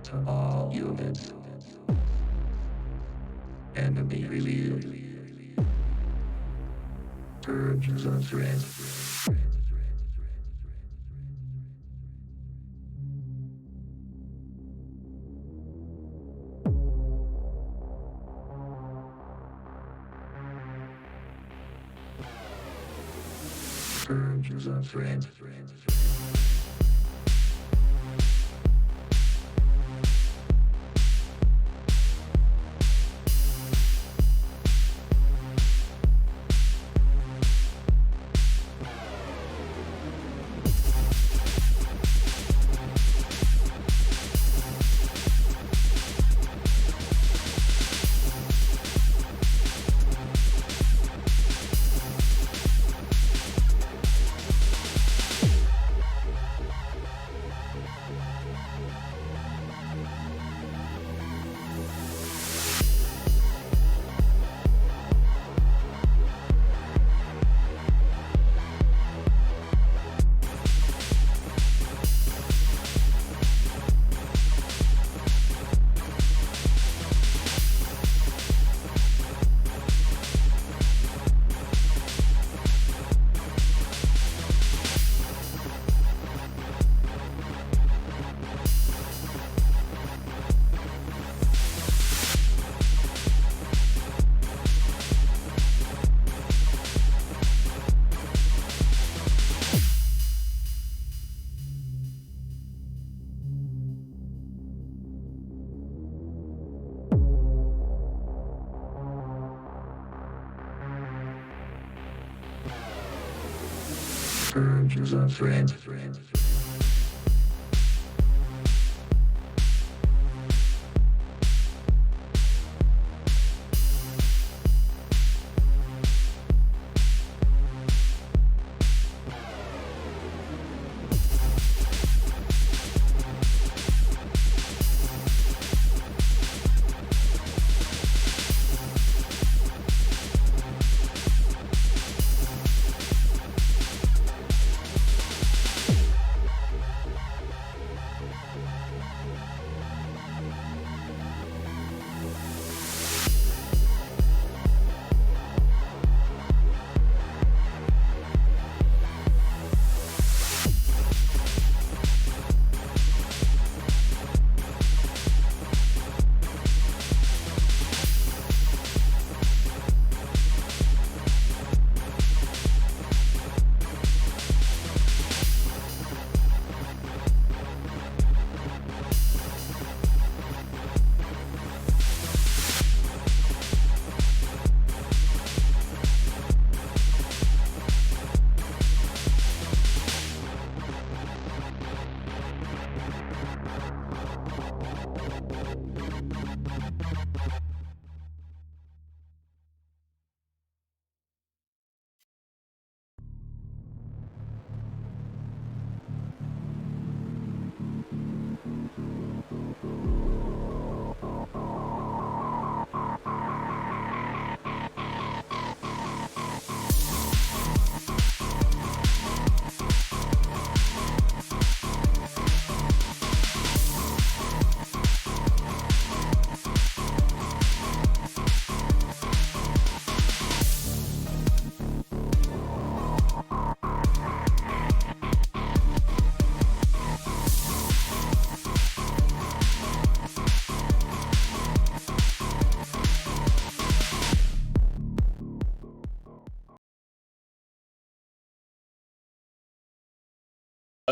To all humans. Enemy revealed. Terms of threat. Terms of threat. Terms of threat.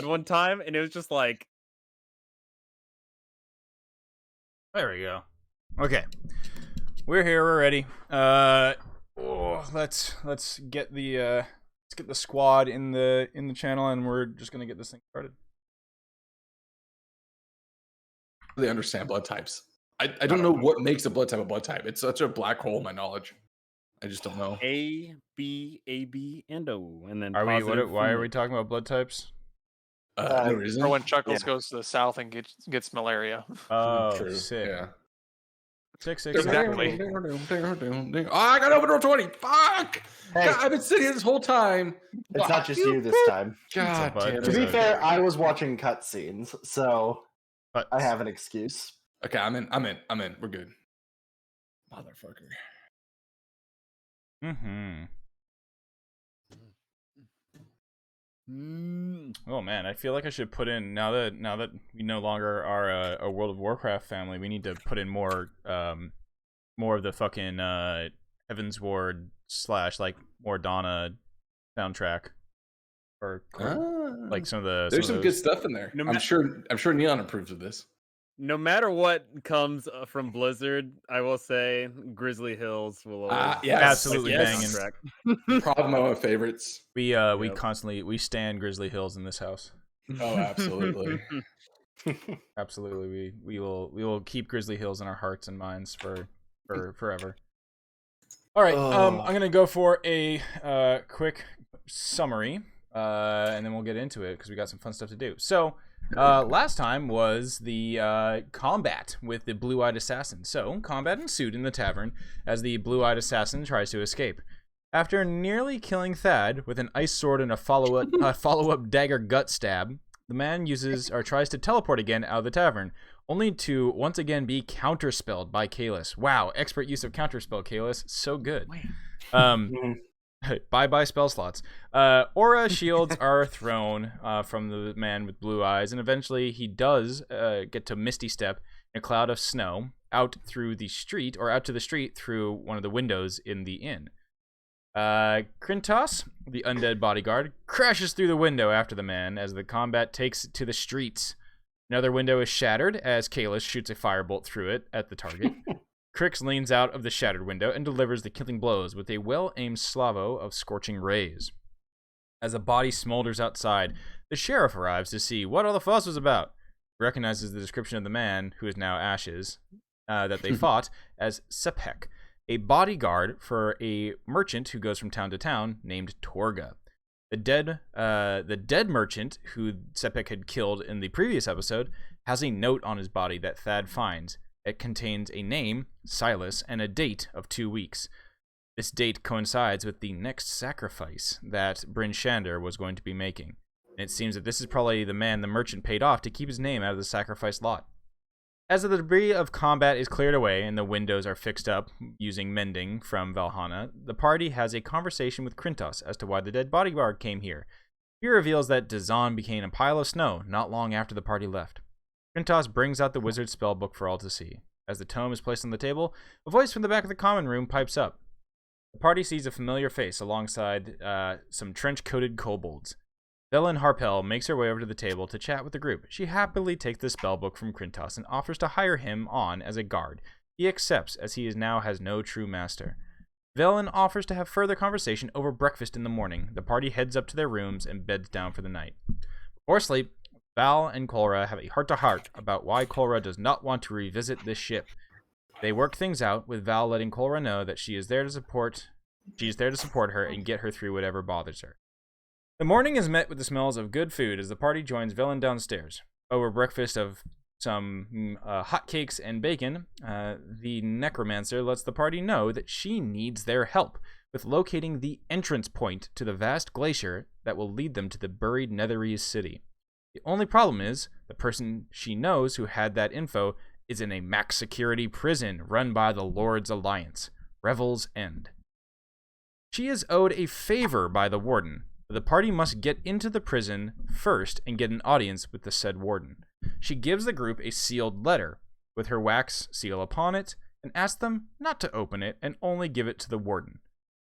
One time, and it was just like, There we go. Okay, we're here. We're ready. Let's get the squad in the channel, and we're just gonna get this thing started. They understand blood types. I don't know what makes a blood type a blood type. It's such a black hole in my knowledge. I just don't know. A, B, and O, and then Are we? positive. Why are we talking about blood types? No reason. Or when Chuckles goes to the south and gets malaria. Oh, True. sick. Yeah. Six. Exactly. Oh, I got over 20. Fuck! Hey. God, I've been sitting here this whole time. It's not just you this time. God What's up, damn bud? it. To be okay. fair, I was watching cutscenes, so But I have an excuse. Okay, I'm in. We're good. Motherfucker. Mm-hmm. Oh man, I feel like I should put in now that we no longer are a World of Warcraft family. We need to put in more of the fucking Heaven's Ward / like more Donna soundtrack, or like some of the. There's some good stuff in there. No I'm sure Neon approves of this. No matter what comes from Blizzard, I will say Grizzly Hills will always Yes. Absolutely banging. soundtrack. Probably one of my favorites. We Yep. constantly stand Grizzly Hills in this house. Oh, absolutely. Absolutely, we will keep Grizzly Hills in our hearts and minds for forever. All right, I'm gonna go for a quick summary, and then we'll get into it because we got some fun stuff to do. So, last time was the combat with the blue-eyed assassin. So, combat ensued in the tavern as the blue-eyed assassin tries to escape. After nearly killing Thad with an ice sword and a follow-up dagger gut stab, the man tries to teleport again out of the tavern, only to once again be counterspelled by Kalis. Wow, expert use of counterspell, Kalis. So good. Bye spell slots. Aura shields are thrown from the man with blue eyes, and eventually he does get to Misty Step in a cloud of snow out to the street through one of the windows in the inn. Krintos, the undead bodyguard, crashes through the window after the man as the combat takes to the streets. Another window is shattered as Kalis shoots a firebolt through it at the target. Crix leans out of the shattered window and delivers the killing blows with a well-aimed salvo of scorching rays. As a body smolders outside, the sheriff arrives to see what all the fuss was about. He recognizes the description of the man, who is now ashes, that they fought, as Sepek, a bodyguard for a merchant who goes from town to town named Torrga. The dead merchant who Sepek had killed in the previous episode has a note on his body that Thad finds. It contains a name, Silas, and a date of 2 weeks. This date coincides with the next sacrifice that Bryn Shander was going to be making. And it seems that this is probably the man the merchant paid off to keep his name out of the sacrifice lot. As the debris of combat is cleared away and the windows are fixed up using mending from Valhalla, the party has a conversation with Krintos as to why the dead bodyguard came here. He reveals that Dazan became a pile of snow not long after the party left. Krintos brings out the wizard's spellbook for all to see. As the tome is placed on the table, a voice from the back of the common room pipes up. The party sees a familiar face alongside some trench-coated kobolds. Velen Harpel makes her way over to the table to chat with the group. She happily takes the spellbook from Krintos and offers to hire him on as a guard. He accepts, as he now has no true master. Velen offers to have further conversation over breakfast in the morning. The party heads up to their rooms and beds down for the night. Before sleep, Val and Kolra have a heart-to-heart about why Kolra does not want to revisit this ship. They work things out, with Val letting Kolra know that she is there to support her and get her through whatever bothers her. The morning is met with the smells of good food as the party joins Velen downstairs. Over breakfast of some hotcakes and bacon, the necromancer lets the party know that she needs their help with locating the entrance point to the vast glacier that will lead them to the buried Netherese city. The only problem is, the person she knows who had that info is in a max security prison run by the Lord's Alliance, Revel's End. She is owed a favor by the warden. The party must get into the prison first and get an audience with the said warden. She gives the group a sealed letter with her wax seal upon it and asks them not to open it and only give it to the warden.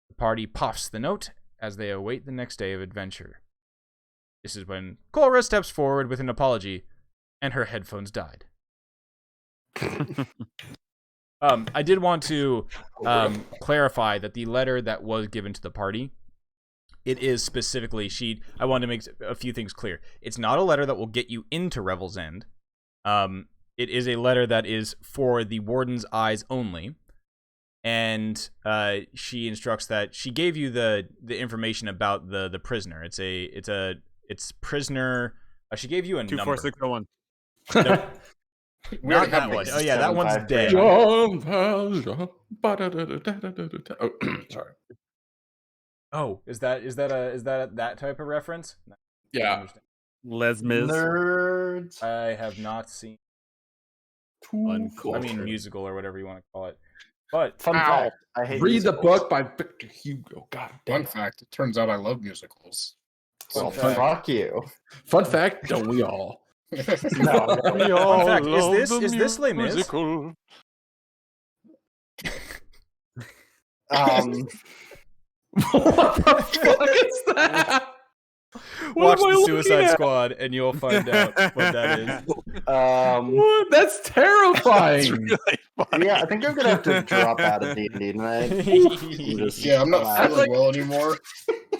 The party puffs the note as they await the next day of adventure. This is when Kolra steps forward with an apology, and her headphones died. I did want to clarify that the letter that was given to the party, it is specifically I wanted to make a few things clear. It's not a letter that will get you into Revel's End. It is a letter that is for the warden's eyes only. And she instructs that she gave you the information about the prisoner. It's prisoner. She gave you a number. 24601. No, We not already have that one. these. Oh yeah, that one's 753. dead. Jean Valjean. Ba-da-da-da-da-da-da-da. Oh, sorry. Oh, is that type of reference? No, I don't Yeah. understand. Les Mis. Nerds. I have not seen. Uncultured. I mean, musical or whatever you want to call it. But Fun Ow. fact. I hate Read the musicals. book by Victor Hugo. God Fun damn. fact, it turns out I love musicals. Well, fact. fuck you. Fun fact, don't we all? No. Fun fact, is this Les Mis? musical. What the fuck is that? Watch What am I the looking Suicide at? Squad and you'll find out what that is. What? That's terrifying. Really funny. Yeah, I think I'm gonna have to drop out of D&D tonight. Yeah, I'm not That's feeling well anymore.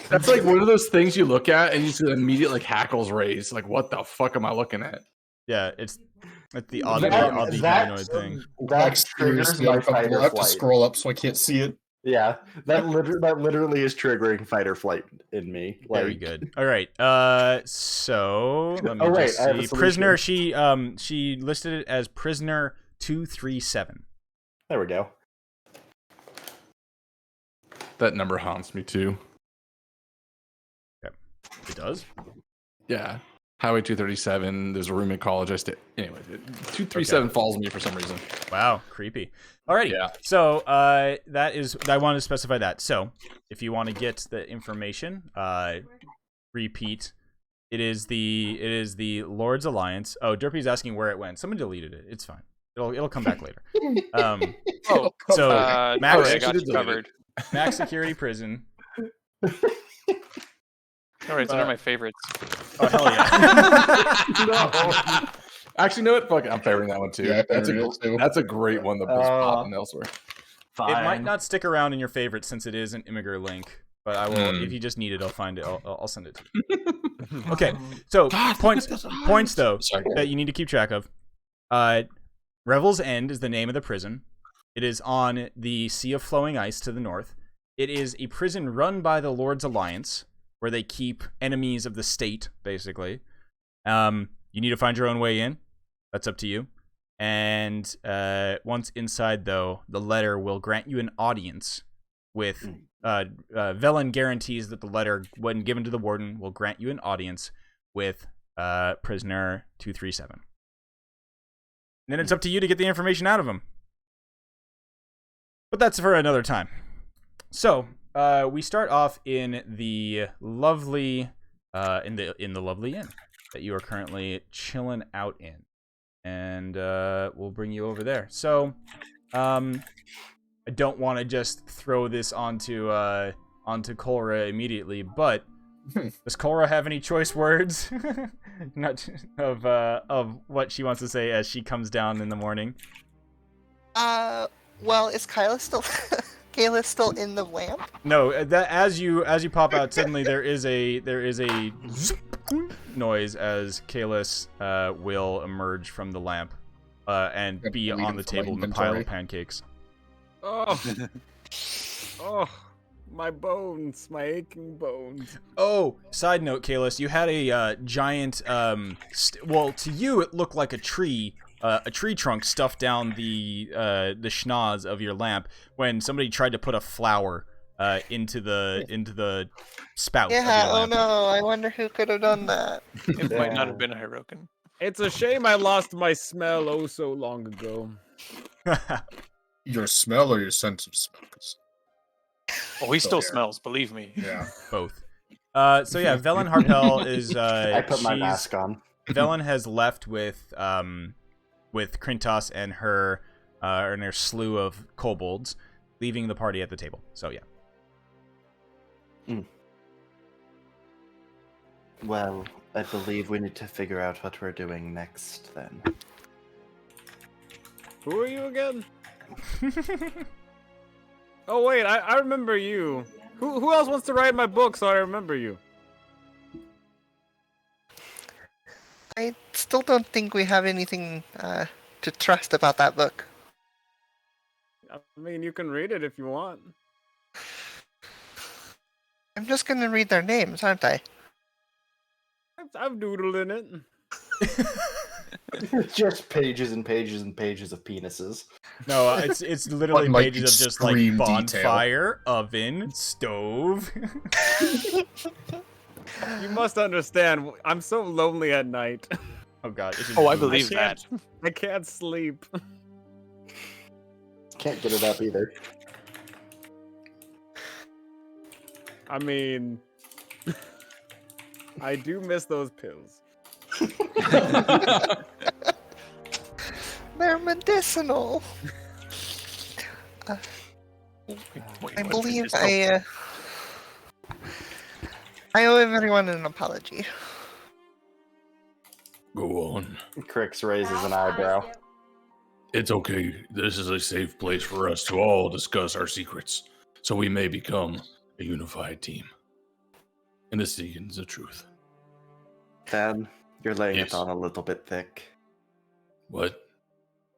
That's like one of those things you look at and you see the immediate like hackles raised. Like, what the fuck am I looking at? Yeah, it's the oddly That- humanoid thing. That Like, triggers seriously my fight uncomfortable. I or have to flight. scroll up so I can't see it. Yeah, that literally is triggering fight or flight in me. Very Like, good. All right. So let me Oh, wait, just I have a see. solution. Prisoner. She listed it as prisoner 237. There we go. That number haunts me too. It does. Yeah. Highway 237. There's a room in college. Anyway, 237 follows me for some reason. Wow, creepy. Alrighty. Yeah. So that is. I wanted to specify that. So if you want to get the information, repeat. It is the Lord's Alliance. Oh, Derpy's asking where it went. Someone deleted it. It's fine. It'll come back later. Oh, So Max, I got you covered. Max Security Prison. All right, it's one of my favorites. Oh hell yeah. No. Actually, you know what? Fuck it. I'm favoring that one too. Yeah, that's favorite it too. that's a great one that was popping elsewhere. Fine. It might not stick around in your favorites since it is an Immigrant link, but I will. If you just need it, I'll find it. I'll send it to you. Okay, so points though Sorry. that you need to keep track of. Revel's End is the name of the prison. It is on the Sea of Flowing Ice to the north. It is a prison run by the Lord's Alliance, where they keep enemies of the state, basically. You need to find your own way in. That's up to you. And once inside, though, the letter will grant you an audience with... Velen guarantees that the letter, when given to the warden, will grant you an audience with prisoner 237. And then it's up to you to get the information out of him. But that's for another time. So, we start off in the lovely in the lovely inn that you are currently chilling out in. And we'll bring you over there. So, I don't want to just throw this onto Torrga immediately, but does Torrga have any choice words not of what she wants to say as she comes down in the morning? Well, is Kyla still Kayla still in the lamp? No, that as you pop out, suddenly there is a noise as Kalis will emerge from the lamp and be Delete on him the from my table with a pile inventory. of pancakes. Oh, my bones, my aching bones. Oh, side note, Kalis, you had a giant, well, to you it looked like a tree trunk stuffed down the schnoz of your lamp when somebody tried to put a flower into the spout. of Yeah, your oh lamp. no, I wonder who could have done that. It might not have been a Hirokin. It's a shame I lost my smell oh so long ago. Your smell or your sense of smell? 'Cause- Oh, he still yeah. smells, believe me. Yeah. Both. So yeah, Velen Hartel is. I put my she's- mask on. Velen has left with Krintos and her slew of kobolds, leaving the party at the table. So yeah. Well, I believe we need to figure out what we're doing next then. Who are you again? Oh wait, I remember you. Who else wants to write my book so I remember you? I still don't think we have anything to trust about that book. I mean, you can read it if you want. I'm just gonna read their names, aren't I? I've doodled in it. Just pages and pages and pages of penises. No, it's literally But, like, pages of just like extreme detail. bonfire, oven, stove. You must understand, I'm so lonely at night. Oh god. It's just Oh, I boobs. believe that. I can't sleep. Can't get it up either. I mean, I do miss those pills. They're medicinal. I believe I owe everyone an apology. Go on. Crix raises an eyebrow. It's okay. This is a safe place for us to all discuss our secrets, so we may become a unified team. And this is the truth. Dad, you're laying Yes. it on a little bit thick. What?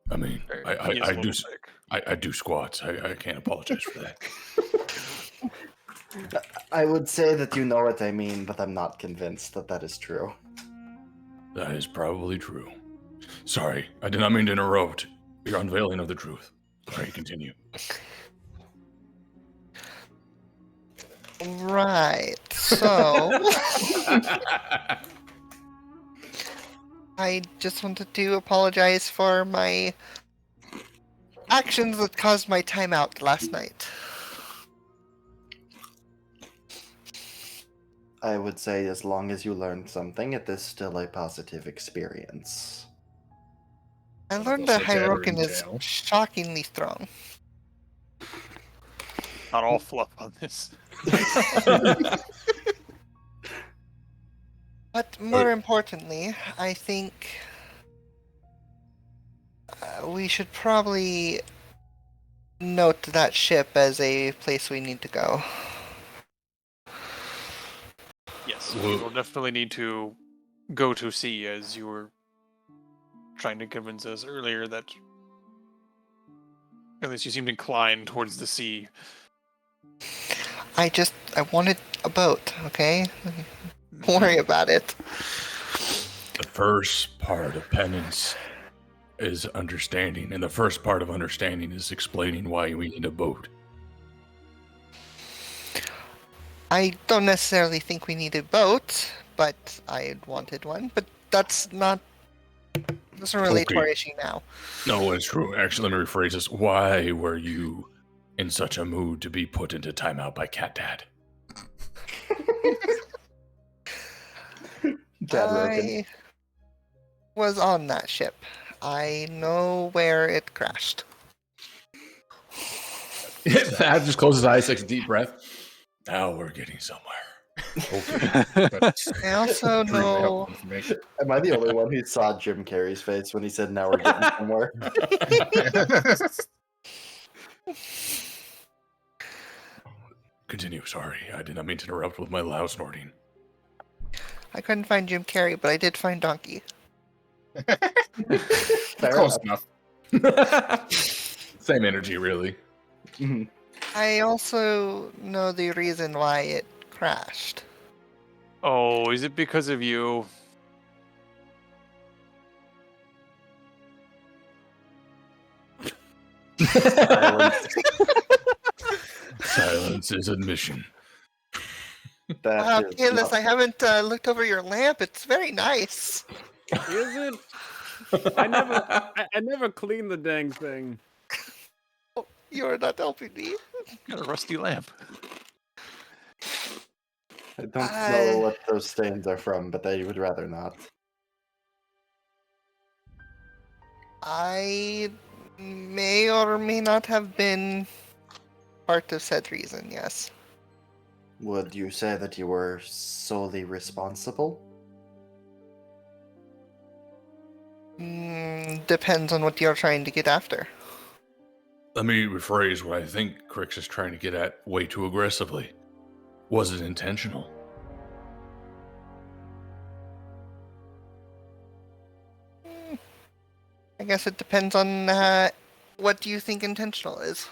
I mean, I do squats. I can't apologize for that. I would say that you know what I mean, but I'm not convinced that that is true. That is probably true. Sorry, I did not mean to interrupt your unveiling of the truth. Sorry, continue. Right. So I just wanted to apologize for my actions that caused my timeout last night. I would say as long as you learned something, it is still a positive experience. I learned Also that dead or Hyrokin in is jail. shockingly strong. Not all fluff on this. But more importantly, I think we should probably note that ship as a place we need to go. Yes, we will definitely need to go to sea, as you were trying to convince us earlier that at least you seemed inclined towards the sea. I wanted a boat, okay? Don't worry about it. The first part of penance is understanding, and the first part of understanding is explaining why we need a boat. I don't necessarily think we need a boat, but I wanted one. But that's not. Doesn't relate to our Okay. issue now. No, it's true. Actually, let me rephrase this. Why were you in such a mood to be put into timeout by Cat Dad? Dad Roken. I was on that ship. I know where it crashed. Thad just closes his eyes, takes a deep breath. Now we're getting somewhere. Okay. That's I also extremely know. helpful information. Am I the only one who saw Jim Carrey's face when he said, now we're getting somewhere? Continue. Sorry, I did not mean to interrupt with my loud snorting. I couldn't find Jim Carrey, but I did find Donkey. Fair Close enough. enough. Same energy, really. Mhm. I also know the reason why it crashed. Oh, is it because of you? Silence. Silence is admission. That is Kalis, not- I haven't looked over your lamp. It's very nice. Is it? I never clean the dang thing. You're not helping me. Got a rusty lamp. I don't know what those stains are from, but I would rather not. I may or may not have been part of said reason, yes. Would you say that you were solely responsible? Depends on what you're trying to get after. Let me rephrase what I think Crix is trying to get at way too aggressively. Was it intentional? I guess it depends on what do you think intentional is.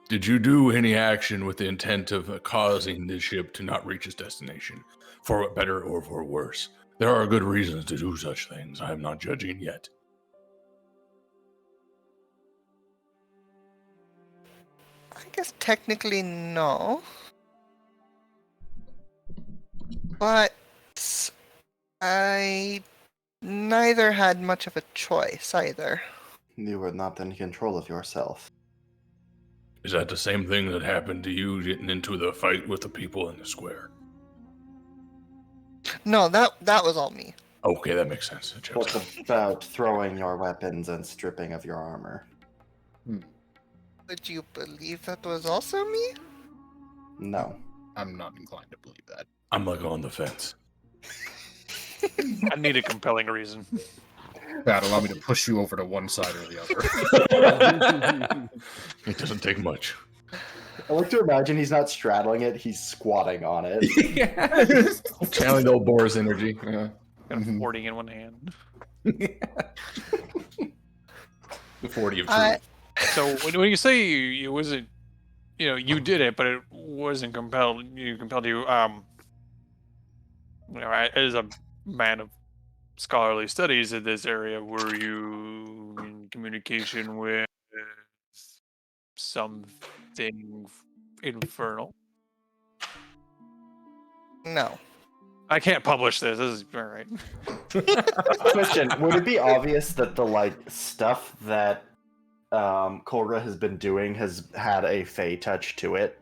Did you do any action with the intent of causing the ship to not reach its destination? For better or for worse? There are good reasons to do such things. I am not judging yet. I guess technically no. But I neither had much of a choice either. You were not in control of yourself. Is that the same thing that happened to you getting into the fight with the people in the square? No, that was all me. Okay, that makes sense. It checks What out. about throwing your weapons and stripping of your armor? Would you believe that was also me? No. I'm not inclined to believe that. I'm like on the fence. I need a compelling reason. That allow me to push you over to one side or the other. It doesn't take much. I like to imagine he's not straddling it, he's squatting on it. Channeling the old Boris energy. Yeah. Got a 40 in one hand. The 40 of truth. So when you say you wasn't, you did it, but it wasn't compelled. You compelled you. As a man of scholarly studies in this area, were you in communication with something infernal? No. I can't publish this. This is all right. Question, would it be obvious that the stuff that Torrga has been doing has had a fey touch to it?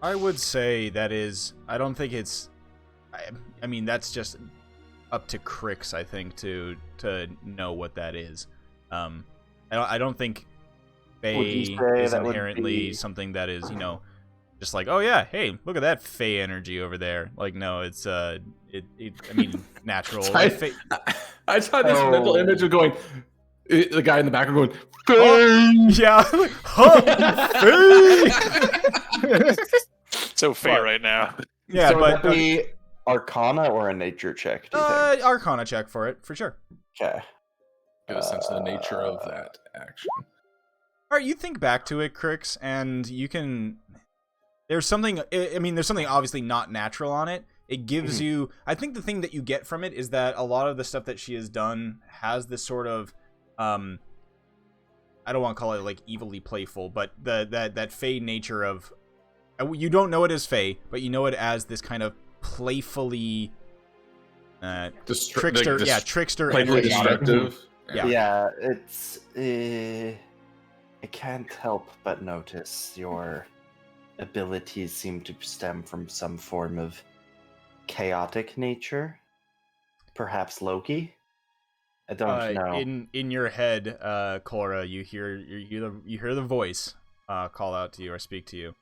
I would say that is. I don't think it's. I mean, that's just up to Crix, I think, to know what that is. I don't think Fey is inherently something that is, just like, oh yeah, hey, look at that Fey energy over there. Like, no, it's I mean, natural. I saw this mental image of going, the guy in the background going, Fey! Oh, yeah, Fey! So fair right now. Yeah, so but would that be Arcana or a nature check, do you think? Arcana check for it, for sure. Okay. Get a sense of the nature of that action. All right, you think back to it, Crix, and you can. There's something. I mean, there's something obviously not natural on it. It gives you. I think the thing that you get from it is that a lot of the stuff that she has done has this sort of. I don't want to call it like evilly playful, but that Fey nature of. You don't know it as Fey, but you know it as this kind of playfully. Trickster. Trickster. Playfully energy. destructive. Yeah. It's. I can't help but notice your abilities seem to stem from some form of chaotic nature. Perhaps Loki? I don't know. In your head, Cora, you hear the voice call out to you or speak to you.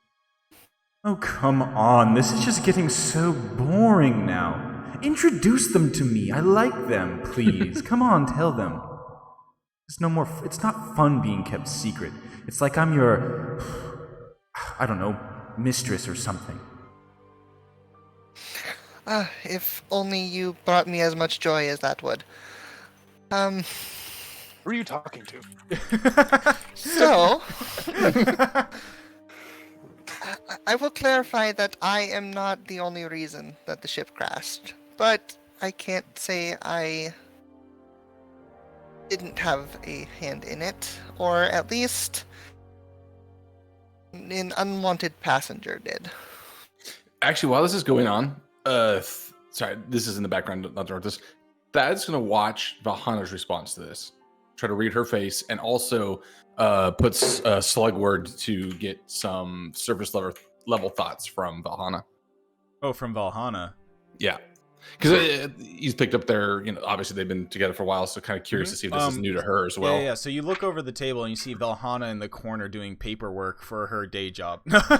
Oh, come on. This is just getting so boring now. Introduce them to me. I like them, please. Come on, tell them. It's no more. It's not fun being kept secret. It's like I'm your, I don't know, mistress or something. If only you brought me as much joy as that would. Who are you talking to? So, I will clarify that I am not the only reason that the ship crashed, but I can't say I didn't have a hand in it, or at least an unwanted passenger did. Actually, while this is going on, sorry, this is in the background, not to this. Thad's going to watch Valhana's response to this, try to read her face, and also puts a slug word to get some surface level thoughts from Valhana. Oh, from Valhana. Yeah. Because he's picked up their, obviously they've been together for a while, so kind of curious to see if this is new to her as well. Yeah. So you look over the table and you see Valhana in the corner doing paperwork for her day job. Hold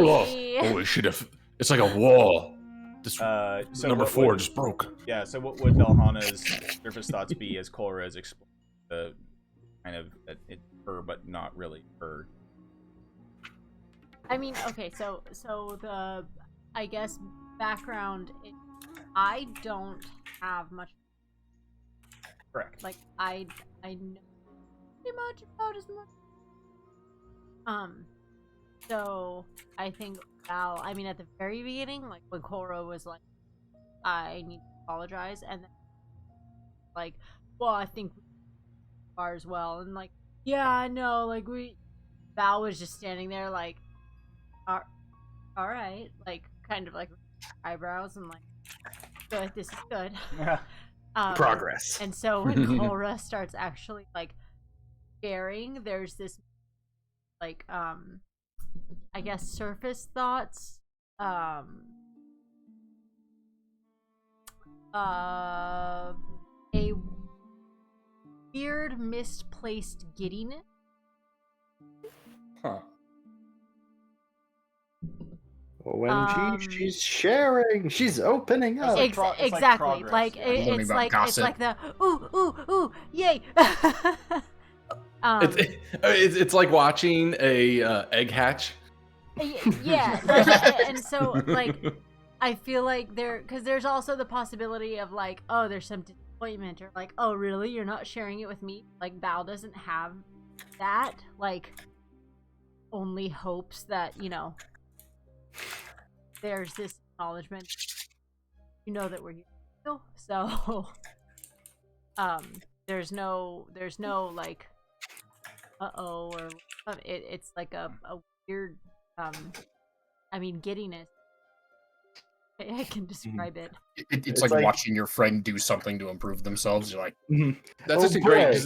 on. Holy shit. It's like a wall. This So number what 4 would- just broke. Yeah, so what would Valhana's surface thoughts be as Korra is exploring the kind of her, but not really her? I mean, okay, so the, I guess, background, I don't have much. Correct. Like, I know pretty much about as much. So, I think Val, I mean, at the very beginning, like, when Korra was like, I need to apologize, and then, like, well, I think we are as well, and like, yeah, I know, like, Val was just standing there, like, alright, like, kind of like, eyebrows, and like, good, this is good. Progress. And so when Korra starts actually, like, sharing, there's this, like, I guess, surface thoughts, a weird misplaced giddiness. Huh. When she's sharing, she's opening up. Exactly. Like, Learning it's about like gossip. it's like the ooh, yay. It's like watching a egg hatch. Yeah, like, and so like I feel like because there's also the possibility of like, oh, there's some disappointment, or like, oh, really, you're not sharing it with me? Like, Val doesn't have that, like, only hopes that, you know, there's this acknowledgement, you know, that we're here. So there's no like or it's like a weird I mean, giddiness. I can describe it. It's like watching your friend do something to improve themselves. You're like, That's just great.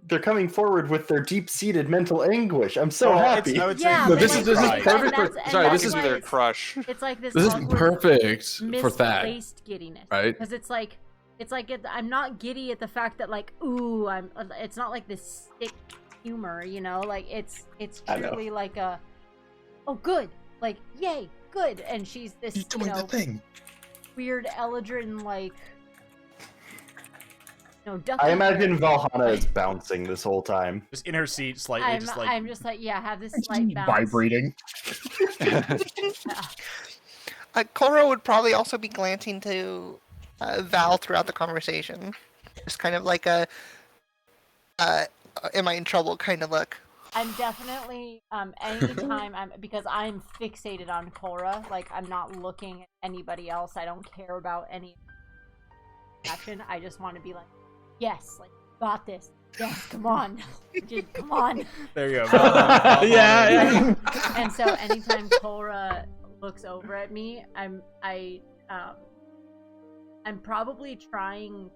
They're coming forward with their deep-seated mental anguish. I'm so happy. I would say, Yeah, No, but this like, is and perfect. that's- Sorry, and this that's is why their it's- crush. It's like this. This is awkward, perfect for Thad, misplaced giddiness, right? Because it's like I'm not giddy at the fact that like, ooh, it's not like this sick humor, you know, like it's truly like a, oh, good, like, yay, good, and she's this, you're doing the thing. weird Eldrin, like, duck. I imagine Valhalla is bouncing this whole time. just in her seat, slightly, I'm just like, yeah, have this slight bounce. Vibrating. Korra would probably also be glancing to Val throughout the conversation. Just kind of like a, am I in trouble kind of look. I'm definitely anytime because I'm fixated on Korra. Like, I'm not looking at anybody else. I don't care about any action. I just want to be like, yes, like, got this. Yes, come on, just come on. there you go. Yeah. And so anytime Korra looks over at me, I'm probably trying.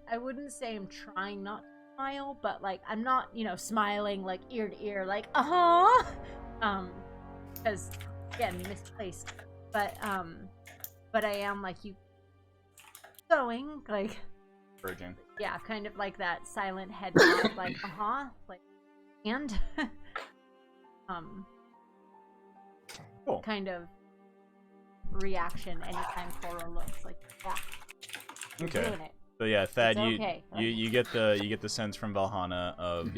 I wouldn't say I'm trying not to smile, but like I'm not, smiling like ear to ear, like because again, misplaced. But I am like, you going, like, Encouraging. yeah, kind of like that silent head nod, like like, and Cool. kind of reaction anytime Korra looks like, yeah, you're Okay. doing it. So yeah, Thad, It's okay. you get the sense from Valhana of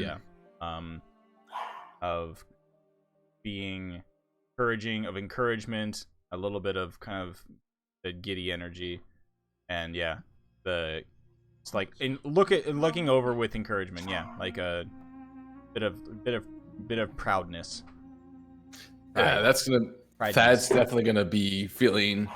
of being encouragement, a little bit of kind of the giddy energy, and yeah, it's like looking over with encouragement, yeah, like a bit of proudness. Yeah, that's gonna. Pride. Thad's definitely gonna be feeling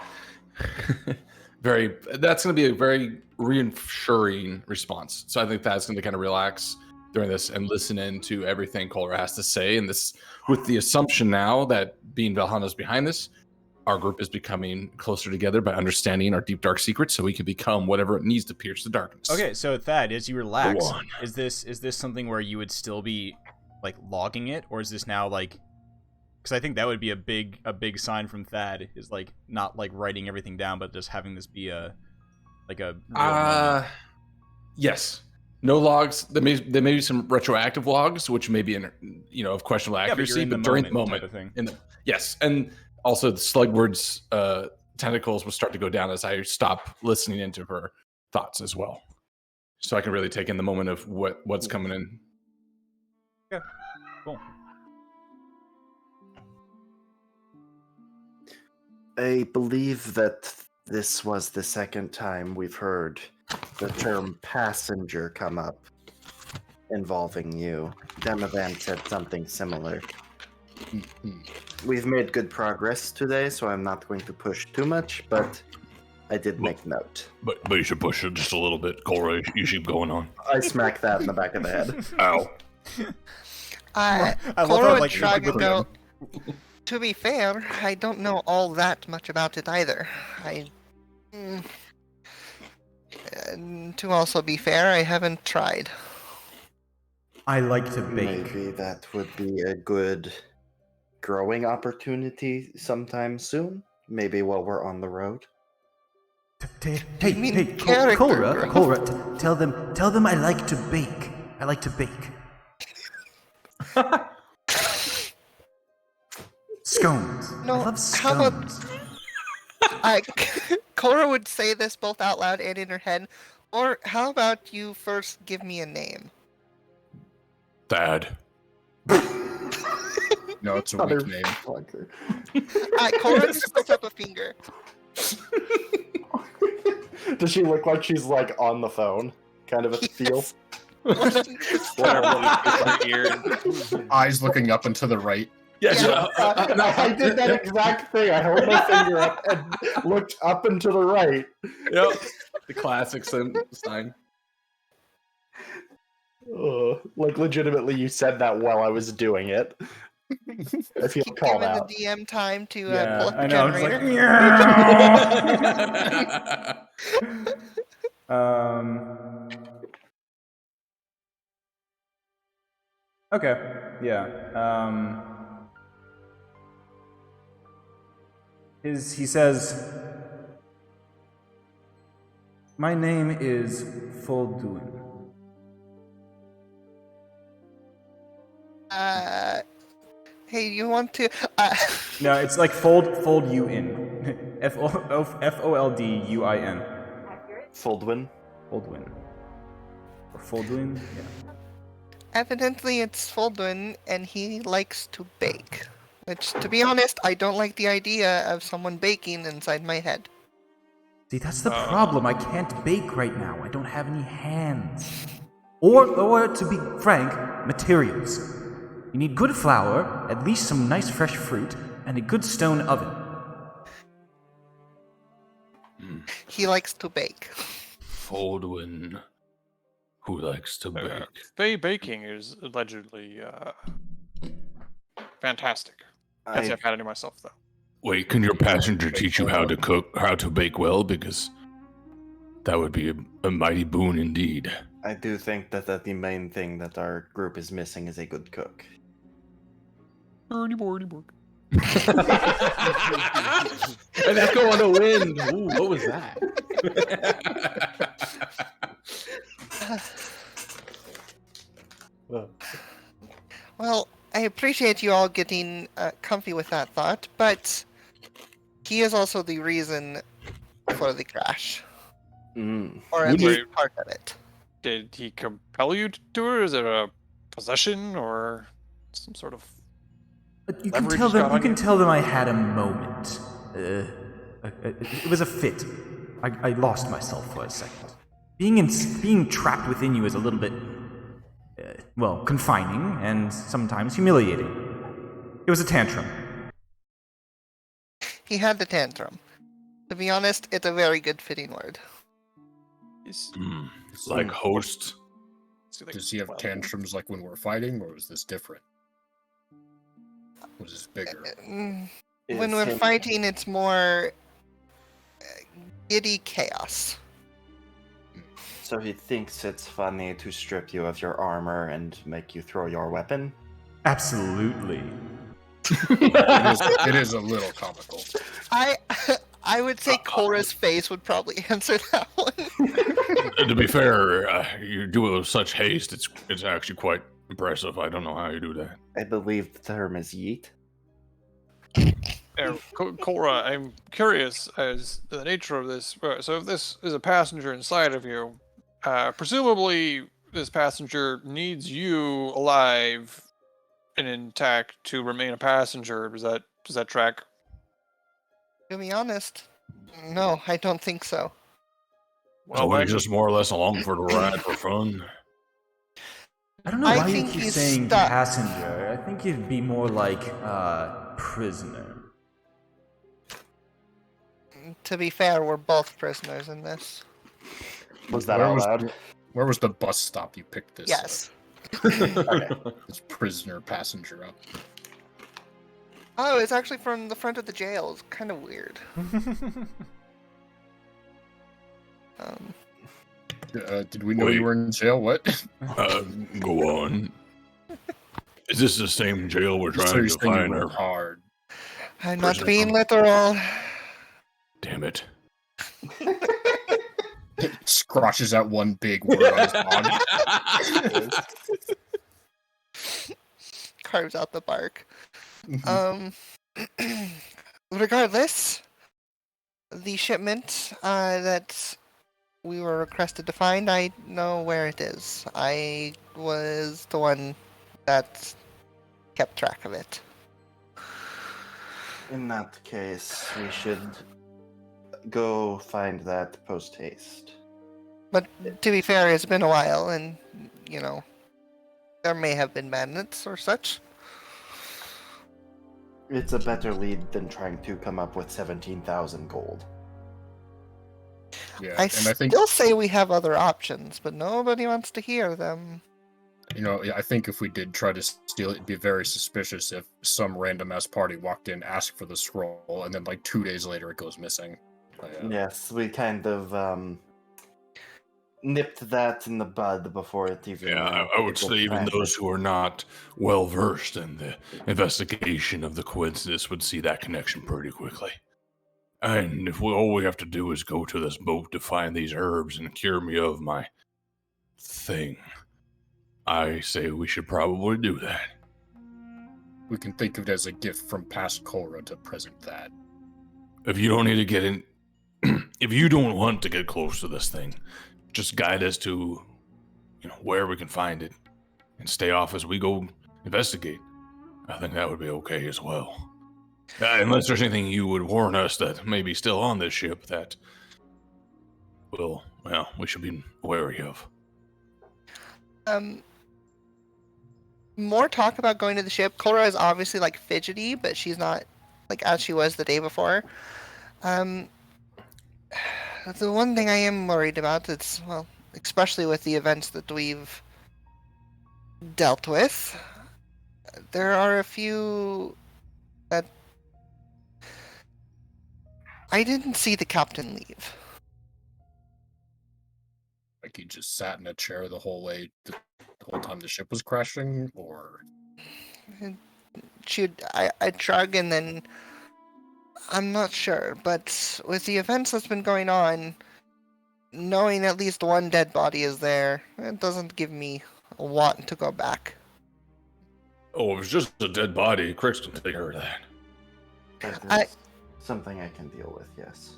That's gonna be a very reassuring response. So I think Thad's gonna kind of relax during this and listen in to everything Korra has to say. And this, with the assumption now that being Valhana's behind this, our group is becoming closer together by understanding our deep dark secrets, so we can become whatever it needs to pierce the darkness. Okay, so Thad, as you relax, Go on. is this something where you would still be like logging it, or is this now like? Because I think that would be a big sign from Thad, is like not like writing everything down, but just having this be a real moment. Yes. No logs. There may be some retroactive logs, which may be of questionable Yeah, but you're accuracy, in the but during the moment moment, type of thing. yes, and Also, the Slugward's tentacles will start to go down as I stop listening into her thoughts as well, so I can really take in the moment of what's coming in. Yeah, cool. I believe that this was the second time we've heard the term passenger come up involving you. Demovan said something similar. We've made good progress today, so I'm not going to push too much, but I did make note. But you should push it just a little bit, Cora. You keep going on. I smack that in the back of the head. Ow. I love Cora how, would like, shrug you're and go, to be fair, I don't know all that much about it either. And to also be fair, I haven't tried. I like to bake. Maybe that would be a good growing opportunity sometime soon. Maybe while we're on the road. Hey, Cora, tell them I like to bake. I like to bake. Scones. No, I love how scones. Cora would say this both out loud and in her head. Or how about you first give me a name? Dad. No, it's a weak name. Cora just puts up a finger. Does she look like she's like on the phone? Kind of a feel? Eyes looking up and to the right. I did that exact thing. I held my finger up and looked up and to the right. Yep. The classic sign. Like legitimately, you said that while I was doing it. I feel Keep called giving out. the DM time to Yeah, pull up the I know. I'm just like, generator. Okay. Yeah. He says, "My name is Folduin." Hey, you want to? No, it's like fold you in. Folduin. Foldwin. Foldwin. Or Folduin. Yeah. Evidently, it's Folduin, and he likes to bake. Which, to be honest, I don't like the idea of someone baking inside my head. See, that's the problem. I can't bake right now. I don't have any hands. Or to be frank, materials. You need good flour, at least some nice fresh fruit, and a good stone oven. He likes to bake. Foldwin, who likes to bake. Baking is allegedly fantastic. Can't say I've had any myself, though. Wait, can your passenger teach you how to cook, how to bake well? Because that would be a mighty boon indeed. I do think that the main thing that our group is missing is a good cook. Ernie Borny. An echo on the wind. Ooh, what was that? Well, I appreciate you all getting comfy with that thought, but he is also the reason for the crash. Or at least part of it. Did he compel you to do it? Is it a possession or some sort of? You can tell them. You can tell them I had a moment. It was a fit. I lost myself for a second. Being trapped within you is a little bit, confining and sometimes humiliating. It was a tantrum. He had the tantrum. To be honest, it's a very good fitting word. Like host. Does he have tantrums like when we're fighting, or is this different? Was this bigger? When we're fighting, it's more giddy chaos. So he thinks it's funny to strip you of your armor and make you throw your weapon? Absolutely. It is a little comical. I would say Cora's face would probably answer that one. To be fair, you do it with such haste. It's actually quite impressive. I don't know how you do that. I believe the term is yeet. Cora, I'm curious as to the nature of this. So if this is a passenger inside of you, presumably this passenger needs you alive and intact to remain a passenger. Does that track? To be honest, no, I don't think so. So we're just more or less along for the ride for fun. I don't know I why you think keep he's saying stuck. passenger. I think you'd be more like prisoner. To be fair, we're both prisoners in this. Was that all loud? Where was the bus stop you picked this? Yes. Okay. This prisoner passenger up. Oh, it's actually from the front of the jail. It's kind of weird. Did we know you were in jail? What? Go on. Is this the same jail we're trying to find her? Hard. I'm not being literal. Damn it. Scratches out one big word on his dog. Carves out the bark. Regardless, the shipment that we were requested to find, I know where it is. I was the one that kept track of it. In that case, we should go find that post haste. But to be fair, it's been a while, and, you know, there may have been bandits or such. It's a better lead than trying to come up with 17,000 gold. Yeah, I and I think still say we have other options, but nobody wants to hear them. I think if we did try to steal it, it'd be very suspicious if some random ass party walked in, asked for the scroll, and then like 2 days later it goes missing. Yes, we kind of nipped that in the bud before it even. Yeah, I would say even those who are not well versed in the investigation of the coincidence would see that connection pretty quickly. And if all we have to do is go to this boat to find these herbs and cure me of my thing, I say we should probably do that. We can think of it as a gift from past Korra to present that. If you don't need to get in, if you don't want to get close to this thing, just guide us to, where we can find it, and stay off as we go investigate. I think that would be okay as well. Unless there's anything you would warn us that may be still on this ship that, we should be wary of. More talk about going to the ship. Korra is obviously like fidgety, but she's not like as she was the day before. The one thing I am worried about is, especially with the events that we've dealt with, there are a few that I didn't see the captain leave. Like he just sat in a chair the whole way, the whole time the ship was crashing, or I'd shrug and then I'm not sure, but with the events that's been going on, knowing at least one dead body is there, it doesn't give me a want to go back. Oh, if it's just a dead body, Crix can take care of that. That is something I can deal with, yes.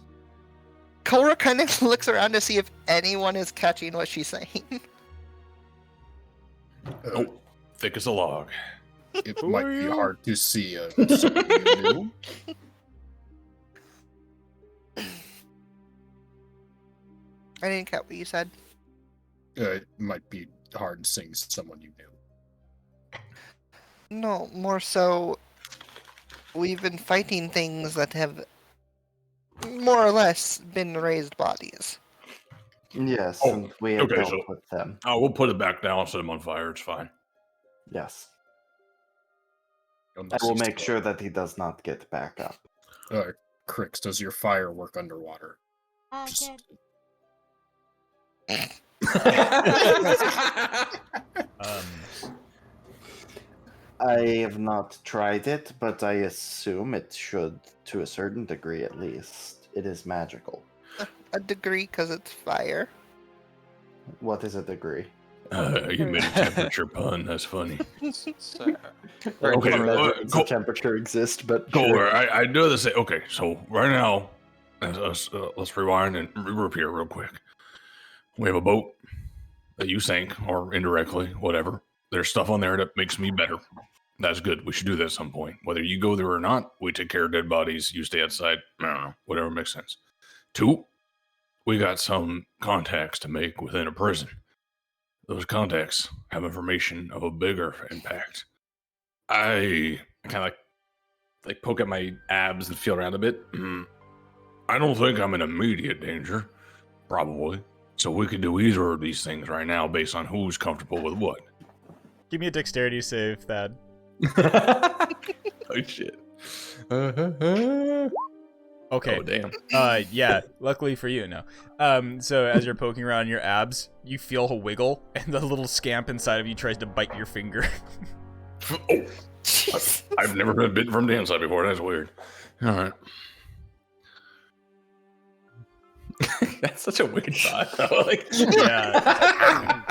Korra kind of looks around to see if anyone is catching what she's saying. Thick as a log. It might be hard to see someone you knew. I didn't get what you said. It might be hard seeing someone you knew. No, more so, we've been fighting things that have more or less been raised bodies. Yes, and we have dealt with them. Oh, we'll put it back down, set them on fire, it's fine. Yes. I will make sure that he does not get back up. Crix, does your fire work underwater? I have not tried it, but I assume it should, to a certain degree at least. It is magical. A degree because it's fire. What is a degree? You made a temperature pun. That's funny. It's, Okay, Does go- the temperature exist? But Go sure. where I know this. Okay, so right now, let's rewind and repair real quick. We have a boat that you sank, or indirectly, whatever. There's stuff on there that makes me better. That's good. We should do that at some point. Whether you go there or not, we take care of dead bodies. You stay outside. I don't know. Whatever makes sense. 2, we got some contacts to make within a prison. Those contacts have information of a bigger impact. I kind of like poke at my abs and feel around a bit. I don't think I'm in immediate danger, probably. So we could do either of these things right now based on who's comfortable with what. Give me a dexterity save, Thad. Oh shit. Okay. Oh damn. Yeah. Luckily for you, no. So as you're poking around your abs, you feel a wiggle, and the little scamp inside of you tries to bite your finger. Oh, I've never been bitten from the inside before. That's weird. All right. That's such a weird thought. Though. Like, Yeah.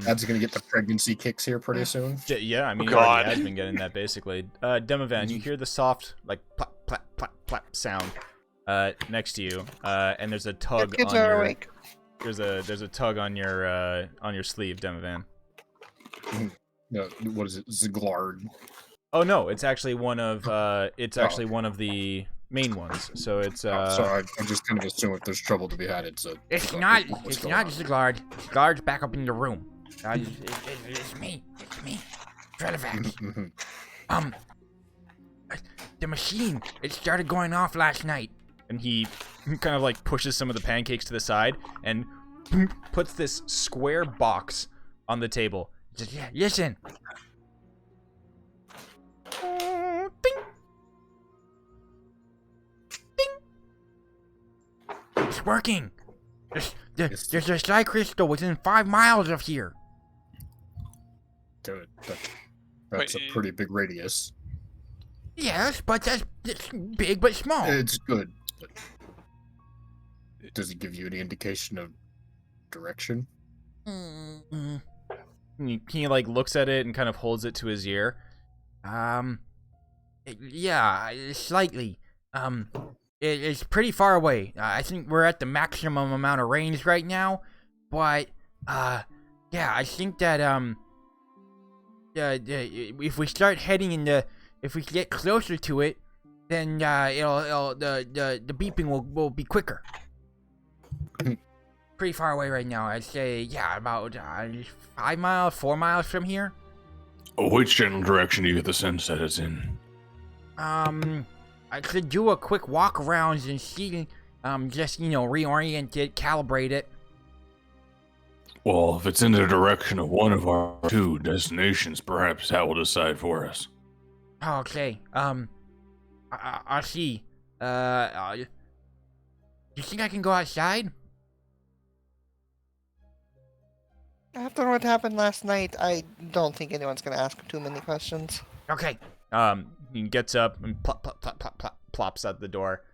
That's gonna get the pregnancy kicks here pretty soon. Yeah, I mean, Oh, he already God. has been getting that basically. Demovan, you hear the soft, like, plap, plap, plap, plap sound next to you, and there's a tug Kids on are your... awake. There's a tug on your sleeve, Demovan. What is it? Ziglard. Oh no, it's actually one of one of the main ones. So it's So I just kind of assume if there's trouble to be had, it's a. It's not Ziglard. Ziglard's back up in the room. It's me. Stratovax. Mhm. The machine, it started going off last night. and he kind of like pushes some of the pancakes to the side and puts this square box on the table. He says, yeah, listen. It's working. There's a sky crystal within 5 miles of here. Dude, that's a pretty big radius. Yes, but that's big but small. It's good. But does it give you any indication of direction? He like looks at it and kind of holds it to his ear. Yeah, slightly. It's pretty far away. I think we're at the maximum amount of range right now, but yeah, I think that if we start heading if we get closer to it, then the beeping will be quicker. Pretty far away right now. I'd say, yeah, about 5 miles, 4 miles from here. Which general direction do you get the sense that it's in? I could do a quick walk around and see, just, reorient it, calibrate it. Well, if it's in the direction of one of our 2 destinations, perhaps that will decide for us. Okay, I'll see. Do you think I can go outside? After what happened last night, I don't think anyone's gonna ask too many questions. Okay. He gets up and plops out the door.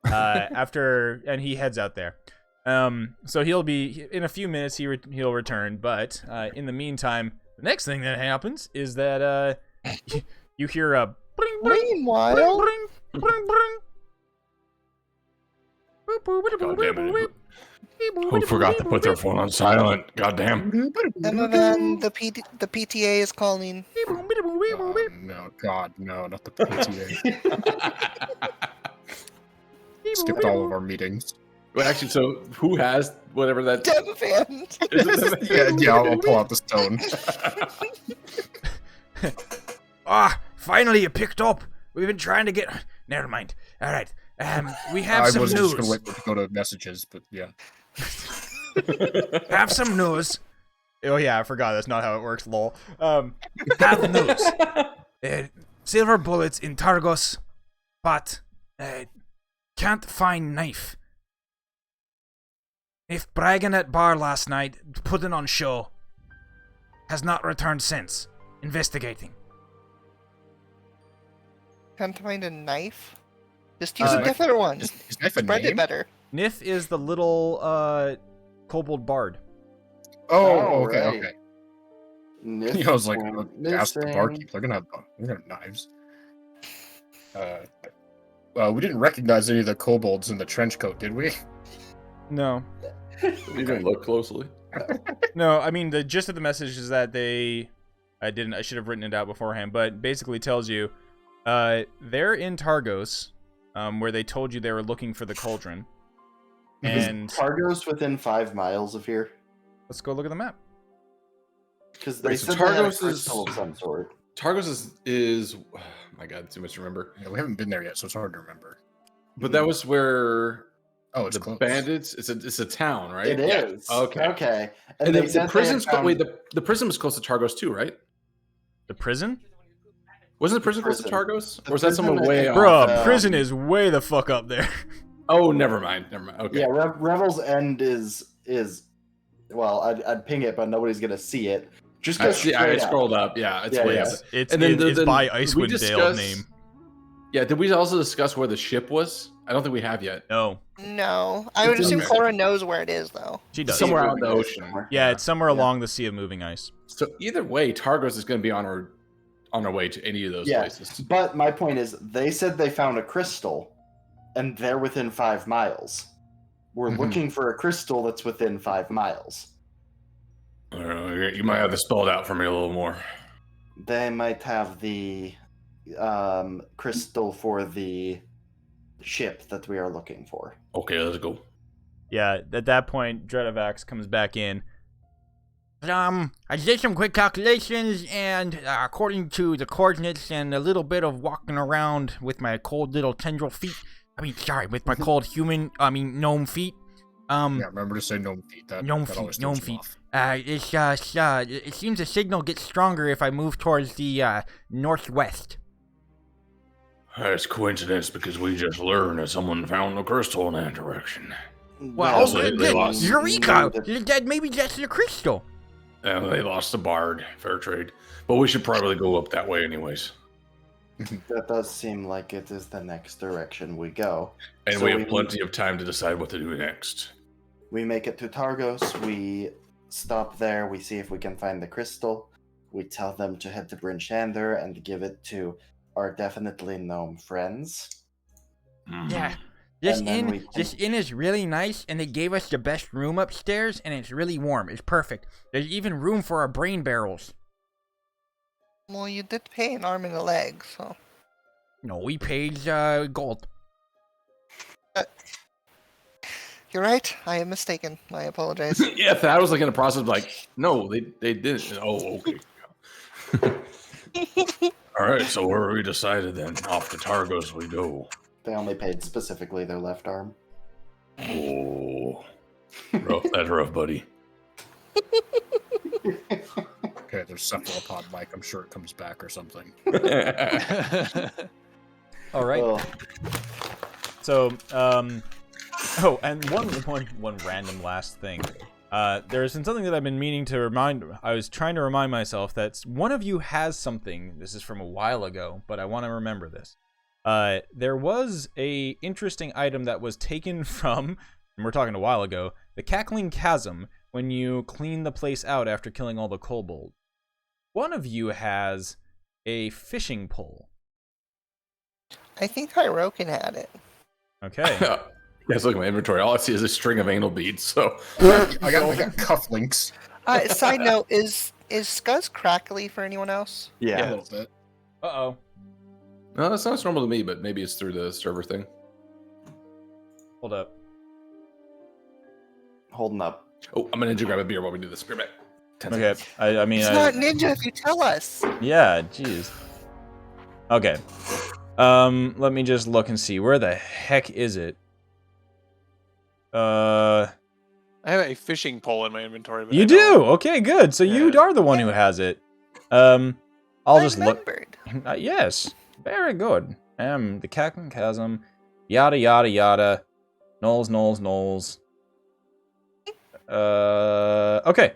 And he heads out there. So he'll be in a few minutes. He'll return. But in the meantime, the next thing that happens is that you hear a bling, bling, Meanwhile, bling, bling, bling. God damn it. Who forgot to put their phone on silent? Goddamn. and then the PTA is calling. No, God, no, not the PTA. Skipped all of our meetings. Well, actually, so who has whatever that? Devavan. Yeah, I'll pull out the stone. Finally it picked up. We've been trying to get... Never mind. All right. We have I some was news. just gonna wait to go to messages, but yeah. Have some news. Oh yeah, I forgot. That's not how it works. Lol. Have news. Silver bullets in Targos, but can't find knife. If bragging at bar last night, putting on show, has not returned since. Investigating. Can't find a knife. Just use a different one. Is knife a Spread name? it better. Nif is the little kobold bard. Oh, okay, right. okay. Nith I was like, went ask the missing. barkeep. They're gonna have knives. Well, we didn't recognize any of the kobolds in the trench coat, did we? No. You didn't look closely. No, I mean, the gist of the message is that I should have written it out beforehand, but basically tells you, they're in Targos, where they told you they were looking for the cauldron. And Is Targos within 5 miles of here? let's go look at the map. Because they Wait, so said they had a Targos is- crystal of some sort. Targos is oh my god, too much to remember. Yeah, we haven't been there yet, so it's hard to remember. But that was where Oh, it's the close. bandits. It's a town, right? It is. Okay. Okay. And they the said they prison's had found- wait, the prison was close to Targos too, right? The prison? Wasn't the prison close to prison. Targos? The Or was that somewhere prison, I way think, off? Bruh, Um, prison is way the fuck up there. Oh, never mind. Okay. Yeah, Revel's End is well, I'd ping it, but nobody's gonna see it. Just go I straight up. scrolled up. Yeah, it's Yeah, way yeah. up. It's And then it's by did we Icewind Dale discuss- name. Yeah, did we also discuss where the ship was? I don't think we have yet. No, No, I would It's in assume there. Cora knows where it is, though. she does. Somewhere out in the ocean. Yeah, it's somewhere Yeah. along the Sea of Moving Ice. So either way, Targos is going to be on our way to any of those Yeah. places. But my point is, they said they found a crystal, and they're within 5 miles. We're Mhm. looking for a crystal that's within 5 miles. I don't know, you might have to spell it out for me a little more. They might have the crystal for the ship that we are looking for. Okay, let's go. Yeah, at that point, Dredovax comes back in. I did some quick calculations, and according to the coordinates and a little bit of walking around with my cold little tendril feet, with my cold gnome feet. Yeah, remember to say gnome feet. That Gnome that feet, always gnome throws me feet. off. It seems the signal gets stronger if I move towards the northwest. That's coincidence because we just learned that someone found the crystal in that direction. Well, Also, good, they good. lost- Eureka! Maybe that's the crystal. They lost the bard. Fair trade. But we should probably go up that way anyways. That does seem like it is the next direction we go. And So we have plenty of time to decide what to do next. We make it to Targos, we stop there, we see if we can find the crystal, we tell them to head to Bryn Shander and give it to our definitely gnome friends. Mhm. Yeah. This And then inn, we can- this inn is really nice, and they gave us the best room upstairs, and it's really warm. It's perfect. There's even room for our brain barrels. Well, you did pay an arm and a leg, so. No, we paid gold. You're right. I am mistaken. I apologize. Yeah, I was like in the process of like, no, they didn't. Oh, okay. All right, so where are we decided then? Off to Targos we go. They only paid specifically their left arm. Oh, rough. That's rough, buddy. Okay, there's cephalopod Mike. I'm sure it comes back or something. All right. Oh, So, oh, and one random last thing. There's been something that I've been meaning to remind. I was trying to remind myself that one of you has something. This is from a while ago, but I want to remember this. There was a interesting item that was taken from, and we're talking a while ago, the Cackling Chasm. When you clean the place out after killing all the kobolds, one of you has a fishing pole. I think Hirokin had it. Okay. Guys, look at my inventory. All I see is a string of anal beads. So I got cufflinks. Side note, is Scuzz crackly for anyone else? A yeah. little bit. Uh-oh. no, that sounds normal to me, but maybe it's through the server thing. Hold up. Holding up. Oh, I'm gonna ninja grab a beer while we do this. Beer back. 10 Okay. seconds. I mean, It's not ninja if you tell us. yeah, jeez. Okay. Let me just look and see. Where the heck is it? I have a fishing pole in my inventory. But You I do? don't- Okay, good. So you Yeah. are the one who has it. I'll just look. Remembered. Yes. Very good. The Cackling Chasm. Yada, yada, yada. Knolls. Okay.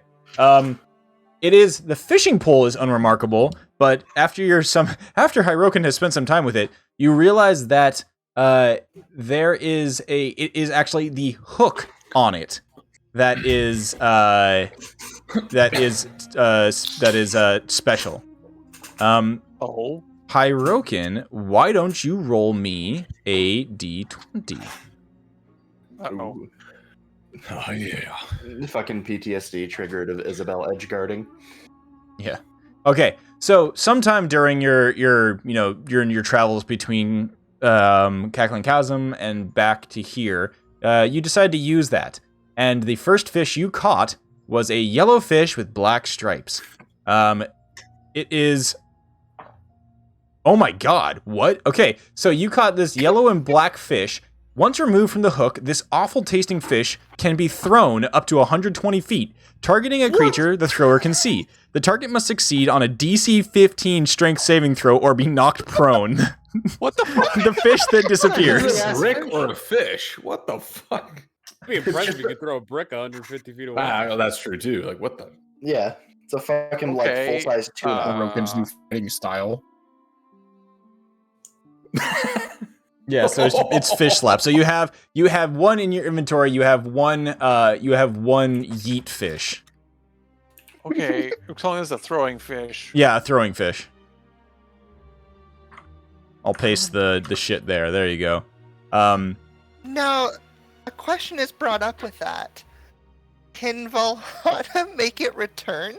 It is the fishing pole is unremarkable, but after Hirokin has spent some time with it, you realize that it is actually the hook on it that is that is special. Oh. Hyrokin, why don't you roll me a d20? Uh-oh. Oh yeah. Fucking PTSD triggered of Isabel edgeguarding. Yeah. Okay. So sometime during your travels between Cackling Chasm and back to here, you decide to use that. And the first fish you caught was a yellow fish with black stripes. It is. Oh my god, what? Okay, so you caught this yellow and black fish. Once removed from the hook, this awful tasting fish can be thrown up to 120 feet, targeting a creature the thrower can see. The target must succeed on a DC 15 strength saving throw or be knocked prone. What the fuck? The fish that disappears. Is it a brick or a fish? What the fuck? It'd be impressive if you could throw a brick 150 feet away. Well, that's true too. Like, what the? Yeah, it's a fucking Okay, like full-size tuna. Roken's new fighting style. Yeah, so it's fish slap. So you have one in your inventory. You have one yeet fish. Okay, you're calling this a throwing fish. Yeah, a throwing fish. I'll paste the shit there. There you go. Now, a question is brought up with that. Can Valhalla make it return?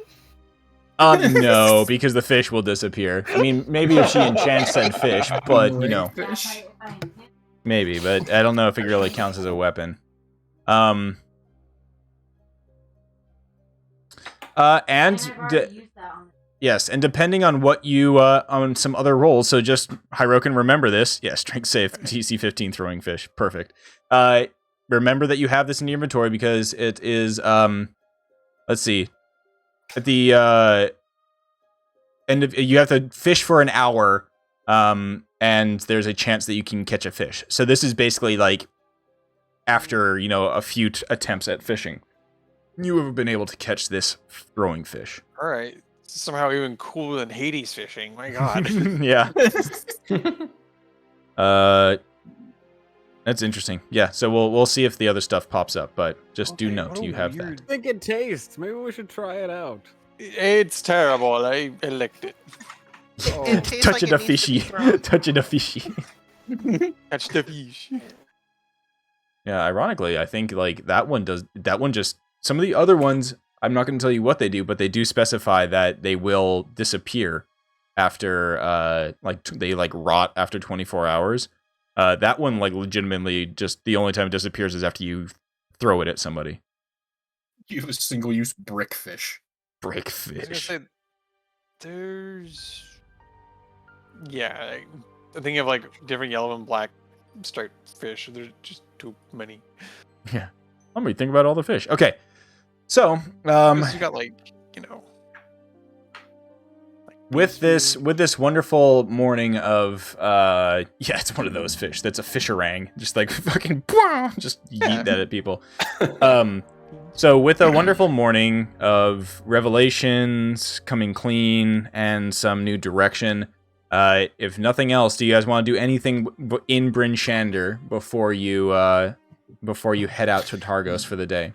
No, because the fish will disappear. I mean, maybe if she enchants said fish, but you know, maybe. But I don't know if it really counts as a weapon. Yes, and depending on what you on some other rolls, so just Hyrokin, remember this. Yeah, strength save DC 15 throwing fish. Perfect. Remember that you have this in your inventory because it is let's see. At the end of you have to fish for an hour, and there's a chance that you can catch a fish. So this is basically like after, you know, a few attempts at fishing, you have been able to catch this throwing fish. All right. Somehow even cooler than Hades fishing. My god. Yeah. That's interesting. Yeah, so we'll see if the other stuff pops up, but just do note you have that. I think it tastes. Maybe we should try it out. It's terrible. I licked it. It tastes Touch like it a needs to be fishy. thrown. Touch it a fishy. Catch the fish. Yeah, ironically, I think like that one just some of the other ones, I'm not going to tell you what they do, but they do specify that they will disappear after they rot after 24 hours. That one like legitimately just the only time it disappears is after you throw it at somebody. You have a single-use brick fish. Brick I was gonna fish. say, there's, yeah, I think of like different yellow and black striped fish. There's just too many. Yeah. Let me think about all the fish. Okay. So, 'Cause you got like, you know, with this wonderful morning of yeah, it's one of those fish that's a fisherang, just like fucking just yeet that at people. So with a wonderful morning of revelations coming clean and some new direction, if nothing else, do you guys want to do anything in Bryn Shander before you head out to Targos for the day?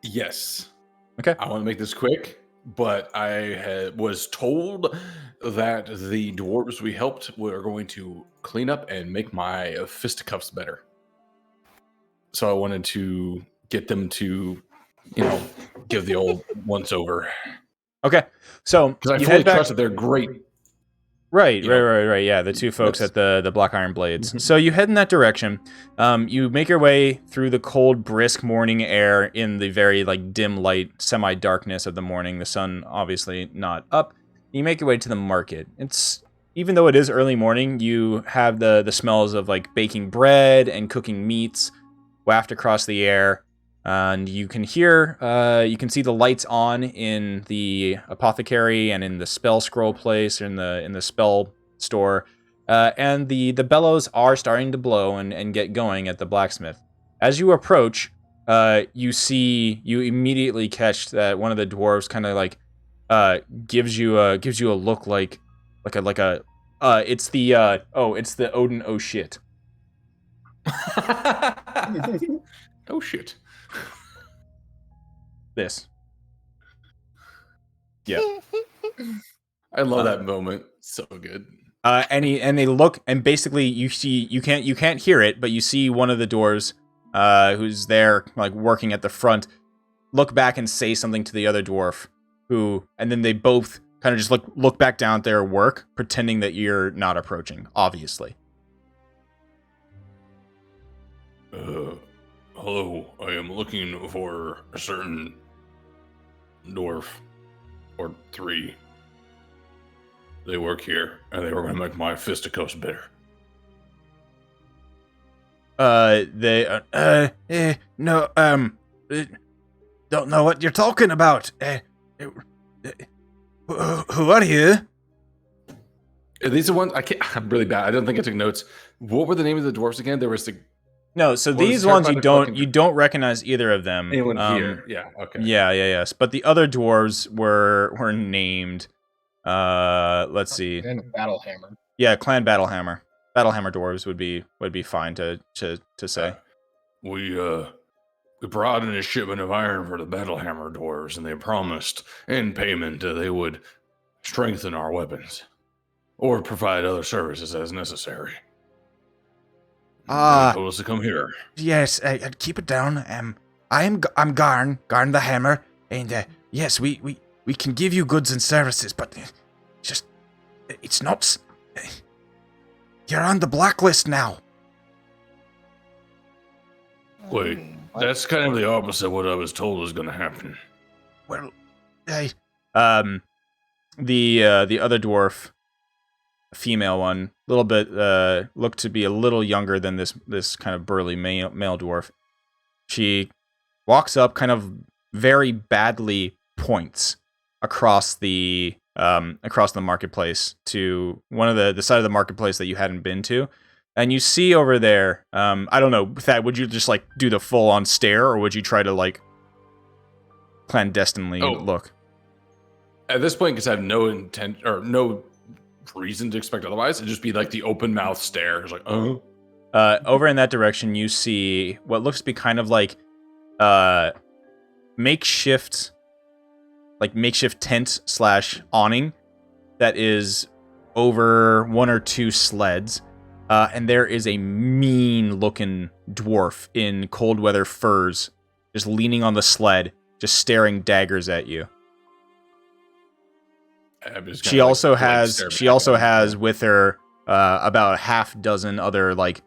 Yes. Okay. I want to make this quick, but I was told that the dwarves we helped were going to clean up and make my fisticuffs better. So I wanted to get them to, give the old once over. Okay. So Because I you fully head back- trust that they're great. Right. Yeah, the two folks at the Black Iron Blades. So you head in that direction. You make your way through the cold, brisk morning air in the very dim light, semi-darkness of the morning. The sun obviously not up. You make your way to the market. Even though it is early morning, you have the smells of baking bread and cooking meats waft across the air. And you can see the lights on in the apothecary and in the spell scroll place, in the spell store, and the bellows are starting to blow and get going at the blacksmith. As you approach, you immediately catch that one of the dwarves kind of gives you a look it's the Odin oh shit. Oh shit. This. Yeah. I love that moment. So good. And they look, and basically you can't hear it, but you see one of the doors, who's there like working at the front, look back and say something to the other dwarf, and then they both kind of just look back down at their work, pretending that you're not approaching, obviously. Hello, I am looking for a certain dwarf, or 3. They work here, and they were going to make my fisticuffs better. No, don't know what you're talking about. Who are you? Are these the ones? I'm really bad. I don't think I took notes. What were the name of the dwarves again? There was the. No, so these ones you don't recognize either of them. Anyone here? Yeah. Okay. Yeah. Yes. But the other dwarves were named. Let's see. And Battlehammer. Yeah, Clan Battlehammer. Battlehammer dwarves would be fine to say. We brought in a shipment of iron for the Battlehammer dwarves, and they promised in payment they would strengthen our weapons or provide other services as necessary. They told us to come here. Yes, keep it down. I'm Garn the Hammer, and yes, we can give you goods and services, but it's not. You're on the blacklist now. Wait, that's kind of the opposite of what I was told was going to happen. Well, the other dwarf, female one, a little bit looked to be a little younger than this kind of burly male dwarf. She walks up, kind of very badly points across the marketplace to one of the side of the marketplace that you hadn't been to. And you see over there, I don't know, Thad, would you just like do the full on stare, or would you try to like clandestinely look? At this point, because I have no intent or no reason to expect otherwise, it'd just be like the open mouth stare. It's like, oh. Over in that direction, you see what looks to be kind of like makeshift tent / awning that is over 1 or 2 sleds. And there is a mean-looking dwarf in cold weather furs, just leaning on the sled, just staring daggers at you. She also has with her about a half dozen other like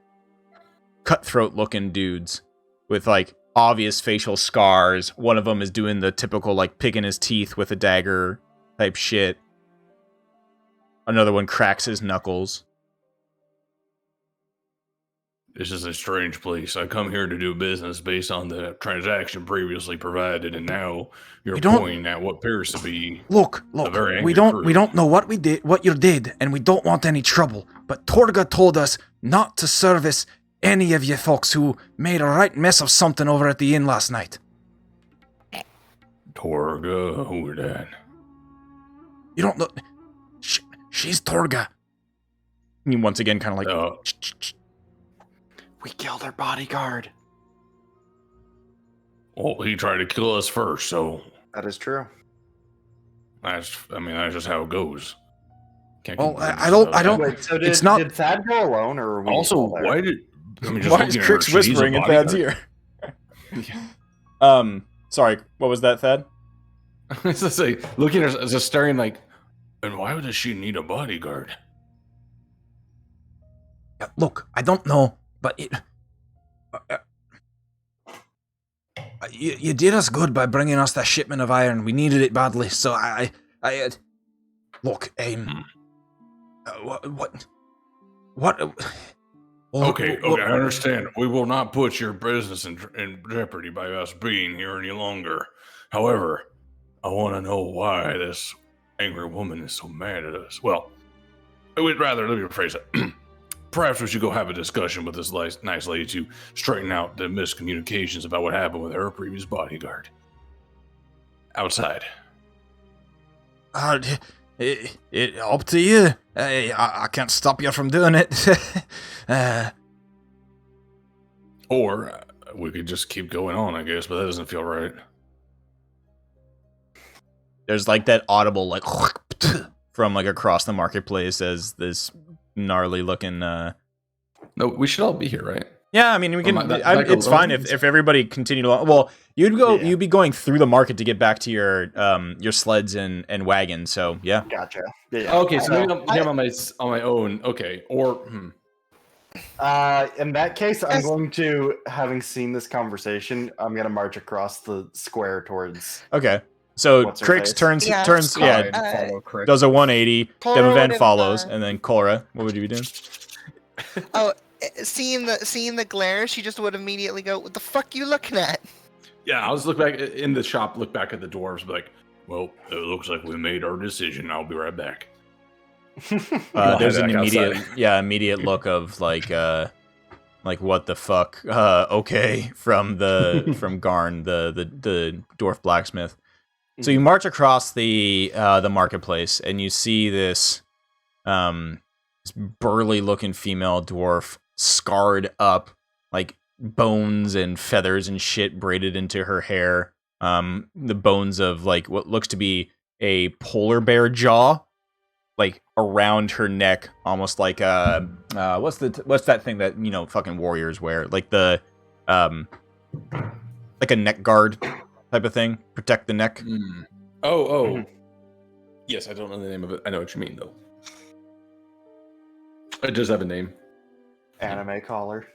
cutthroat-looking dudes with like obvious facial scars. One of them is doing the typical like picking his teeth with a dagger type shit. Another one cracks his knuckles. This is a strange place. I come here to do business based on the transaction previously provided, and now you're pointing at what appears to be look. We don't know what you did, and we don't want any trouble. But Torrga told us not to service any of you folks who made a right mess of something over at the inn last night. Torrga, who are that? You don't know. She's Torrga. And once again, kind of like. We killed her bodyguard. Well, he tried to kill us first, so that is true. That's just how it goes. I don't. Wait, so it's not. Did Thad go alone, or were we also all there? why did? Why is Crix whispering in Thad's ear? Sorry, what was that, Thad? It's just like looking at her, just staring like, and why does she need a bodyguard? Look, I don't know, but you did us good by bringing us that shipment of iron. We needed it badly, so I look, what? Okay, I understand. We will not put your business in jeopardy by us being here any longer. However, I want to know why this angry woman is so mad at us. Well, let me rephrase it. Perhaps we should go have a discussion with this nice lady to straighten out the miscommunications about what happened with her previous bodyguard. Outside. It up to you. I can't stop you from doing it. Or we could just keep going on, I guess, but that doesn't feel right. there's like that audible like from like across the marketplace as this gnarly looking. No, we should all be here, right? Yeah, I mean we can. It's goes fine on. if everybody continued along. Well, you'd be going through the market to get back to your sleds and wagons. So yeah. Gotcha. Yeah. Okay, so maybe I'm on my own. Okay, or in that case, I'm going to, having seen this conversation, I'm gonna march across the square towards. Okay. So What's her Crix face? turns Follow Crick. does a 180. Cora Demovan would, follows, and then Cora. What would you be doing? Oh, seeing the glare, she just would immediately go, "What the fuck you looking at?" yeah, I'll just look back in the shop, look back at the dwarves, be like, well, it looks like we made our decision. I'll be right back. There's an back immediate, outside. immediate look of like what the fuck? Okay, from Garn, the dwarf blacksmith. So you march across the marketplace, and you see this burly looking female dwarf, scarred up, like bones and feathers and shit braided into her hair. The bones of like what looks to be a polar bear jaw, like around her neck, almost like what's that thing that fucking warriors wear, like the like a neck guard type of thing, protect the neck. Oh. Yes, I don't know the name of it. I know what you mean though. It does have a name. Anime collar.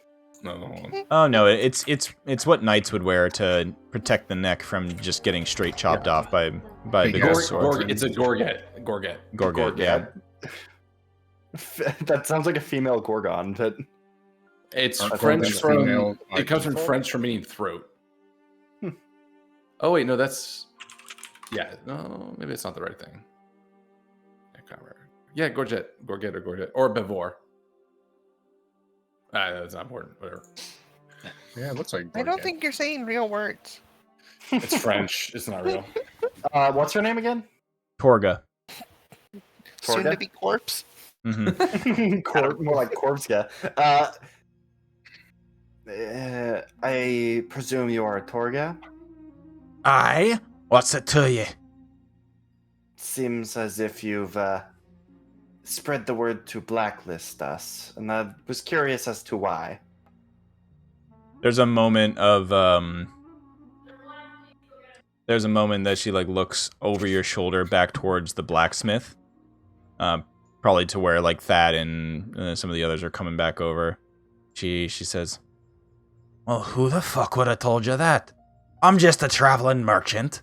No. Oh no, it's what knights would wear to protect the neck from just getting straight chopped off by big swords. It's a gorget. Gorget, yeah. That sounds like a female Gorgon, but It's Aren't French gorgons from. female by It comes from default? French from meaning throat. Oh wait, no, that's. Yeah, no, maybe it's not the right thing. Yeah, gorget or bevor. That's not important. Whatever. Yeah, it looks like. I don't think you're saying real words. It's French. It's not real. what's her name again? Torrga. Soon to be corpse. Mm-hmm. More like Korvska. I presume you are Torrga? Aye? What's it to you? Seems as if you've spread the word to blacklist us, and I was curious as to why. There's a moment of there's a moment that she like looks over your shoulder back towards the blacksmith, probably to where like Thad and some of the others are coming back over. She says, Well, who the fuck would have told you that? I'm just a traveling merchant.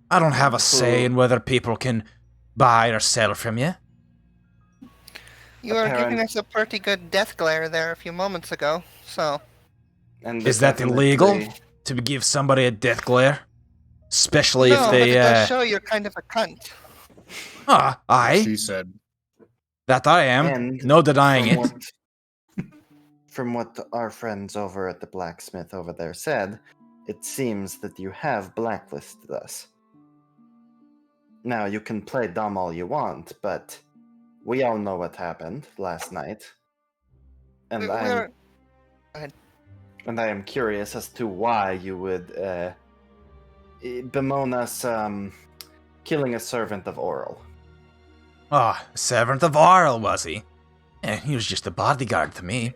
I don't have a say in whether people can buy or sell from you. You were giving us a pretty good death glare there a few moments ago, so. And Is that illegal to give somebody a death glare? Especially No, if but they, it does show you're kind of a cunt. Aye, She said. that I am. And No denying it. From what our friends over at the blacksmith over there said, it seems that you have blacklisted us. Now, you can play dumb all you want, but we all know what happened last night. And I am curious as to why you would bemoan us killing a servant of Oral. Oh, servant of Arl, was he? He was just a bodyguard to me.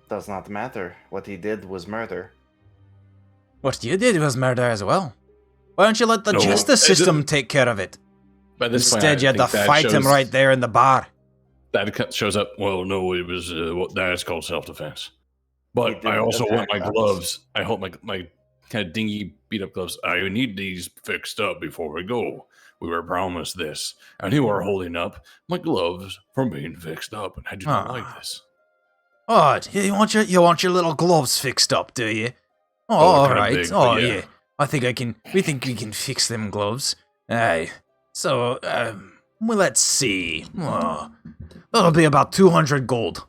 Does not matter. What he did was murder. What you did was murder as well. Why don't you let the No, justice it system didn't- take care of it? By this point, Instead, I you had to think that fight him shows- right there in the bar. That shows up. Well, no, it was what that is called self-defense. But did I also want attack my us. gloves. I hope my kind of dingy, beat up gloves. I need these fixed up before we go. We were promised this, and you are holding up my gloves from being fixed up, and I do not like this. Oh, you want your little gloves fixed up, do you? Oh, Oh, all kinda right. big, Oh, but yeah. yeah. We think we can fix them gloves. Aye. So, well, let's see. Oh, that'll be about 200 gold.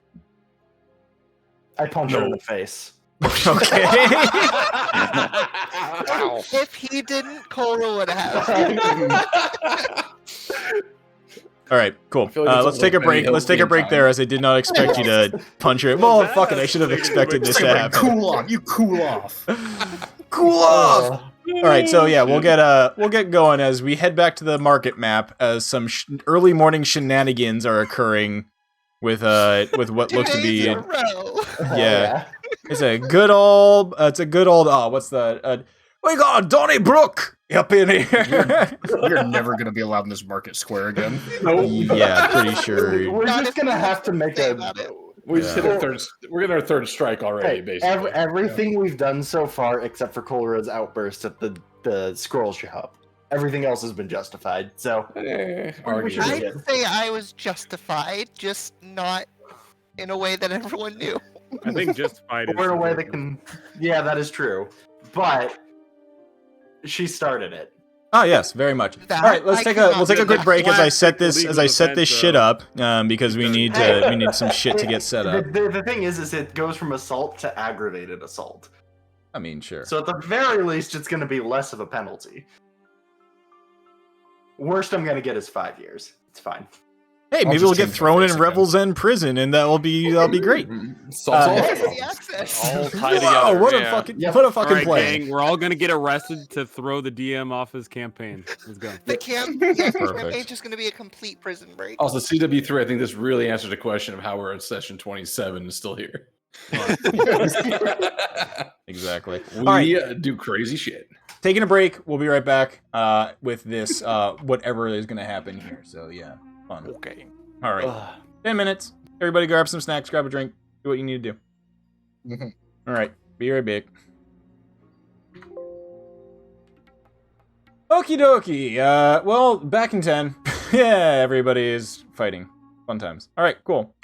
I punch her in the face. Okay. If he didn't, Cora would have. all right, cool. feel like it's Let's a take a little break. Benny Let's take a Hill break theme there, as I did not expect you to punch her. Well, fuck it, I should have expected this to happen. Cool off. You cool off. Cool off. All right, so yeah, we'll get going as we head back to the market map as some early morning shenanigans are occurring with what looks to be yeah. It's a good old what's the we got Donnybrook up in here. We're never gonna be allowed in this market square again. Yeah, pretty sure. We're just gonna have to make We just hit our third. We're getting our third strike already, basically. Everything we've done so far, except for Colra's outburst at the scroll shop, everything else has been justified. So I'd say I was justified, just not in a way that everyone knew. I think justified is or in a way that can. Yeah, that is true. But she started it. Oh yes, very much. All right, we'll take a quick break as I set this shit up because we need some shit to get set up. The thing is it goes from assault to aggravated assault. I mean, sure. So at the very least, it's going to be less of a penalty. Worst I'm going to get is 5 years. It's fine. Hey, maybe we'll get thrown in Revel's End prison, and that'll be great. All tied together. What a fucking right, play! Gang, we're all gonna get arrested to throw the DM off his campaign. Let's go. The campaign's just going to be a complete prison break. Also, CW3, I think this really answers the question of how we're at session 27 and still here. Exactly. We do crazy shit. Taking a break. We'll be right back with this whatever is going to happen here. So yeah, fun. Okay. All right. 10 minutes. Everybody grab some snacks, grab a drink, do what you need to do. All right. Be right back. Okie dokie. Well, back in 10. Yeah, everybody is fighting. Fun times. All right, cool.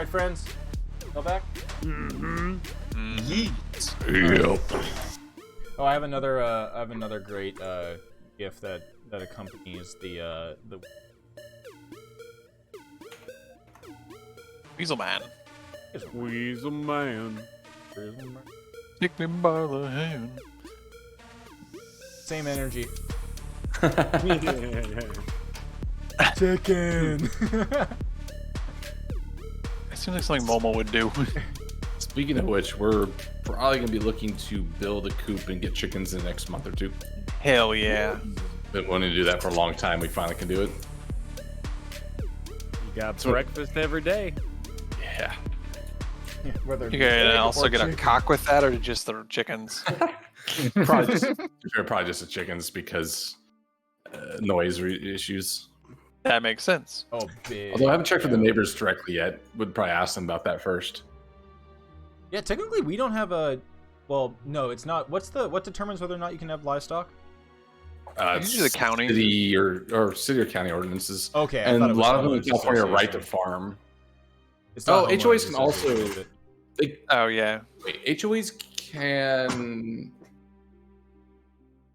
friends? Go back. Yep. Oh, I have another great gift that accompanies the Weasel Man. Weasel Man. Take me by the hand. Same energy. Chicken. It seems like something Momo would do. Speaking of which, we're probably gonna be looking to build a coop and get chickens in the next month or two. Hell yeah. Been wanting to do that for a long time. We finally can do it. You got breakfast every day. Yeah. Whether You can also get a cock with that, or just the chickens. Probably just the chickens because noise issues. That makes sense. Oh, big. Although I haven't checked with the neighbors directly yet. Would probably ask them about that first. Yeah, technically we don't have a. Well, no, it's not. What determines whether or not you can have livestock? It's Usually the county. city or city or county ordinances. Okay, I and thought a it was lot of them in homeowners California are right to association. farm. It's not HOAs homeowners can also. association, Oh yeah. Wait, HOAs can.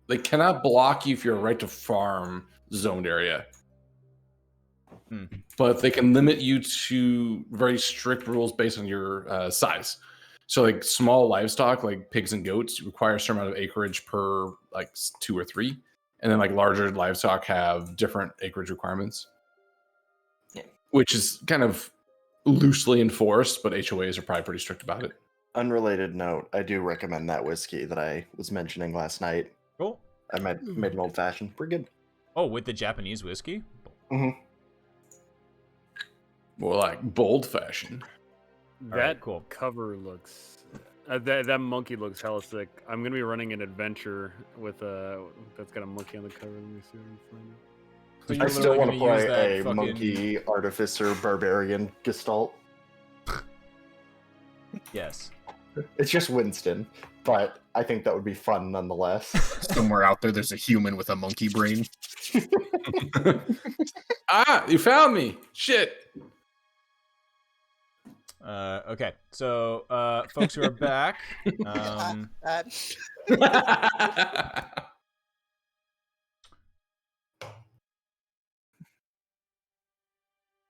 They cannot block you if you're a right to farm zoned area. But they can limit you to very strict rules based on your size. So, like small livestock, like pigs and goats, require a certain amount of acreage per like 2 or 3, and then like larger livestock have different acreage requirements. Yeah. Which is kind of loosely enforced, but HOAs are probably pretty strict about it. Unrelated note, I do recommend that whiskey that I was mentioning last night. Cool. I made an old fashioned. Pretty good. Oh, with the Japanese whiskey? Mm-hmm. More like bold fashion. That Alright, cool. cover looks. That monkey looks hella sick. I'm gonna be running an adventure with that's got a monkey on the cover. Let me see if I can find it. So I still want to gonna use play that a fucking- monkey artificer barbarian gestalt. Yes. It's just Winston, but I think that would be fun nonetheless. Somewhere out there, there's a human with a monkey brain. Ah, you found me. Shit. Okay, so folks who are back,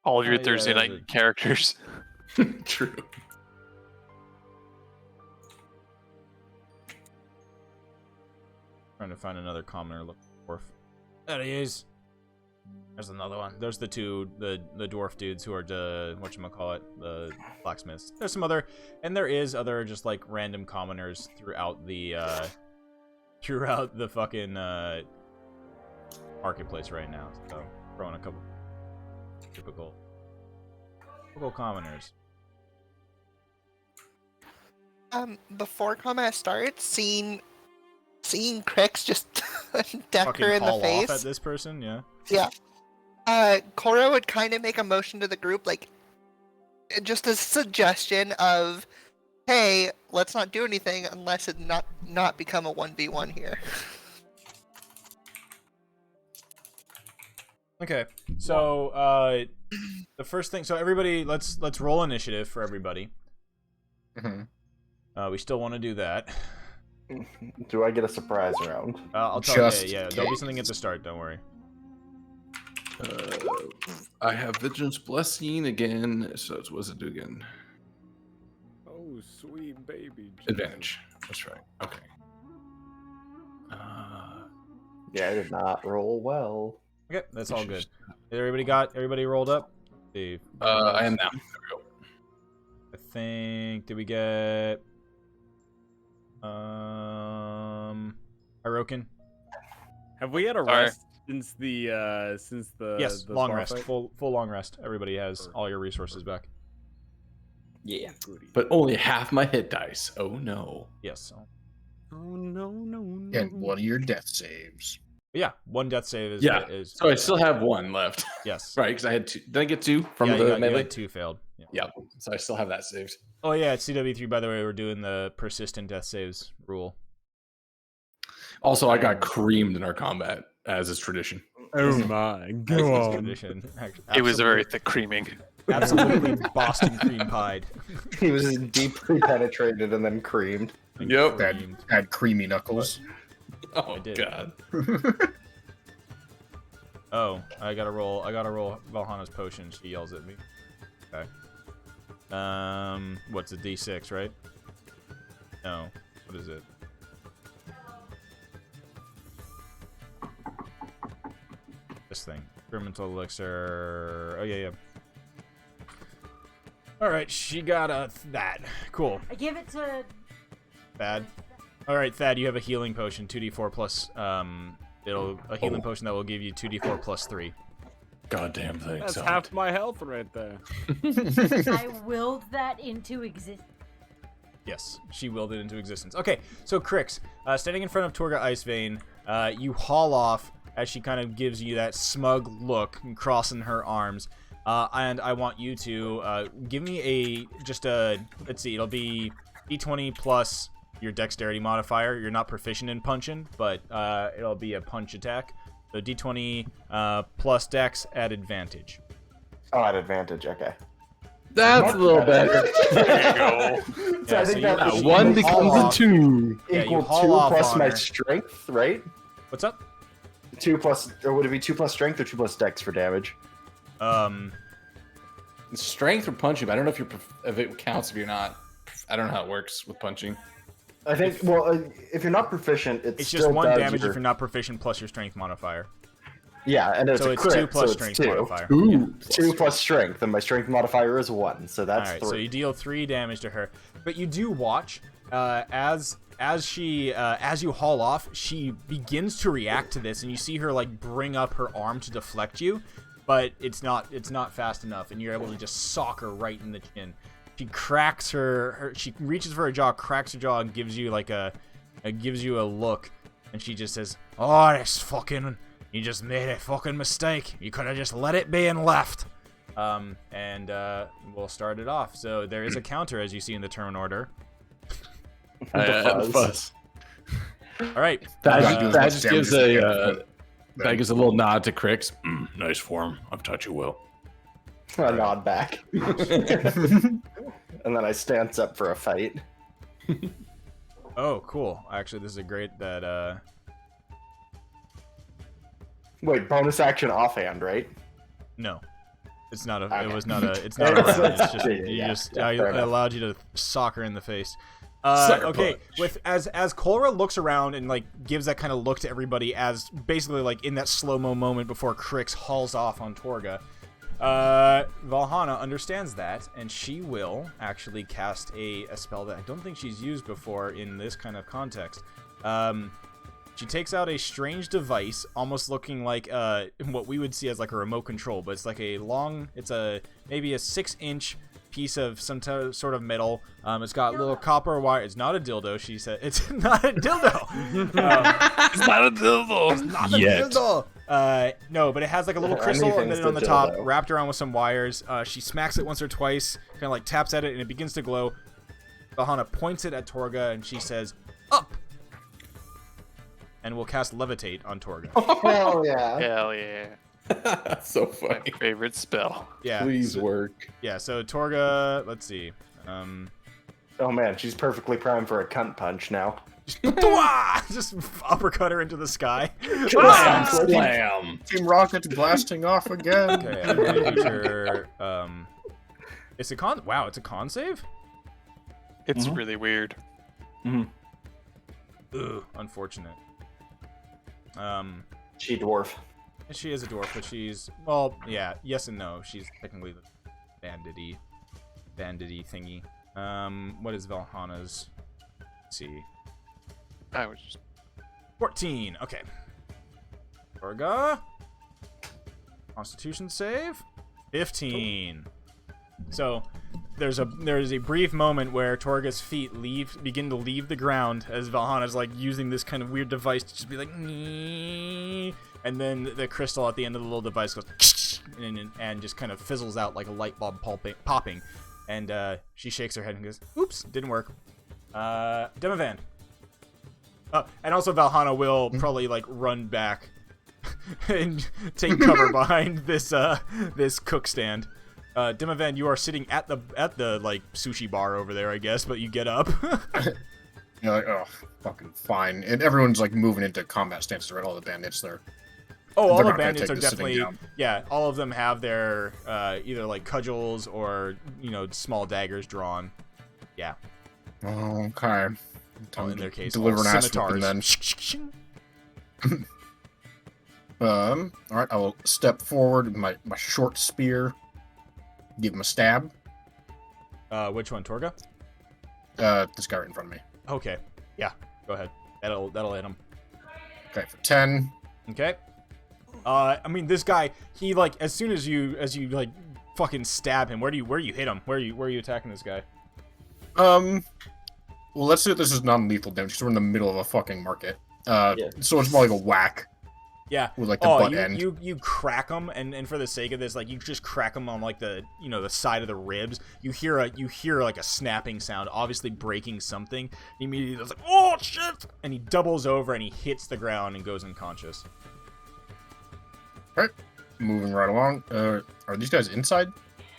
All of your yeah, Thursday those night characters. True. trying to find another commoner look dwarf. There he is. There's another one. There's the two, the dwarf dudes who are the whatchamacallit, the blacksmiths. There's some other, and there is other just like random commoners throughout the fucking marketplace right now. So throwing a couple typical commoners. Before combat starts, seeing Crix just deck Fucking her in the haul off at face. this person, yeah. Yeah. Cora would kind of make a motion to the group, like, just a suggestion of, hey, let's not do anything unless it not become a 1v1 here. Okay, so the first thing, so everybody, let's roll initiative for everybody. We still want to do that. Do I get a surprise round? I'll tell you. Yeah, there'll be something at the start. Don't worry. I have Vigilance Blessing again. So what does it do again? Oh, sweet baby. Advantage. That's right. Okay. Yeah, I did not roll well. Okay, that's all good. Everybody rolled up? Let's see. I am now. There we go. I think, did we get Hirokin? Have we had a rest since the Yes, the long bar rest. fight? Full long rest. Everybody has all your resources back. Yeah. But only half my hit dice. Oh no. Yes. Oh no. And one of your death saves. Yeah, one death save is Yeah. So I still have one left. Yes. Right, because I had two. Did I get two from yeah, the you melee? had two failed. Yeah. Yeah. So I still have that saved. Oh yeah, at CW3, by the way, we're doing the persistent death saves rule. Also, I got creamed in our combat, as is tradition. Oh my As is god. tradition. It was a very Absolutely. thick creaming. Absolutely Boston cream pied. He was deeply penetrated and then creamed. Yep. Had creamy knuckles. Oh, I did. God. Oh, I gotta roll Valhana's potion. She yells at me. Okay. What's a D6, right? No. What is it? This thing. Experimental elixir. Oh, yeah. Alright, she got that. Cool. I give it to. Thad. Alright, Thad, you have a healing potion, 2d4 plus, a healing potion that will give you 2d4 plus 3. Goddamn thing. That's sucked. half my health right there. I willed that into existence. Yes, she willed it into existence. Okay, so Crix, standing in front of Torrga Icevein, you haul off as she kind of gives you that smug look and crossing her arms. And I want you to give me let's see, it'll be d20 plus your dexterity modifier. You're not proficient in punching, but it'll be a punch attack. So d20 plus dex at advantage. Oh, at advantage. Okay. That's a little better. There you go. So I think that one becomes a 2. Yeah, you equal haul 2 off plus on my her. strength, right? What's up? 2 plus, or would it be 2 plus strength or 2 plus dex for damage? Strength or punching, but I don't know if it counts if you're not. I don't know how it works with punching. I think, well, if you're not proficient, It's still just 1 does damage your... if you're not proficient plus your strength modifier. Yeah, and it's So a it's crit, 2 plus so strength it's 2. modifier. 2 plus strength, and my strength modifier is 1, so that's Alright, 3. so you deal 3 damage to her. But you do watch, as you haul off, she begins to react to this, and you see her like bring up her arm to deflect you, but it's not fast enough, and you're able to just sock her right in the chin. She cracks she reaches for her jaw, cracks her jaw, and gives you a look, and she just says, "Oh, this fucking, you just made a fucking mistake. You could have just let it be and left." And we'll start it off. So there is a counter, as you see in the turn order. Fuzz. All right. That just gives a little nod to Crix. Nice form. I've taught you well. I nod back. And then I stance up for a fight. Oh, cool. Actually, this is a great that. Wait, bonus action offhand, right? No, it's not a. Okay. It was not a. It's not a round. It's just Yeah, I fair enough. allowed you to sock her in the face. Sucker Okay, punch. with as Kolra looks around and like gives that kind of look to everybody, as basically like in that slow-mo moment before Crix hauls off on Torrga, Valhana understands that, and she will actually cast a spell that I don't think she's used before in this kind of context. She takes out a strange device, almost looking like what we would see as like a remote control, but it's like maybe a 6-inch piece of some sort of metal. It's got little copper wire. It's not a dildo. She said it's not a dildo. It's not a dildo. It's not a Yet. dildo. No, but it has like a little crystal Anything's embedded on the the top, dildo. wrapped around with some wires. She smacks it once or twice, kind of like taps at it, and it begins to glow. Valhana points it at Torrga, and she says, "Up!" And we'll cast Levitate on Torrga. Hell yeah. Hell yeah. That's so My funny. favorite spell. Yeah. Please work. Yeah, so Torrga, let's see. Oh man, she's perfectly primed for a cunt punch now. Just uppercut her into the sky. Slam, slam. Team Rocket blasting off again. Okay, I'm gonna use her. It's a con. Wow, it's a con save. It's really weird. Ugh, unfortunate. She dwarf. She is a dwarf, but she's yeah, yes and no. She's technically the bandity thingy. What is Valhana's? Let's see. I was just 14. Okay. Torrga. Constitution save. 15. So there's a brief moment where Torrga's feet begin to leave the ground as Valhana's like using this kind of weird device to just be like, "Nee." And then the crystal at the end of the little device goes and just kind of fizzles out like a light bulb popping. And she shakes her head and goes, "Oops, didn't work." Demovan. And also Valhana will probably like run back and take cover behind this cook stand. Demavan, you are sitting at the like sushi bar over there, I guess, but you get up. You're like, oh, fucking fine. And everyone's like moving into combat stances, right? All the bandits there. Oh, all They're the not gonna bandits take are this sitting definitely, down. yeah, all of them have their either like cudgels or, small daggers drawn. Yeah. Okay. Well, in their case, deliver all an ass whipping scimitars. then. All right, I will step forward with my short spear, give him a stab. Which one, Torrga? This guy right in front of me. Okay, yeah, go ahead. That'll hit him. Okay, for 10. Okay. I mean, this guy, he like as soon as you like fucking stab him, where do you hit him? Where are you attacking this guy? Well, let's say that this is non-lethal damage because we're in the middle of a fucking market. So it's more like a whack. Yeah. With like the butt end. You crack him, and for the sake of this, like you just crack him on like the the side of the ribs. You hear like a snapping sound, obviously breaking something. He immediately does like, oh shit, and he doubles over and he hits the ground and goes unconscious. All right, moving right along. Are these guys inside?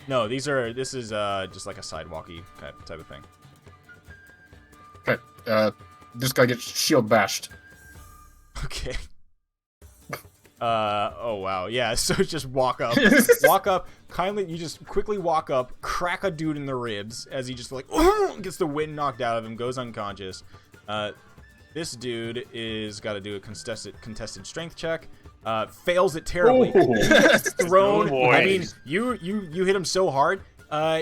No, this is just like a sidewalky type of thing. Okay. This guy gets shield bashed. Okay. Oh wow, yeah. So just walk up, kindly. You just quickly walk up, crack a dude in the ribs as he just like gets the wind knocked out of him, goes unconscious. This dude is got to do a contested strength check. Fails it terribly. Thrown. Oh, I mean, you hit him so hard.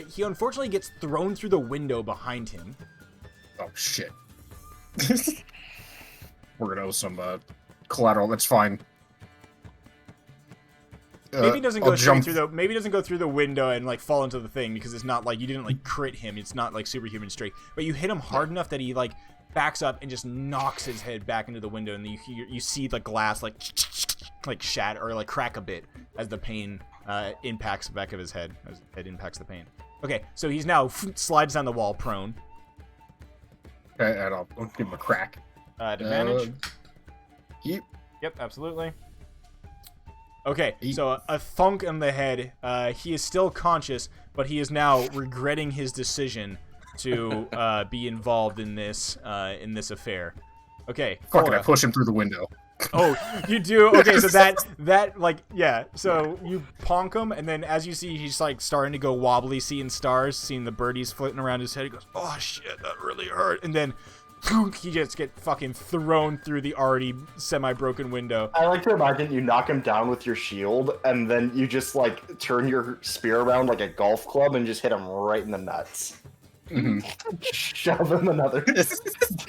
He unfortunately gets thrown through the window behind him. Oh shit. We're gonna owe some collateral. That's fine. Maybe he doesn't go through the window and like fall into the thing because it's not like you didn't like crit him. It's not like superhuman strength, but you hit him hard enough that he like backs up and just knocks his head back into the window, and you see the glass like shatter or like crack a bit as the pain impacts the back of his head. As his head impacts the pain. Okay, so he's now slides down the wall prone. Okay, and I'll give him a crack. Advantage. Yep, absolutely. Okay, so a thunk on the head. He is still conscious, but he is now regretting his decision to be involved in this affair. Okay, fucking, I push him through the window. Oh, you do? Okay, so that like yeah. So you ponk him, and then as you see, he's like starting to go wobbly, seeing stars, seeing the birdies floating around his head. He goes, "Oh shit, that really hurt!" And then he just gets fucking thrown through the already semi-broken window. I like to imagine you knock him down with your shield, and then you just like turn your spear around like a golf club and just hit him right in the nuts. Mm-hmm. Shove him another.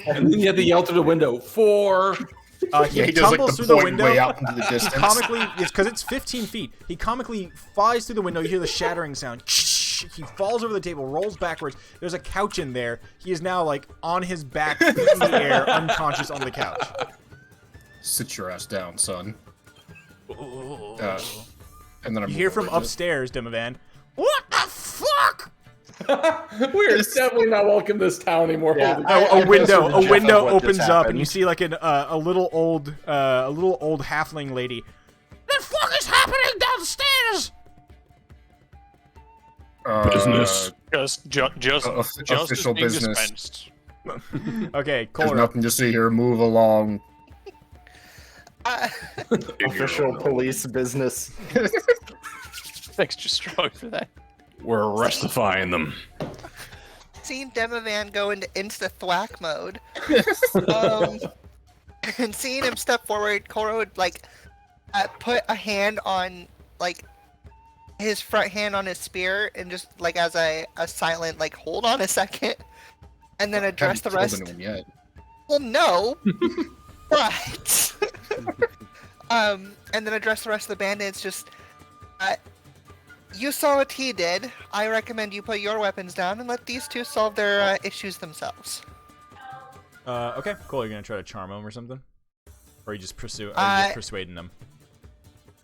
And then you have to yell through the window, 4. He does, like, tumbles the through the point window. way out into the distance. Comically, it's because it's 15 feet. He comically flies through the window. You hear the shattering sound. He falls over the table, rolls backwards. There's a couch in there. He is now like on his back, feet in the air, unconscious on the couch. Sit your ass down, son. And then You hear from upstairs, Demavan. What the fuck? We're definitely not welcome to this town anymore. Yeah, A window Jeff of what just opens up, and happened. you see like a little old halfling lady. The fuck is happening downstairs? Business. Just official being business. dispensed. Okay, There's Cora. nothing to see here. Move along. Official police business. Extra strong for that. We're arrestifying them. Seeing Demavan go into insta-thwack mode, and seeing him step forward, Cora would like put a hand on like his front hand on his spear, and just like as a silent like hold on a second, and then address the rest. Haven't killed anyone yet. Well, no, but and then address the rest of the bandits. Just you saw what he did. I recommend you put your weapons down and let these two solve their issues themselves. Okay, cool. You're gonna try to charm him or something, or are you just persuading them?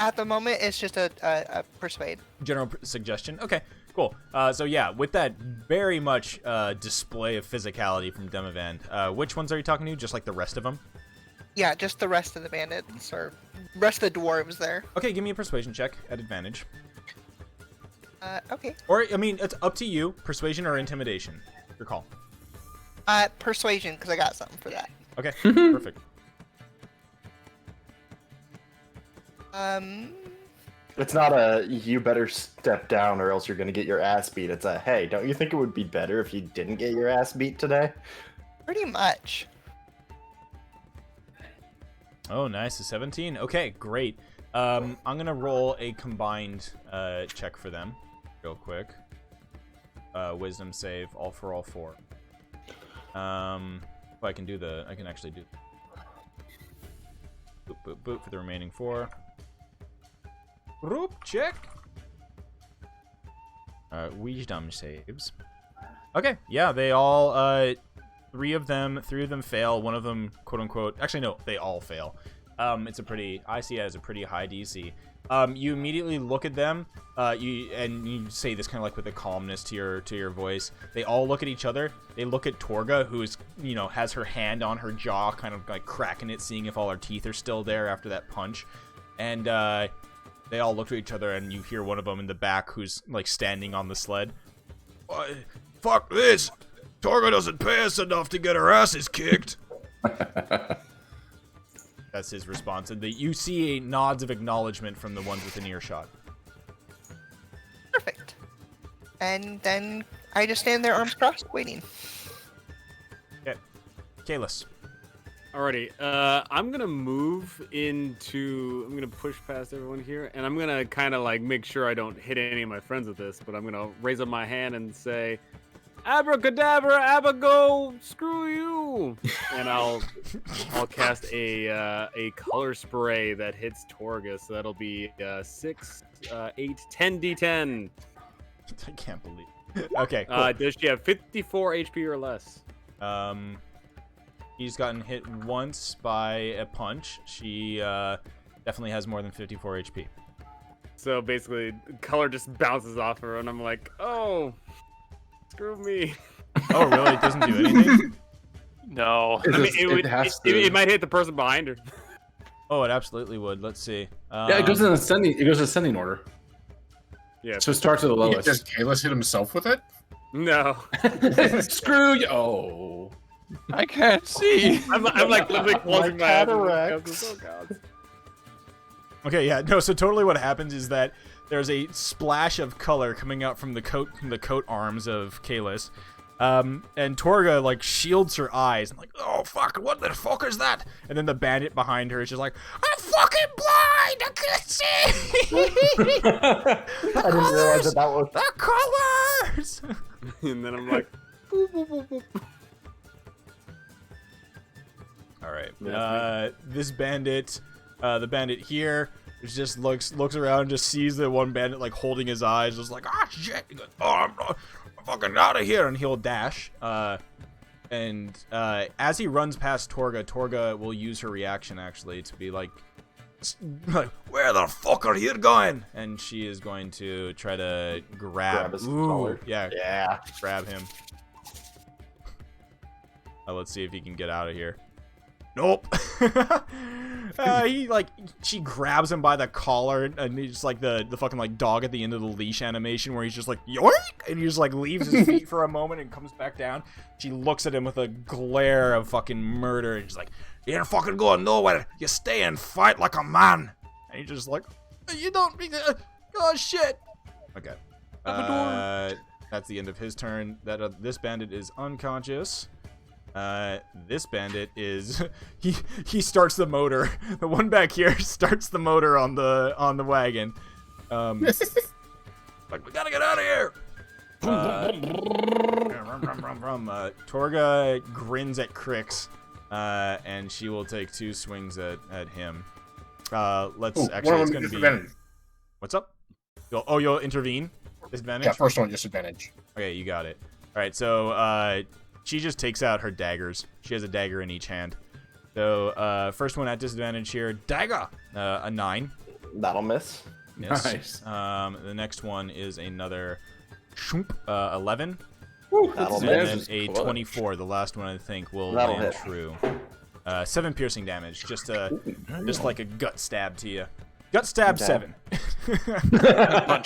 At the moment, it's just a persuade. General suggestion. Okay, cool. So yeah, with that very much display of physicality from Demavan, which ones are you talking to? Just like the rest of them? Yeah, just the rest of the bandits or rest of the dwarves there. Okay, give me a persuasion check at advantage. Okay. Or, I mean, it's up to you. Persuasion or intimidation. Your call. Persuasion, because I got something for that. Okay, perfect. It's not a you better step down or else you're gonna get your ass beat. It's a hey, don't you think it would be better if you didn't get your ass beat today? Pretty much. Oh, nice. A 17. Okay, great. I'm gonna roll a combined check for them, real quick. Wisdom save, all for all four. I can actually do. Boop boop boop for the remaining 4. Roop check. Wisdom saves. Okay, yeah, they all 3 of them fail. One of them, quote unquote, actually no, they all fail. I see it as a pretty high DC. You immediately look at them, you say this kind of like with a calmness to your voice. They all look at each other. They look at Torrga, who is, has her hand on her jaw, kind of like cracking it, seeing if all her teeth are still there after that punch. And they all look at each other, and you hear one of them in the back who's like standing on the sled. Fuck this! Torrga doesn't pay us enough to get our asses kicked. That's his response. And you see nods of acknowledgement from the ones within earshot. Perfect. And then I just stand there, arms crossed, waiting. Okay. Kalis. Alrighty, I'm gonna I'm gonna push past everyone here, and I'm gonna kind of like make sure I don't hit any of my friends with this, but I'm gonna raise up my hand and say, "Abracadabra, Abago, screw you!" And I'll cast a color spray that hits Torrga, so that'll be 6, 8, 10 D10. I can't believe it. Okay, cool. Does she have 54 HP or less? He's gotten hit once by a punch. She definitely has more than 54 HP. So basically, color just bounces off her, and I'm like, oh, screw me. Oh, really? It doesn't do anything? No. I mean, it might hit the person behind her. Oh, it absolutely would. Let's see. Yeah, it goes in ascending. It goes in ascending order. Yeah. So start to the lowest. Does Kalis hit himself with it? No. Screw you! Oh. I can't see. I'm like literally closing my eyes. Oh, God. Okay, yeah, no. So totally, what happens is that there's a splash of color coming out from the coat arms of Kalis, and Torrga like shields her eyes and like, oh fuck, what the fuck is that? And then the bandit behind her is just like, I'm fucking blind, I can't see. I didn't realize that was the colors. And then I'm like, boop, boop, boop, boop. All right. This bandit, the bandit here, just looks around, just sees the one bandit like holding his eyes, just like, ah shit. He goes, oh, I'm fucking out of here, and he'll dash. And as he runs past Torrga will use her reaction actually to be like, where the fuck are you going? And she is going to try to grab his collar. Yeah. Grab him. Let's see if he can get out of here. Nope. She grabs him by the collar, and he's just like the fucking like dog at the end of the leash animation where he's just like yoink, and he just like leaves his feet for a moment and comes back down. She looks at him with a glare of fucking murder, and she's like, "You ain't fucking going nowhere. You stay and fight like a man." And he's just like, "You don't. Oh shit." Okay. That's the end of his turn. This bandit is unconscious. This bandit is he starts the motor. The one back here starts the motor on the wagon. Like, we gotta get out of here. Torrga grins at Crix, and she will take 2 swings at him. It's gonna be. What's up? You'll intervene. Disadvantage. Yeah, first one disadvantage. Okay, you got it. All right, so she just takes out her daggers. She has a dagger in each hand. So, first one at disadvantage here, dagger, a 9. That'll miss. Miss. Nice. The next one is another 11. That'll And miss. then a 24. The last one I think will That'll land hit. true. 7 piercing damage. Just like a gut stab to you. Gut stab Okay. 7.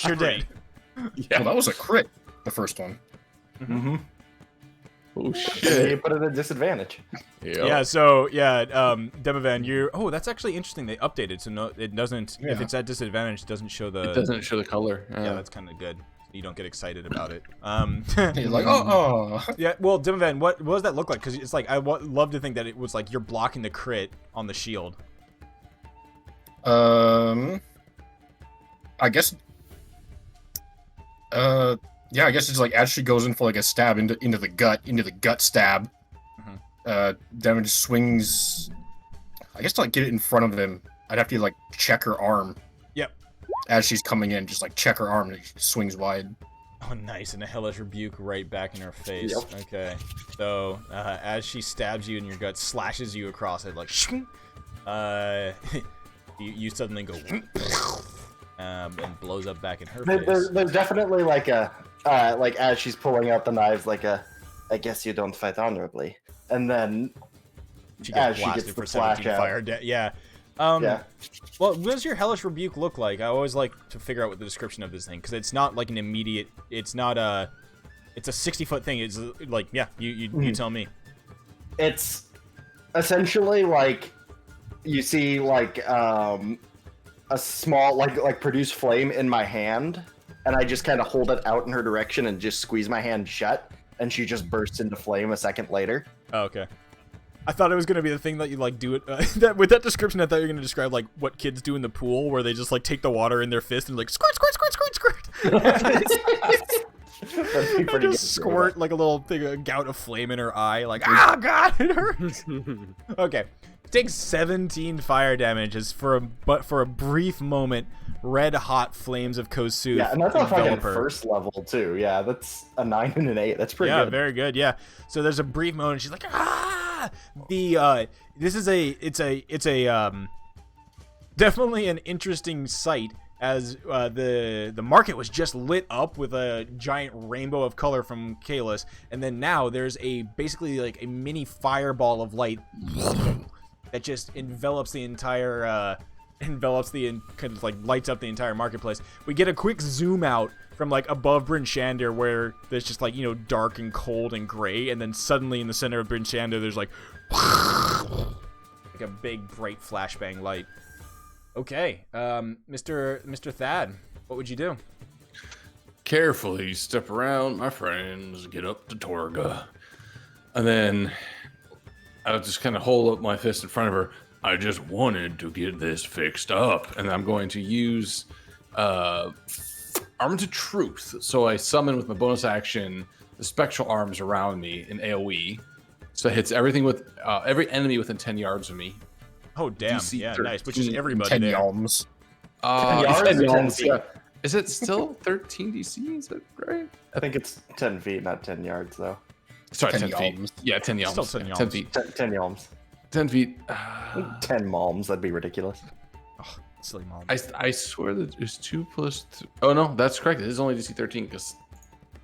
You're dead. Yeah. Well, that was a crit, the first one. Mm-hmm. Oh You shit. put it at a disadvantage. Yeah, so Demovan, you're that's actually interesting. They updated, so no, it doesn't if Yeah. it's at disadvantage, it doesn't show the It doesn't show the color. Yeah, that's kinda good. You don't get excited about it. He's like, oh. Yeah, well, Demovan, what does that look like? Because it's like I love to think that it was like you're blocking the crit on the shield. I guess. Yeah, I guess it's like as she goes in for like a stab into the gut stab. Devin swings. I guess to like get it in front of him, I'd have to like check her arm. Yep. As she's coming in, just like check her arm and it swings wide. Oh, nice, and a hellish rebuke right back in her face. Yep. Okay, so as she stabs you in your gut, slashes you across it, like, you suddenly go, and blows up back in her face. There's definitely like a like as she's pulling out the knives, like I guess you don't fight honorably, and then She as gets she blasted gets for the flash 17 out. fire. Yeah. Yeah. Well, what does your hellish rebuke look like? I always like to figure out what the description of this thing, because it's not like an immediate. It's not a. It's a 60-foot thing. It's like, yeah, you tell me. It's essentially like you see like a small like produce flame in my hand, and I just kind of hold it out in her direction and just squeeze my hand shut, and she just bursts into flame a second later. Oh, okay. I thought it was gonna be the thing that you like do it that with that description. I thought you were gonna describe like what kids do in the pool, where they just like take the water in their fist and like squirt, squirt, squirt, squirt, squirt. That'd be pretty Just good. squirt like a little thing, a gout of flame in her eye, like ah, god, it hurts. Okay, takes 17 fire damage as for a brief moment, red hot flames of Kosu. Yeah, and that's a fucking envelop her. first level too. Yeah, that's a 9 and an 8. That's pretty Yeah, good. very good. Yeah. So there's a brief moment. She's like, ah. This is definitely an interesting sight, as the market was just lit up with a giant rainbow of color from Kalis, and then now there's basically like a mini fireball of light that just envelops the entire kind of like lights up the entire marketplace. We get a quick zoom out from like above Bryn Shander, where there's just like, dark and cold and gray, and then suddenly in the center of Bryn Shander there's like a big bright flashbang light. Okay, Mr. Thad, what would you do? Carefully step around, my friends, get up to Torrga. And then I'll just kind of hold up my fist in front of her. I just wanted to get this fixed up. And I'm going to use Arm to Truth. So I summon with my bonus action the spectral arms around me in AoE. So it hits everything with every enemy within 10 yards of me. Oh, damn. DC Yeah, 13, nice. Which is everybody 10 there. yalms. 10 yards or 10 10 yards, feet? yeah. Is it still 13 DC? Is that right? I think it's 10 feet, not 10 yards though. Sorry, 10 10 feet. yalms. Yeah, 10 yalms. Still 10 Yeah, yalms. 10 feet. 10 yalms. 10 feet. 10 malms, that'd be ridiculous. Silly mom. I swear that it's 2 plus 2. Oh, no, that's correct. It is only DC 13 because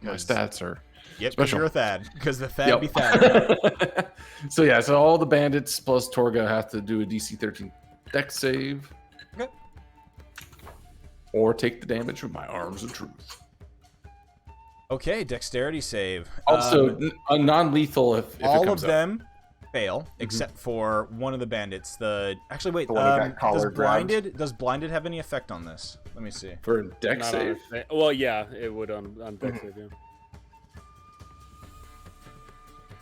my stats are. Yep, because special. you're a Thad. Because the Thad Yep. be Thad. So, yeah, so all the bandits plus Torrga have to do a DC 13 dex save. Okay. Or take the damage with my Arms of Truth. Okay, dexterity save. Also, a non-lethal if it all comes of up. them fail except for one of the bandits. Actually, wait. The one who got collar grabbed. Does blinded have any effect on this? Let me see. For a dex Not save? on a- well, yeah, it would on dex save, yeah.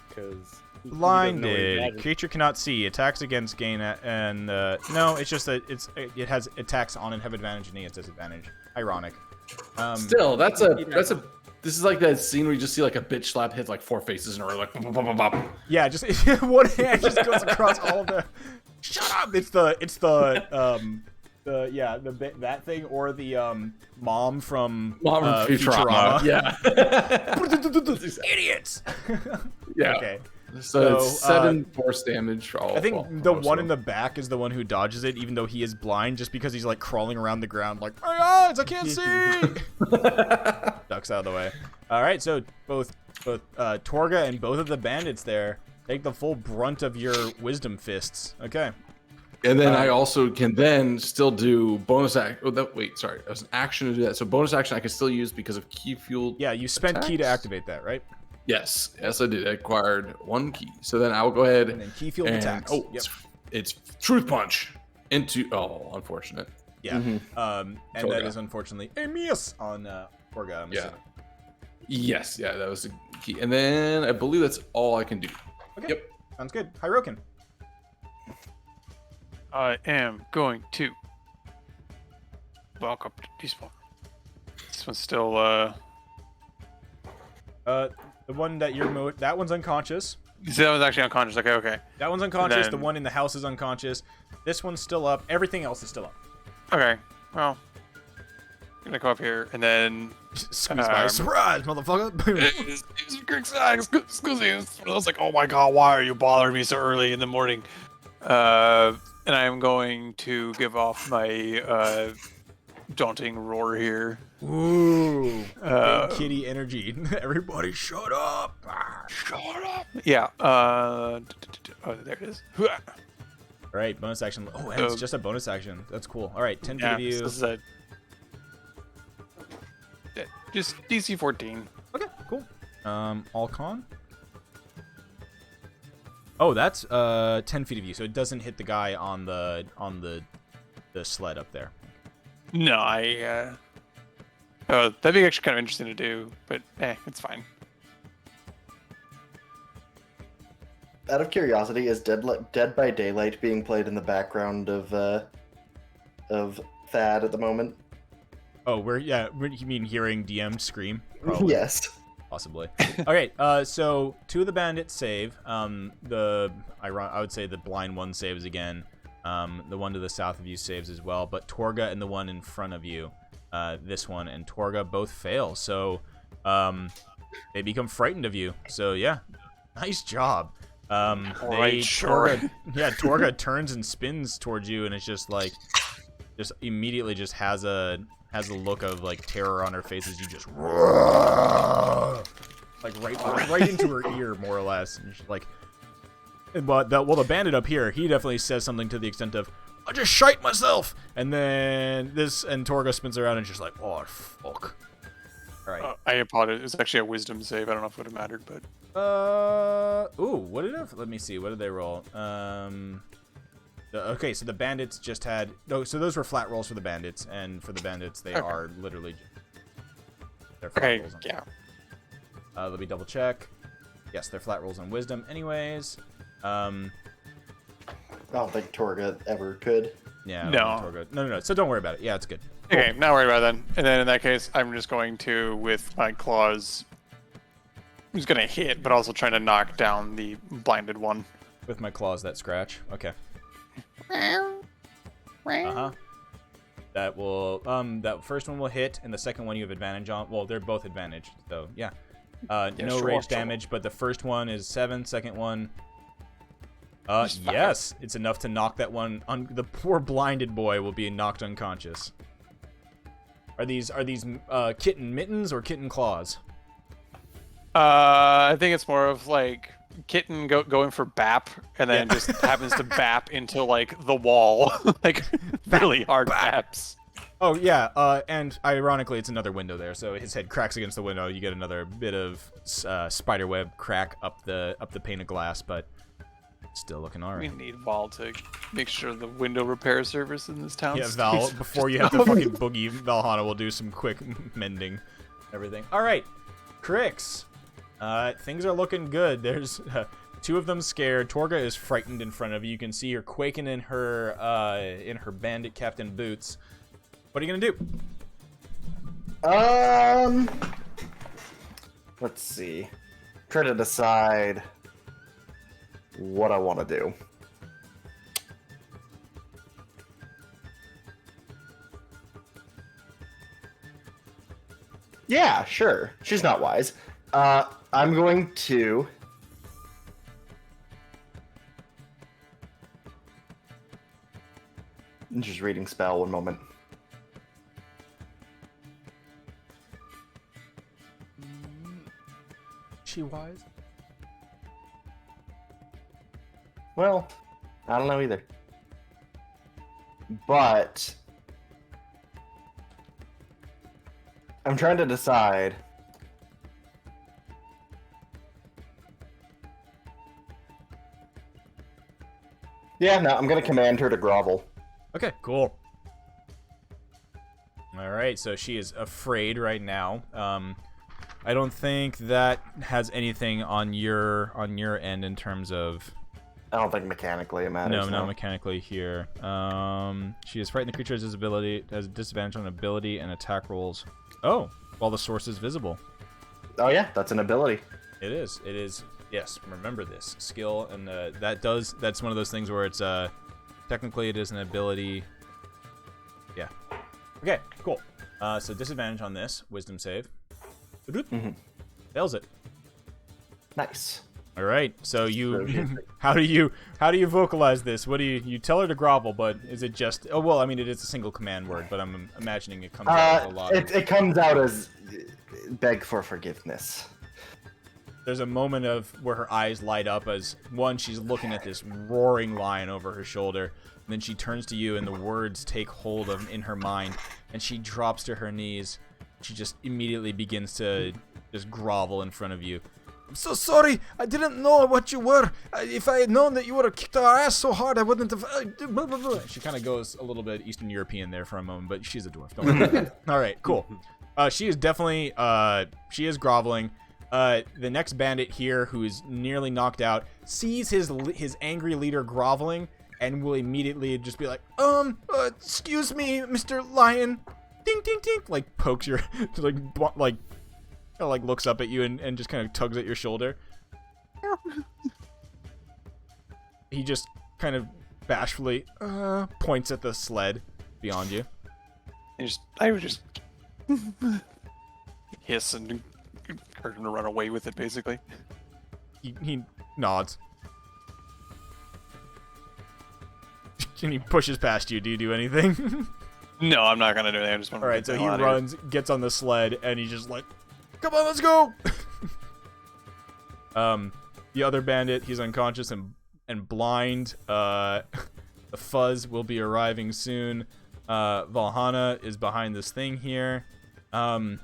Because Blinded. Creature cannot see. Attacks against gain and no, it's just that it has attacks on and have advantage and he has disadvantage. Ironic. Still, that's a this is like that scene where you just see like a bitch slap hit like 4 faces in a row, like bop, bop, bop, bop. Yeah, just one hand just goes across all of the. Shut up! It's the that thing or the mom from Futurama. Yeah. Idiots. Yeah. Okay. So it's 7 force damage for all. I think well, the most one of in them. the back is the one who dodges it, even though he is blind, just because he's like crawling around the ground, like my eyes, I can't see. Ducks out of the way. All right, so both Torrga and both of the bandits there take the full brunt of your wisdom fists. Okay. And then I also can then still do bonus act. Oh, that, wait, sorry. That was an action to do that. So bonus action I can still use because of key fuel. Yeah, you spent key to attacks? activate that, right? Yes, yes, I did. I acquired 1 key. So then I will go ahead And then key fueled attacks. Oh, Yep. it's truth punch into. Oh, unfortunate. Yeah. And that Torrga. is unfortunately a miss on Torrga. I'm Yeah. assuming. Yes, yeah, that was the key. And then I believe that's all I can do. Okay. Yep. Sounds good. Hirokin. I am going to walk up to despawn. This one's still The one that that one's unconscious. See, that one's actually unconscious. Okay. That one's unconscious. The then- one in the house is unconscious. This one's still up. Everything else is still up. Okay. Well, I'm gonna go up here and then Squeeze by. Surprise, motherfucker. excuse me. I was like, oh my god, why are you bothering me so early in the morning? And I am going to give off my daunting roar here. Ooh. Uh, Big kitty energy. Everybody shut up. Shut up. Yeah. Oh, there it is. All right, bonus action. Oh, and it's just a bonus action. That's cool. All right, 10 feet of you. This is a just DC 14. Okay, cool. All con. Oh, that's 10 feet of you, so it doesn't hit the guy on the sled up there. No, oh, that'd be actually kind of interesting to do, but it's fine. Out of curiosity, is Dead by Daylight being played in the background of Thad at the moment? Oh, you mean hearing DM scream? Probably. Yes. Possibly. Okay, so 2 of the bandits save. I would say the blind one saves again. The one to the south of you saves as well, but Torrga and the one in front of you, this one and Torrga both fail. So they become frightened of you. So yeah, nice job. Torrga turns and spins towards you, and it's just like, just immediately just has a look of like terror on her face as you just like right into her ear, more or less. And she's like, the bandit up here, he definitely says something to the extent of, "I just shite myself," and then Torrga spins around and she's like, "Oh fuck." All right. I apologize. It's actually a wisdom save. I don't know if it would have mattered, but what did it? Let me see. What did they roll? Okay, so the bandits just had. No, so those were flat rolls for the bandits, and for the bandits, they are literally. They're flat rolls. Yeah. Let me double check. Yes, they're flat rolls on wisdom, anyways. I don't think Torrga ever could. Yeah. No. No. So don't worry about it. Yeah, it's good. Okay, not worried about it then. And then in that case, I'm just going to, with my claws, I'm just going to hit, but also trying to knock down the blinded one. With my claws that scratch. Okay. That will that first one will hit, and the second one you have advantage on. Well, they're both advantaged, so yeah. No rage damage, but the first one is 7. Second one, yes, it's enough to knock that one. The poor blinded boy will be knocked unconscious. Are these kitten mittens or kitten claws? I think it's more of like kitten going for bap, and then just happens to bap into like the wall, like really hard baps. Oh yeah, and ironically, it's another window there, so his head cracks against the window. You get another bit of spiderweb crack up the pane of glass, but still looking alright. We need Val to make sure the window repair service in this town. Yeah, Val, before you have to fucking boogie, Valhalla will do some quick mending, everything. All right, Crix. Things are looking good. There's 2 of them scared. Torrga is frightened in front of you. You can see her quaking in her bandit captain boots. What are you gonna do? Let's see. Try to decide what I want to do. Yeah, sure. She's not wise. I'm going to... I'm just reading spell, one moment. She wise? Well, I don't know either. But I'm trying to decide. Yeah, no, I'm gonna command her to grovel. Okay, cool. All right, so she is afraid right now. I don't think that has anything on your end in terms of. I don't think mechanically it matters. No, not mechanically here. She is frightened. The creature has a disadvantage on ability and attack rolls. Oh, while the source is visible. Oh yeah, that's an ability. It is. It is. Yes, remember this skill, and that's one of those things where it's technically it is an ability. Yeah. Okay. Cool. So disadvantage on this wisdom save. Fails it. Nice. All right. So you, how do you vocalize this? What do you tell her to grovel? But is it just? Oh well, I mean it is a single command word, but I'm imagining it comes out with a lot. It comes out as beg for forgiveness. There's a moment of where her eyes light up as one, she's looking at this roaring lion over her shoulder, and then she turns to you, and the words take hold of in her mind, and she drops to her knees. She just immediately begins to just grovel in front of you. I'm so sorry. I didn't know what you were. If I had known that you would have kicked our ass so hard, I wouldn't have. Blah, blah, blah. She kind of goes a little bit Eastern European there for a moment, but she's a dwarf. Don't worry about it. All right, cool. She is definitely she is groveling. The next bandit here, who is nearly knocked out, sees his angry leader groveling and will immediately just be like, excuse me, Mr. Lion. ding, ding, ding, like pokes your, like looks up at you and just kind of tugs at your shoulder. He just kind of bashfully points at the sled beyond you. I would just hiss and encourage him to run away with it, basically. He nods. And he pushes past you. Do you do anything? No, I'm not gonna do anything. I just want to. All right, so he runs, gets on the sled, and he's just like, "Come on, let's go!" The other bandit, he's unconscious and blind. The fuzz will be arriving soon. Valhana is behind this thing here. I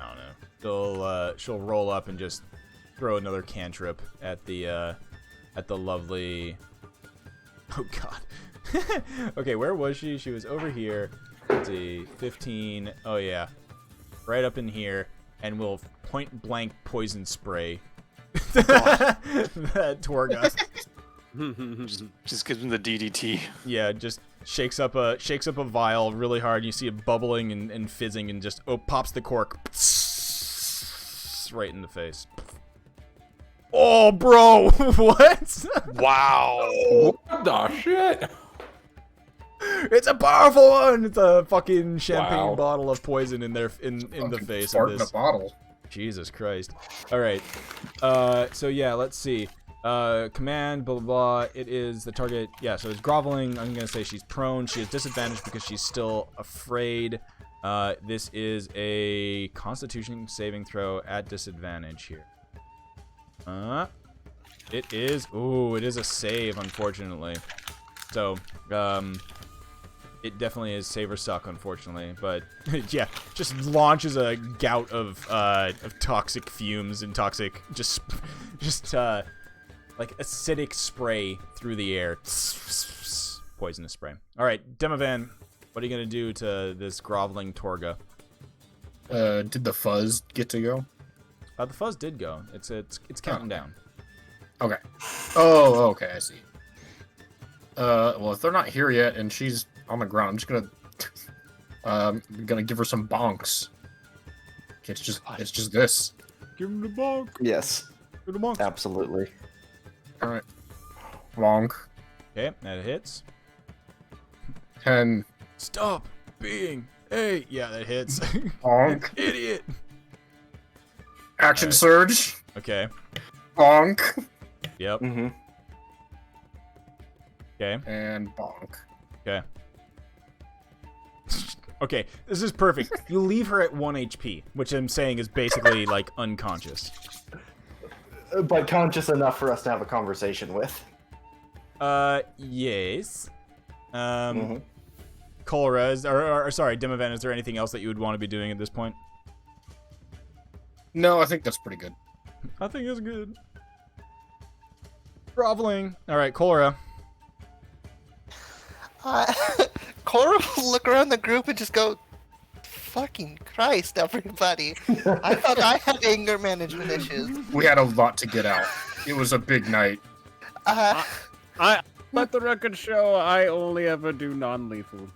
don't know. She'll roll up and just throw another cantrip at the lovely. Oh God. Okay, where was she? She was over here. Let's see, 15. Oh yeah, right up in here, and we'll point blank poison spray. That Torrga. just gives him the DDT. Yeah, just shakes up a vial really hard. You see it bubbling and fizzing, and just pops the cork right in the face. Oh, bro, what? Wow. What the shit? It's a powerful one. It's a fucking champagne Wow. bottle of poison in there in the face of Fart in this. a bottle. Jesus Christ. All right. So yeah, let's see. Command, blah, blah, blah. It is the target. Yeah, so it's groveling. I'm going to say she's prone. She has disadvantage because she's still afraid. This is a Constitution saving throw at disadvantage here. It is. Ooh, it is a save, unfortunately. So, it definitely is save or suck, unfortunately. But yeah, just launches a gout of toxic fumes and toxic just like acidic spray through the air. Poisonous spray. All right, Demovan, what are you gonna do to this groveling Torrga? Did the fuzz get to go? The fuzz did go. It's counting down. Okay. Oh, okay, I see. Well, if they're not here yet and she's on the ground, I'm just gonna give her some bonks. It's just this. Give him the bonk. Yes. Give him the bonk. Absolutely. All right. Bonk. Okay, that hits. 10. Stop being a. Yeah, that hits. Bonk. Idiot. Action Alright. surge. Okay. Bonk. Yep. Mm-hmm. Okay. And bonk. Okay. Okay, this is perfect. You leave her at 1 HP, which I'm saying is basically like unconscious. But conscious enough for us to have a conversation with. Yes. Mm-hmm. Kolra, or sorry, Demovan, is there anything else that you would want to be doing at this point? No, I think that's pretty good. I think it's good. Groveling. All right, Kolra. Cora will look around the group and just go, "Fucking Christ, everybody! I thought I had anger management issues." We had a lot to get out. It was a big night. I let the record show I only ever do non-lethal,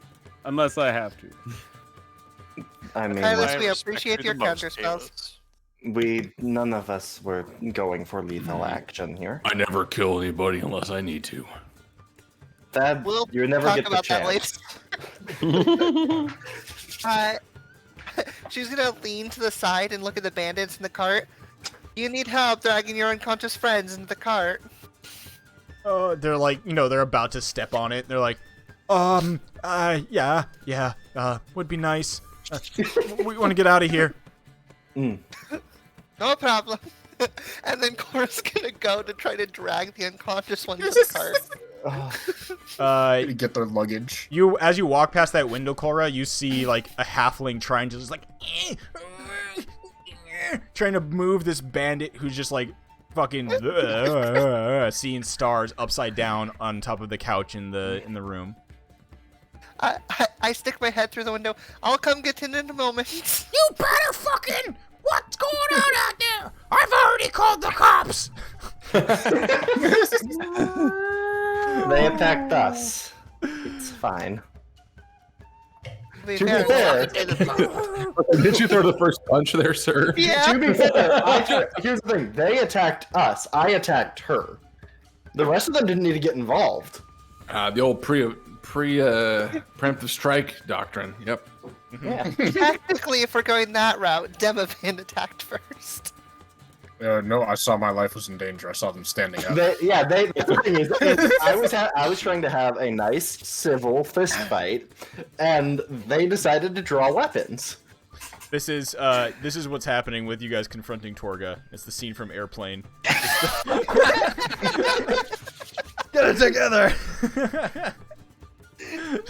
unless I have to. I mean, Kylos, we respect appreciate you your the most, counter spells. none of us were going for lethal action here. I never kill anybody unless I need to. That We'll you never talk get the about that chance. later. She's gonna lean to the side and look at the bandits in the cart. You need help dragging your unconscious friends into the cart. They're like, they're about to step on it. They're like, yeah, would be nice. We want to get out of here. Mm. No problem. And then Cora's gonna go to try to drag the unconscious one to the cart. Get their luggage. As you walk past that window, Cora, you see like a halfling trying to just like trying to move this bandit who's just like fucking seeing stars upside down on top of the couch in the room. I stick my head through the window. I'll come get in a moment. You better fucking... What's going on out there? I've already called the cops. They attacked us. It's fine. To be To be fair, fair, Did you throw the first punch there, sir? yeah. to be fair, here's the thing. They attacked us. I attacked her. The rest of them didn't need to get involved. The old preemptive strike doctrine. Yep. Yeah. Technically, if we're going that route, Demovan attacked first. No, I saw my life was in danger. I saw them standing up. The thing is, I was trying to have a nice civil fist fight, and they decided to draw weapons. This is what's happening with you guys confronting Torrga. It's the scene from Airplane. Get it together.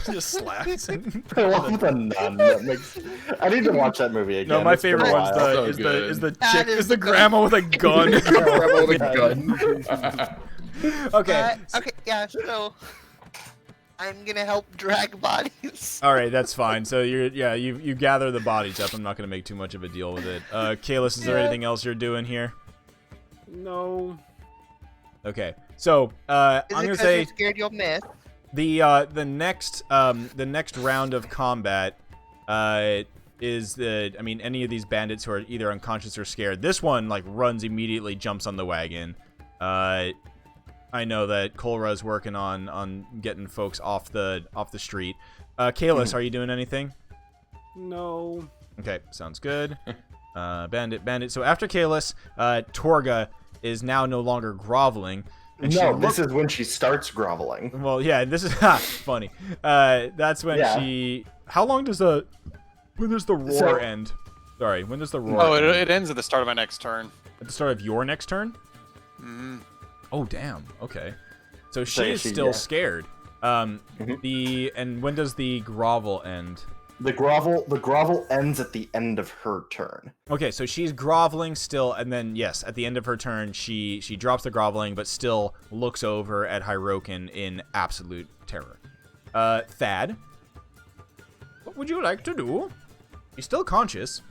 Just slaps. I love the nun. I need to watch that movie again. No, my It's been favorite a one's while. is the That chick is is the grandma with a gun. Grandma with a gun. Okay. Okay, yeah, so I'm gonna help drag bodies. All right, that's fine. So you gather the bodies up. I'm not gonna make too much of a deal with it. Kalis, is there anything else you're doing here? No. Okay, so I'm Is it gonna 'cause say you're scared you'll miss? the next round of combat is any of these bandits who are either unconscious or scared. This one like runs immediately, jumps on the wagon. I know that Kolra's working on getting folks off the street. Kalis, are you doing anything? No. Okay, sounds good. Bandit. So after Kalis, Torrga is now no longer groveling. And No, this is when she starts groveling. Well, yeah, this is funny. That's when she. How long does when does the roar end? Sorry, when does the roar? Oh, end? it ends at the start of my next turn. At the start of your next turn? Mm-hmm. Oh, damn. Okay. So she is still scared. And when does the grovel end? The grovel ends at the end of her turn. Okay, so she's groveling still, and then yes, at the end of her turn, she drops the groveling, but still looks over at Hyrokin in absolute terror. Thad, what would you like to do? He's still conscious.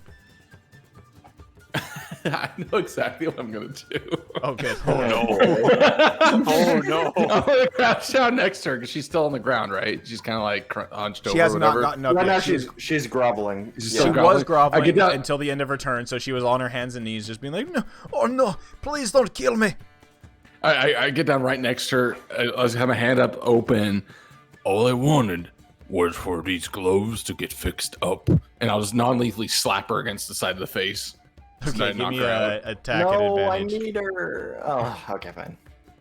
I know exactly what I'm gonna do. Oh, good. Oh no! Oh no! I'm gonna crouch down next to her because she's still on the ground, right? She's kind of like hunched over. She has or not whatever. gotten up No, yet. she's groveling. She's She still was I groveling get down. until the end of her turn, so she was on her hands and knees, just being like, "No, oh no, please don't kill me." I get down right next to her. I have my hand up open. All I wanted was for these gloves to get fixed up, and I'll just non-lethally slap her against the side of the face. Okay, give me a a attack at No, I advantage. need her. Oh, okay, fine.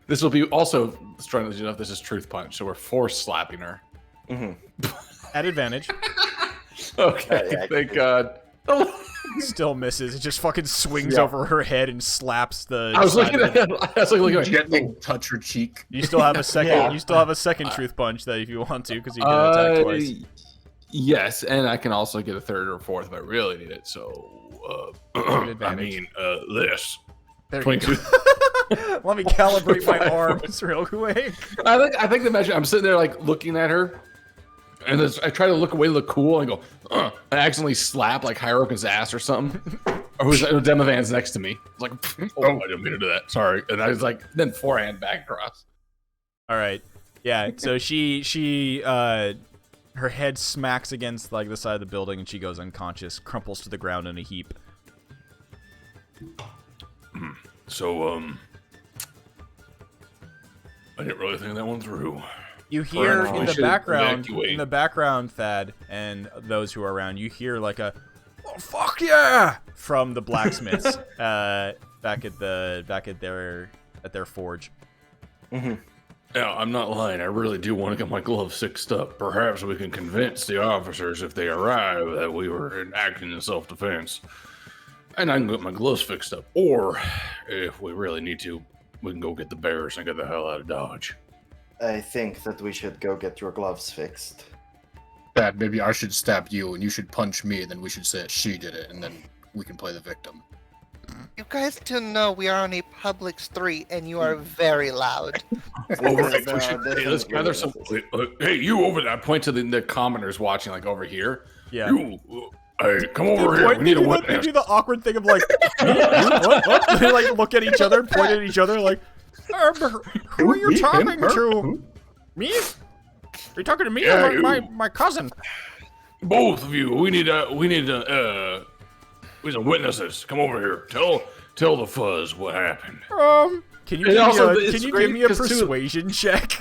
This will be also trying to let you know if this is truth punch, so we're force slapping her. Mm-hmm. At advantage. Okay, Yeah, thank God. Still misses. It just fucking swings Yeah. over her head and slaps the. I was side looking of at it. I was like looking at Gently touch her cheek. You still have a second. Yeah. You still have a second truth punch that if you want to, because you can attack twice. Yes, and I can also get a third or fourth if I really need it. So, I advantage. mean, this. There you 22. go. Let me calibrate my arms real quick. I think the measure. I'm sitting there like looking at her, and I try to look away, look cool, and go. And I accidentally slap like Hierokin's ass or something. Or who's Demovan's next to me? It's like, oh, I didn't mean to do that. Sorry. And I was like, then forehand back across. All right. Yeah. So she her head smacks against like the side of the building, and she goes unconscious, crumples to the ground in a heap. So, I didn't really think that one through. You hear Perhaps we in the should evacuate. background, Thad, and those who are around, you hear like a, "Oh fuck yeah!" from the blacksmiths back at their forge. Yeah, I'm not lying. I really do want to get my gloves fixed up. Perhaps we can convince the officers if they arrive that we were acting in self-defense. And I can get my gloves fixed up. Or, if we really need to, we can go get the bears and get the hell out of Dodge. I think that we should go get your gloves fixed. Dad, maybe I should stab you and you should punch me, and then we should say she did it, and then we can play the victim. You guys do know we are on a public street and you are very loud. Over No, we should, this hey, let's is gather really some. Hey, you over there! I point to the commoners watching, like over here. Yeah. You, hey, come over here. We need a They witness. do the awkward thing of like, me? You? What? They like look at each other, point at each other, like, who are you Me? talking Him? Her? to? Who? Me? Are you talking to me Yeah, or you. my cousin? Both of you. We need some witnesses. Come over here. Tell the fuzz what happened. Can you And also, give it's me great a 'cause too- persuasion check?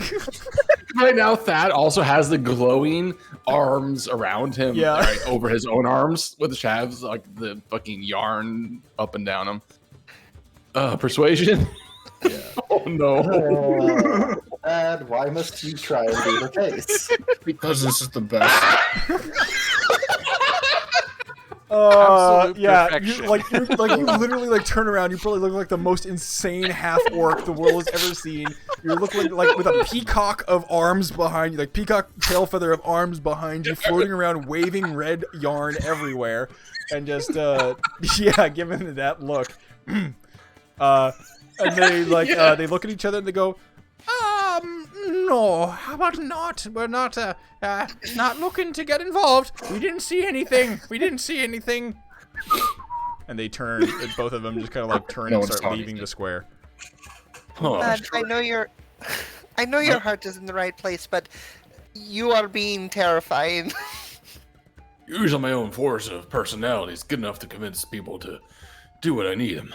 Right now, Thad also has the glowing arms around him, Yeah. right over his own arms with the shafts, like the fucking yarn up and down him. Persuasion? Yeah. Oh no. Dad, why must you try and be the case? Because this is the best. Absolute yeah, perfection. you literally like turn around. You probably look like the most insane half orc the world has ever seen. You look like with a peacock of arms behind you, like peacock tail feather of arms behind you, floating around, waving red yarn everywhere, and just yeah, giving that look. And they they look at each other and they go, no, how about not? We're not looking to get involved. We didn't see anything. And they turn, and both of them just kind of like turn No and one start saw leaving anything. the square. Oh, Dad, I know your heart is in the right place, but you are being terrifying. Usually my own force of personality is good enough to convince people to do what I need them.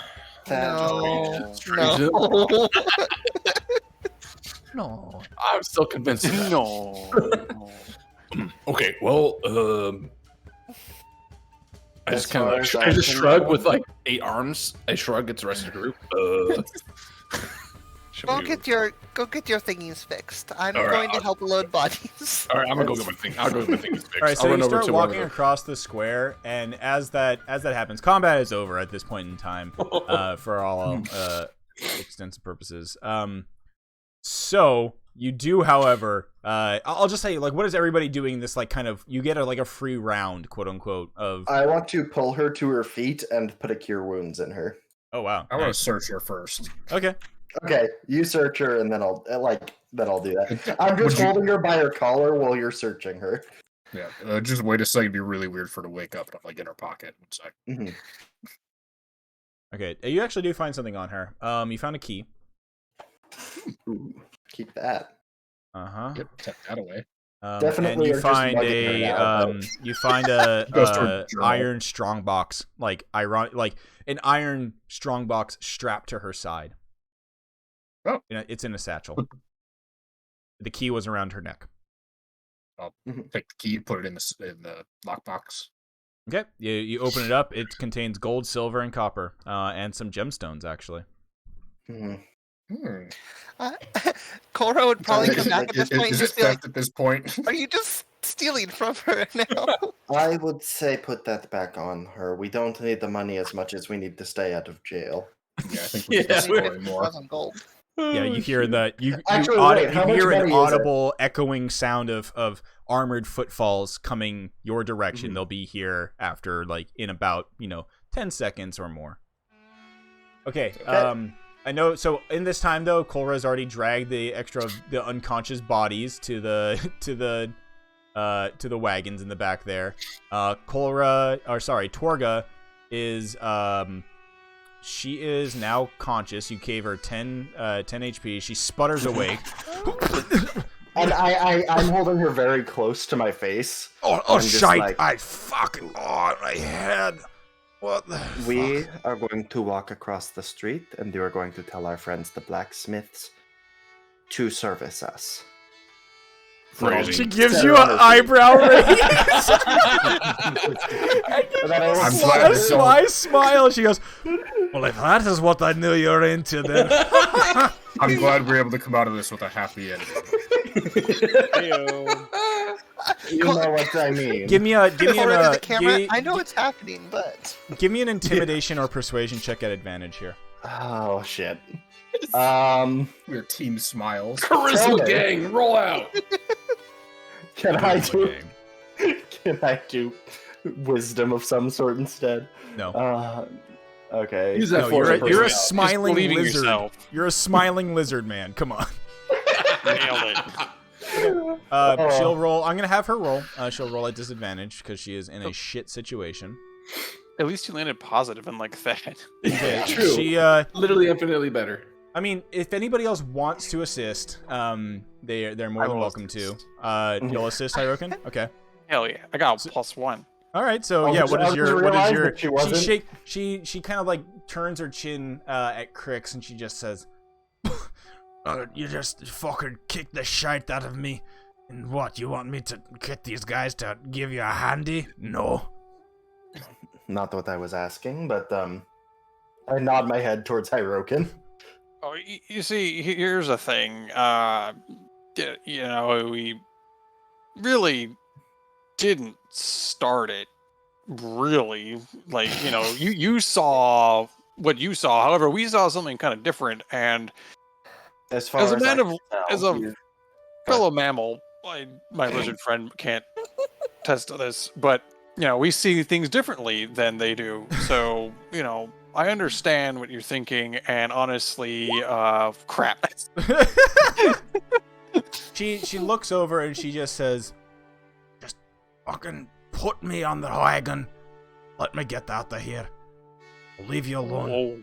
No. No. No. I'm still convinced of that. No. Okay, well, I As just kind of far like, as I I just can shrug tell. with like 8 arms. I shrug at the rest of the group. Should Go we- get your thingies fixed. I'm All right, going to I'll- help load bodies. All right, I'm gonna go get my thing. I'll go get my thing fixed. All right, so I'll you run over start to walking one of across the square, and as that happens, combat is over at this point in time for all extensive purposes. So you do, however, I'll just say, like, what is everybody doing? This like kind of you get a free round, quote unquote, of. I want to pull her to her feet and put a cure wounds in her. Oh wow! I want to Nice. search her first. Okay. Okay, you search her, and then I'll do that. I'm just Would you- holding her by her collar while you're searching her. Yeah, just wait a second. It'd be really weird for her to wake up and I'm like in her pocket. One sec. Mhm. Okay, you actually do find something on her. You found a key. Ooh, keep that. Uh huh. Yep, take that away. Definitely and you are just find mugging her now, but- you find a, Goes to her journal. iron strongbox, like an iron strongbox strapped to her side. Oh. It's in a satchel. The key was around her neck. I'll take the key, put it in the lockbox. Okay, you open it up. It contains gold, silver, and copper, and some gemstones actually. Mhm. Cora would probably come back at this point and Is just it be like, theft at this point? "Are you just stealing from her now. I would say put that back on her. We don't need the money as much as we need to stay out of jail. Yeah, I think we need Yeah, to story more. 1,000 gold. Yeah, you hear the you Actually, you, wait, how you much hear an money is it? audible echoing sound of armored footfalls coming your direction. They'll be here after like in about 10 seconds or more. Okay. I know. So in this time though, Kolra's already dragged the unconscious bodies to the wagons in the back there. Torrga is she is now conscious. You gave her 10 HP. She sputters awake. And I'm holding her very close to my face. Oh, I'm just shite! like, I fucking my head. What the? we fuck? are going to walk across the street, and we are going to tell our friends, the blacksmiths, to service us. Phrasing. She gives you an eyebrow raise. I'm A glad this sly smile. She goes, "Well, if that is what I knew you're into, then." I'm glad we're able to come out of this with a happy ending. You know what I mean. Give me Call it to the camera. give, I know it's happening, but give me an intimidation or persuasion check at advantage here. Oh shit. We're team smiles. Charisma Okay. gang, roll out. Can I do wisdom of some sort instead? No. Okay. Use that No, for you're a personality. smiling believe in lizard. yourself. You're a smiling lizard, man. Come on. Nailed it. She'll roll. I'm gonna have her roll. She'll roll at disadvantage because she is in a shit situation. At least you landed positive and like that. Okay, True. She. Literally infinitely better. I mean, if anybody else wants to assist, they're more I than will welcome to. You'll assist, Hirokin? Okay. Hell yeah, I got a +1. All right. So I yeah, just- what I is just your realized that she wasn't. she kind of like turns her chin at Crix and she just says, You just fucking kicked the shite out of me. And what, you want me to get these guys to give you a handy? No. Not what I was asking, but I nod my head towards Hirokin. Oh, you see, here's the thing. We really didn't start it. Really, like you saw what you saw. However, we saw something kind of different, and As far as a as man I of can tell, as a you- fellow mammal, my lizard friend can't test to this, but we see things differently than they do. So I understand what you're thinking, and honestly, crap. she looks over and she just says, Just fucking put me on the wagon. Let me get out of here. I'll leave you alone. Whoa,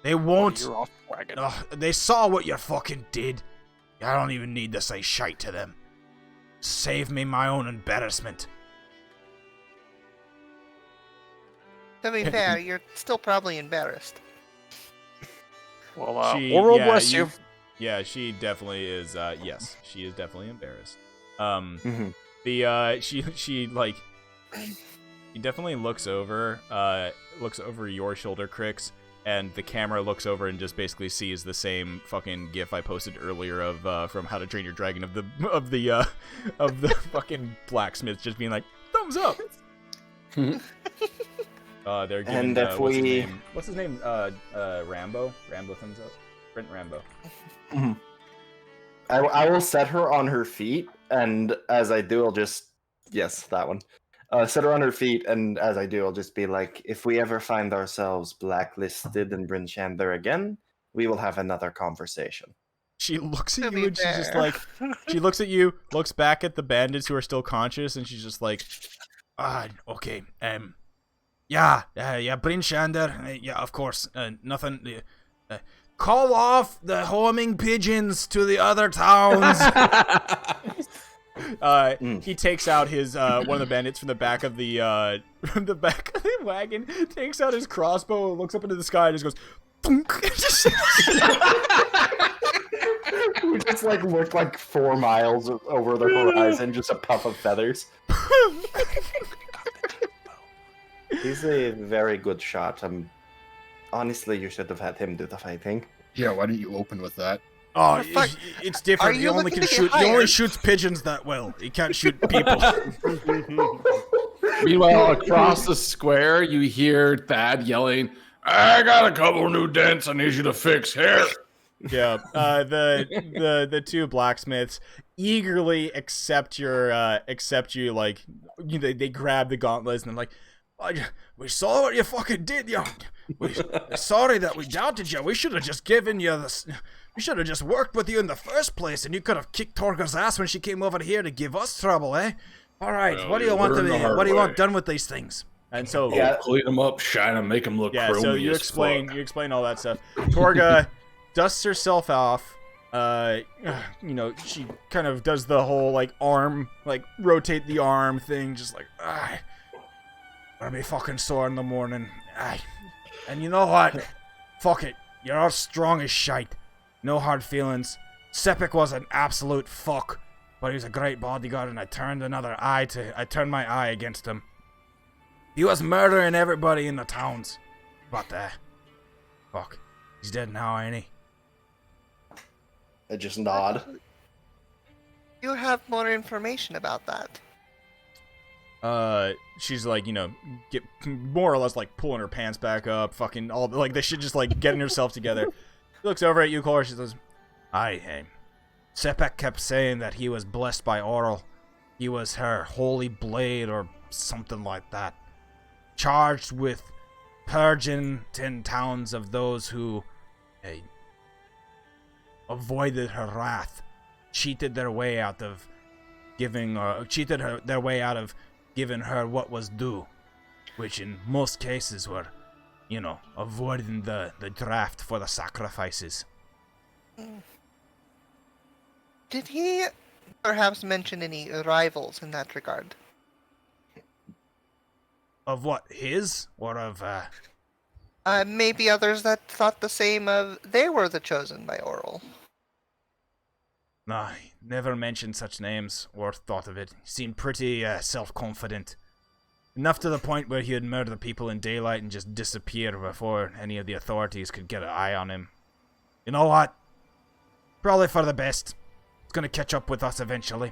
They won't. you're off the wagon. They saw what you fucking did. I don't even need to say shite to them. Save me my own embarrassment. to be fair, you're still probably embarrassed. Well, she, Oral yeah, bless you. Yeah, she definitely is. Yes, she is definitely embarrassed. Mhm. She definitely looks over your shoulder, Crix, and the camera looks over and just basically sees the same fucking GIF I posted earlier of from How to Train Your Dragon of the fucking blacksmith just being like thumbs up. They're giving And if what's his name? Rambo thumbs up. Brent Rambo. I will set her on her feet, and as I do, I'll just that one. Set her on her feet, and as I do, I'll just be like, if we ever find ourselves blacklisted in Bryn Shander again, we will have another conversation. She looks at To you be and she's just fair. like, she looks at you, looks back at the bandits who are still conscious, and she's just like, Okay. Yeah, Bryn Shander. Yeah, of course. Nothing. Call off the homing pigeons to the other towns. He takes out his one of the bandits from the back of the wagon, takes out his crossbow, looks up into the sky, and just goes, "Thunk." We just look like 4 miles over the horizon, just a puff of feathers. He's a very good shot. Honestly, you should have had him do the fighting. Yeah, why didn't you open with that? Oh, The fuck? it's different. Are He you only looking can to get shoot. He only hired? shoots pigeons that well. He can't shoot people. Meanwhile, across the square, you hear Thad yelling, "I got a couple new dents I need you to fix here." Yeah. The two blacksmiths eagerly accept your like they grab the gauntlets and they're like, we saw what you fucking did, yo. We're sorry that we doubted you. We should have just given you this. We should have just worked with you in the first place, and you could have kicked Torrga's ass when she came over here to give us trouble, eh? All right, Well, what do you you want to learned be? the hard What do you want way. done with these things? And so Clean them up, shine them, make them look chromy so you as explain fuck. you explain all that stuff. Torrga dusts herself off. She kind of does the whole like arm, like rotate the arm thing, just like gonna be fucking sore in the morning. And you know what? Fuck it. You're all strong as shite. No hard feelings. Sepik was an absolute fuck, but he was a great bodyguard, and I turned my eye against him. He was murdering everybody in the towns. But fuck. He's dead now, ain't he? I just nod. You have more information about that. She's like, get more or less like pulling her pants back up, fucking all like they should just like getting herself together. She looks over at you, Cora. She says, Sepek kept saying that he was blessed by Oral. He was her holy blade or something like that. Charged with purging 10 towns of those who avoided her wrath, cheated their way out of giving her what was due, which in most cases were, avoiding the draft for the sacrifices. Did he perhaps mention any rivals in that regard? Of what, his? Or of, Maybe others that thought the same of they were the chosen by Oral. No, he never mentioned such names or thought of it. He seemed pretty self-confident. Enough to the point where he'd murder people in daylight and just disappear before any of the authorities could get an eye on him. You know what? Probably for the best. It's gonna catch up with us eventually.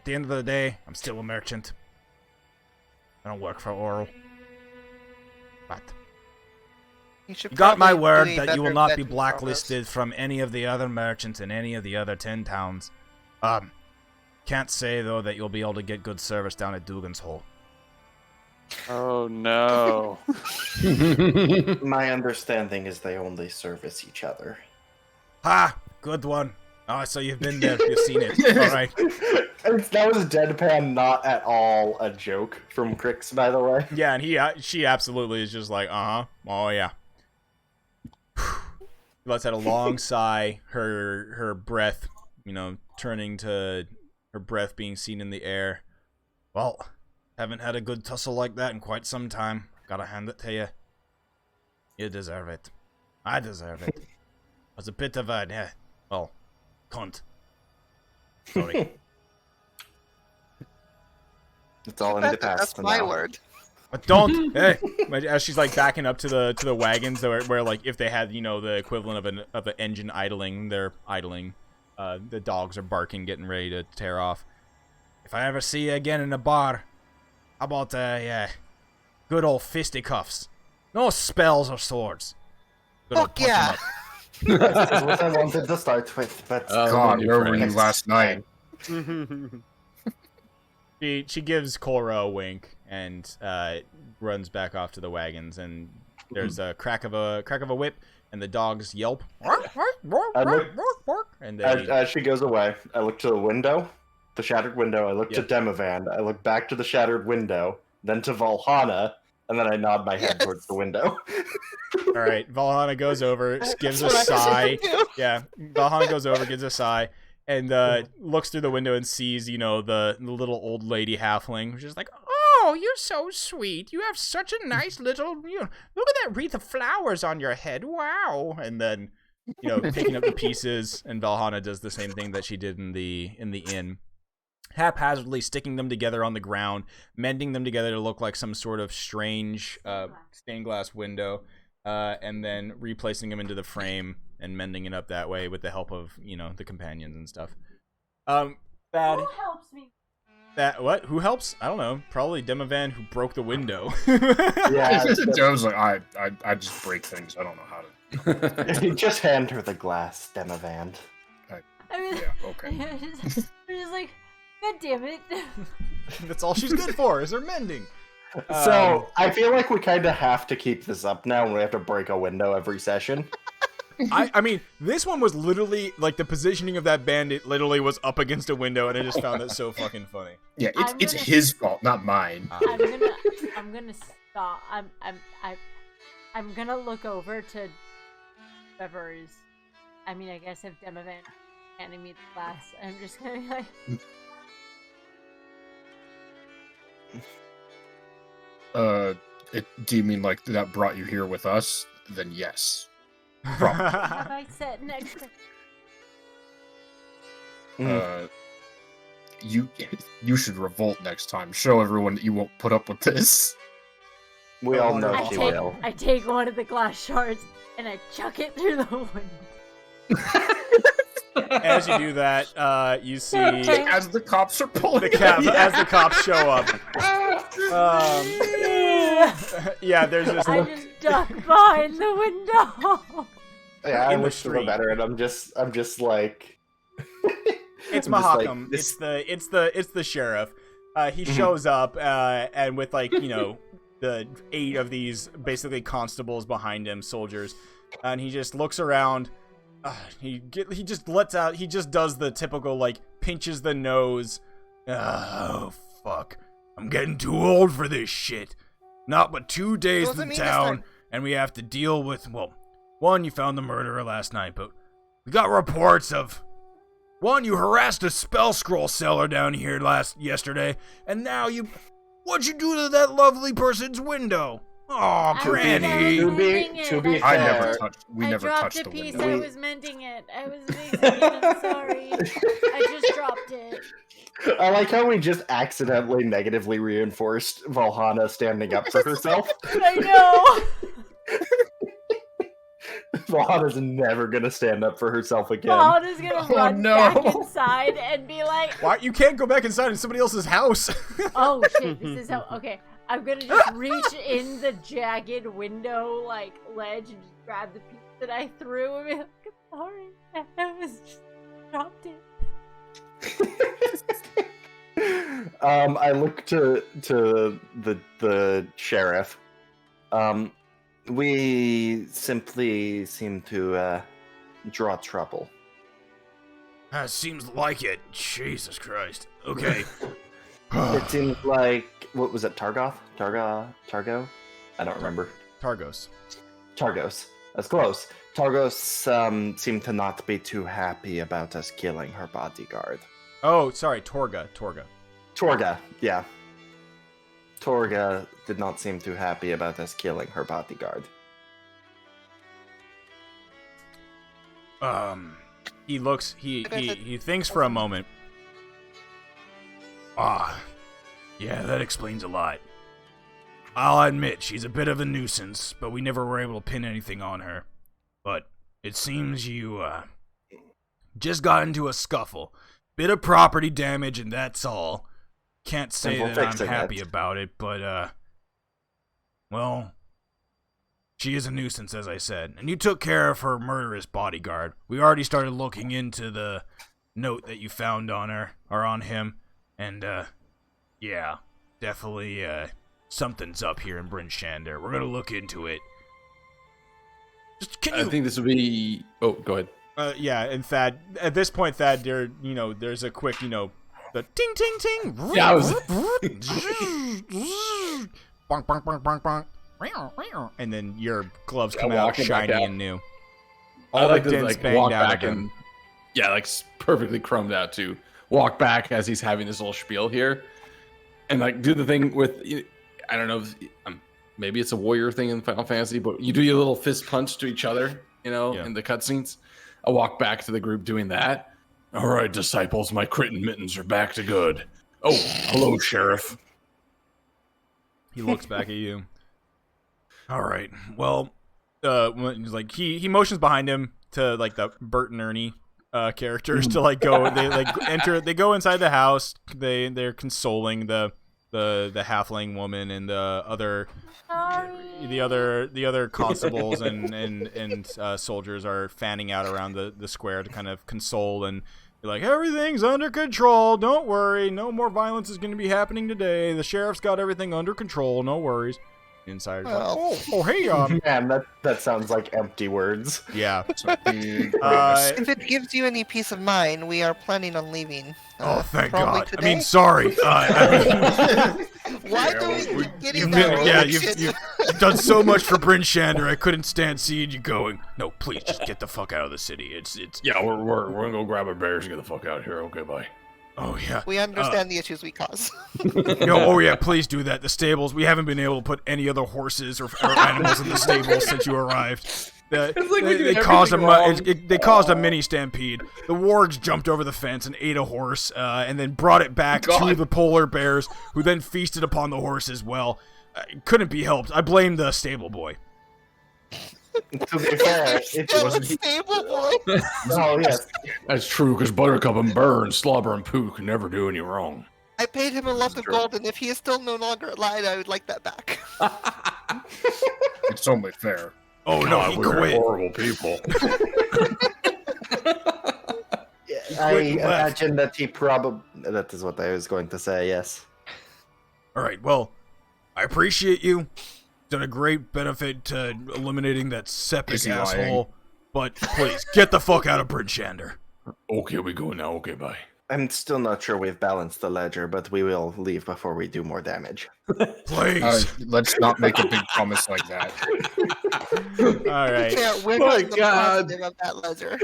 At the end of the day, I'm still a merchant. I don't work for Oral. But You should you got my probably word do a that you will better not be vetting blacklisted from any of the other merchants in any of the other 10 towns. Can't say, though, that you'll be able to get good service down at Dugan's Hole. Oh no. My understanding is they only service each other. Ha! Good one. Oh, so you've been there. You've seen it. All right. That was deadpan, not at all a joke from Crix, by the way. Yeah, and she absolutely is just like, oh yeah. Let's had a long sigh. Her breath, turning to her breath being seen in the air. Well, haven't had a good tussle like that in quite some time. Gotta hand it to you. You deserve it. I deserve it. Was a bit of a, cunt. Sorry. It's all in the past. That's for my now. word. But don't. Hey, as she's like backing up to the wagons, where like if they had the equivalent of an engine idling, they're idling. The dogs are barking, getting ready to tear off. If I ever see you again in a bar, how about good old fisticuffs? No spells or swords. Good old Fuck punch 'em yeah. up. That's what I wanted to start with, but God, where were you friends. last night? She gives Cora a wink and runs back off to the wagons, and there's a crack of a whip, and the dogs yelp. And As she goes away, I look to the window, the shattered window. I look to Demavand. I look back to the shattered window, then to Valhalla, and then I nod my head towards the window. All right, Valhalla goes over, gives a That's what I sigh. said too. Yeah, Valhalla goes over, gives a sigh, and looks through the window and sees, the little old lady halfling, which is like, oh, you're so sweet. You have such a nice little, look at that wreath of flowers on your head. Wow. And then, picking up the pieces, and Valhalla does the same thing that she did in the inn. Haphazardly sticking them together on the ground, mending them together to look like some sort of strange stained glass window. and then replacing him into the frame and mending it up that way with the help of, the companions and stuff. Thad, Who helps me? what? Who helps? I don't know. Probably Demovan, who broke the window. Yeah, Joe's like, I just break things. I don't know how to. just hand her the glass, Demovan. I mean, Yeah, okay. we're just like, God damn it. That's all she's good for, is her mending. So I feel like we kind of have to keep this up now, and we have to break a window every session. I mean, this one was literally, like, the positioning of that bandit literally was up against a window, and I just found that so fucking funny. Yeah, it's his fault, not mine. I'm gonna stop. I'm gonna look over to whoever is. I mean, I guess if Demovan handing me the glass, I'm just gonna be like. Do you mean like that brought you here with us? Then yes. Probably. Have I sat next to? You should revolt next time. Show everyone that you won't put up with this. We all know she will. I take one of the glass shards and I chuck it through the window. As you do that, you see as the cops are pulling as the cops show up. Yeah, there's this. I just duck behind the window. Yeah, I in the look to the street. veteran. I'm just like. It's I'm just like, Mahakam. this- It's the sheriff. He shows up and with the 8 of these basically constables behind him, soldiers, and he just looks around. He just lets out. He just does the typical pinches the nose. Oh fuck! I'm getting too old for this shit. Not but 2 days in town, and we have to deal with one, you found the murderer last night, but we got reports of. One, you harassed a spell scroll seller down here yesterday, and now what'd you do to that lovely person's window? Oh, Granny! To be fair, we never touched the I dropped a piece. window. I was mending it. I was fixing it. I'm sorry. I just dropped it. I like how we just accidentally negatively reinforced Valhalla standing up for herself. I know. Valhana's never gonna stand up for herself again. Valhana's gonna run no. back inside and be like, What? You can't go back inside in somebody else's house. "Oh shit, this is how." Okay, I'm gonna just reach in the jagged window ledge and just grab the piece that I threw and be like, "Sorry, I was just dropped it." I look to the sheriff. We simply seem to draw trouble. Seems like it. Jesus Christ. Okay. It seems like what was it? Targo? I don't remember. Targos. That's close. Targos seemed to not be too happy about us killing her bodyguard. Oh, sorry, Torrga. Torrga, yeah. Torrga did not seem too happy about us killing her bodyguard. He looks. He thinks for a moment. Yeah, that explains a lot. I'll admit she's a bit of a nuisance, but we never were able to pin anything on her. But it seems you just got into a scuffle. Bit of property damage, and that's all. Can't say that I'm happy about it, but well, she is a nuisance, as I said. And you took care of her murderous bodyguard. We already started looking into the note that you found on her, or on him, and yeah, definitely something's up here in Bryn Shander. We're gonna look into it. Just, I think this would be. Oh, go ahead. Yeah, and Thad. At this point, Thad, there's a quick, the ting ting ting. Yeah, I was. Bonk, bonk, bonk, bonk, bonk. And then your gloves come out walking back shiny out. and new. I All like the to dents like banged walk out back of them. and perfectly chromed out too. Walk back as he's having this little spiel here, and do the thing with. I don't know. If, maybe it's a warrior thing in Final Fantasy, but you do your little fist punch to each other. In the cutscenes. I walk back to the group doing that. All right, disciples, my crit and mittens are back to good. Oh, hello, Sheriff. He looks back at you. All right. Well, like he motions behind him to like the Bert and Ernie characters to like go. They like enter. They go inside the house. They're consoling the halfling woman and the other constables and soldiers are fanning out around the square to kind of console and be like, everything's under control. Don't worry. No more violence is going to be happening today. The sheriff's got everything under control. No worries. Insider's like, oh, hey, Man, that sounds like empty words. yeah. If it gives you any peace of mind, we are planning on leaving. Oh, thank probably God. today. I mean, sorry. Why do we keep getting you've done so much for Bryn Shander. I couldn't stand seeing you going. No, please, just get the fuck out of the city. It's. Yeah, we're gonna go grab our bears and get the fuck out of here. Okay, bye. Oh yeah. We understand the issues we cause. Oh yeah, please do that. The stables. We haven't been able to put any other horses or animals in the stables since you arrived. They caused a mini stampede. The wargs jumped over the fence and ate a horse, and then brought it back to the polar bears, who then feasted upon the horse as well. It couldn't be helped. I blame the stable boy. To be fair, it wasn't stable boy. Oh yes, That's true, because Buttercup and Burr and Slobber and Pooh can never do any wrong. I paid him a lot of gold, and if he is still no longer alive, I would like that back. It's only fair. Oh no, he we're quit. horrible people. I imagine that he probably. That is what I was going to say. Yes. All right. Well, I appreciate you. Done a great benefit to eliminating that septic asshole. But please, get the fuck out of Bryn Shander. Okay, we go now. Okay, bye. I'm still not sure we've balanced the ledger, but we will leave before we do more damage. Please. Let's not make a big promise like that. All right. Yeah, we're Oh my the God. positive of that ledger.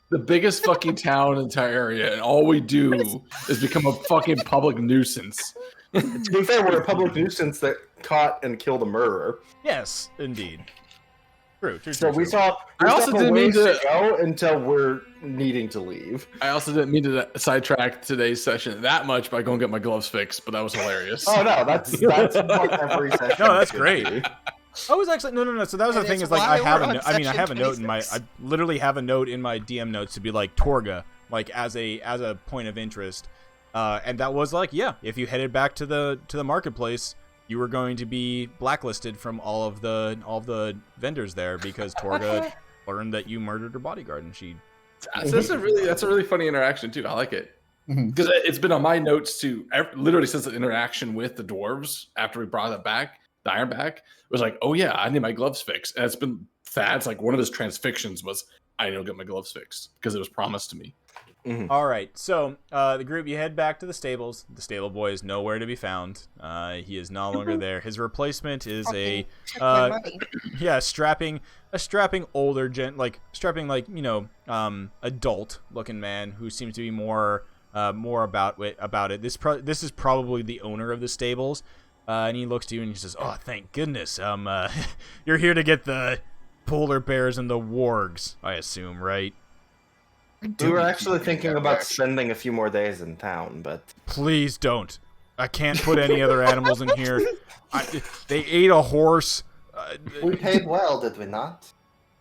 The biggest fucking town in the entire area, and all we do is become a fucking public nuisance. To be fair, we're a public nuisance that caught and killed a murderer. Yes, indeed. True. So we saw. I also didn't mean to go until we're needing to leave. I also didn't mean to sidetrack today's session that much by going get my gloves fixed, but that was hilarious. Oh no, that's what every session. No, that's should great. be. I was actually no. So that was the And thing it's is like why I have we're a on no- I mean I section have a note in my 26. I literally have a note in my DM notes to be like Torrga like as a point of interest, and that was like if you headed back to the marketplace, you were going to be blacklisted from all of the vendors there because Torrga learned that you murdered her bodyguard and she. That's a really funny interaction too. I like it because it's been on my notes too. Literally since the interaction with the dwarves after we brought it back, the iron back, it was like, oh yeah, I need my gloves fixed, and it's been Thad's like one of his transfictions was I need to get my gloves fixed because it was promised to me. All right, so the group, you head back to the stables. The stable boy is nowhere to be found. He is no longer there. His replacement is a strapping older adult looking man who seems to be more about it. This is probably the owner of the stables, and he looks to you and he says, "Oh, thank goodness. You're here to get the polar bears and the wargs, I assume, right?" We were actually thinking about spending a few more days in town, but Please don't. I can't put any other animals in here. They ate a horse. we paid well, did we not?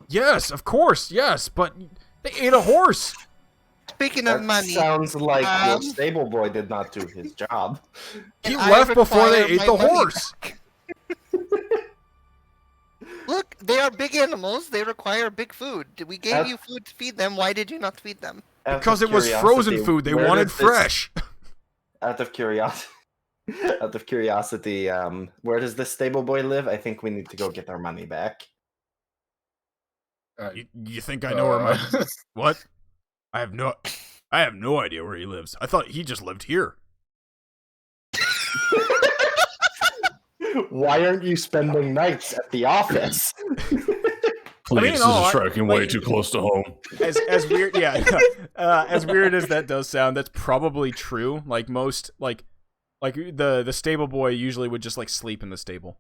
Yes, of course, yes, but they ate a horse. Speaking of That money, sounds like your stable boy did not do his job. He and I left before they require ate my the money horse. back. Look, they are big animals. They require big food. We gave you food to feed them. Why did you not feed them? Because it was frozen food. They wanted fresh. Out of curiosity, where does this stable boy live? I think we need to go get our money back. You think I know where my what? I have no idea where he lives. I thought he just lived here. Why aren't you spending nights at the office? Please, this is striking way too close to home. As weird, as weird as that does sound, that's probably true. Like most, like the stable boy usually would just like sleep in the stable.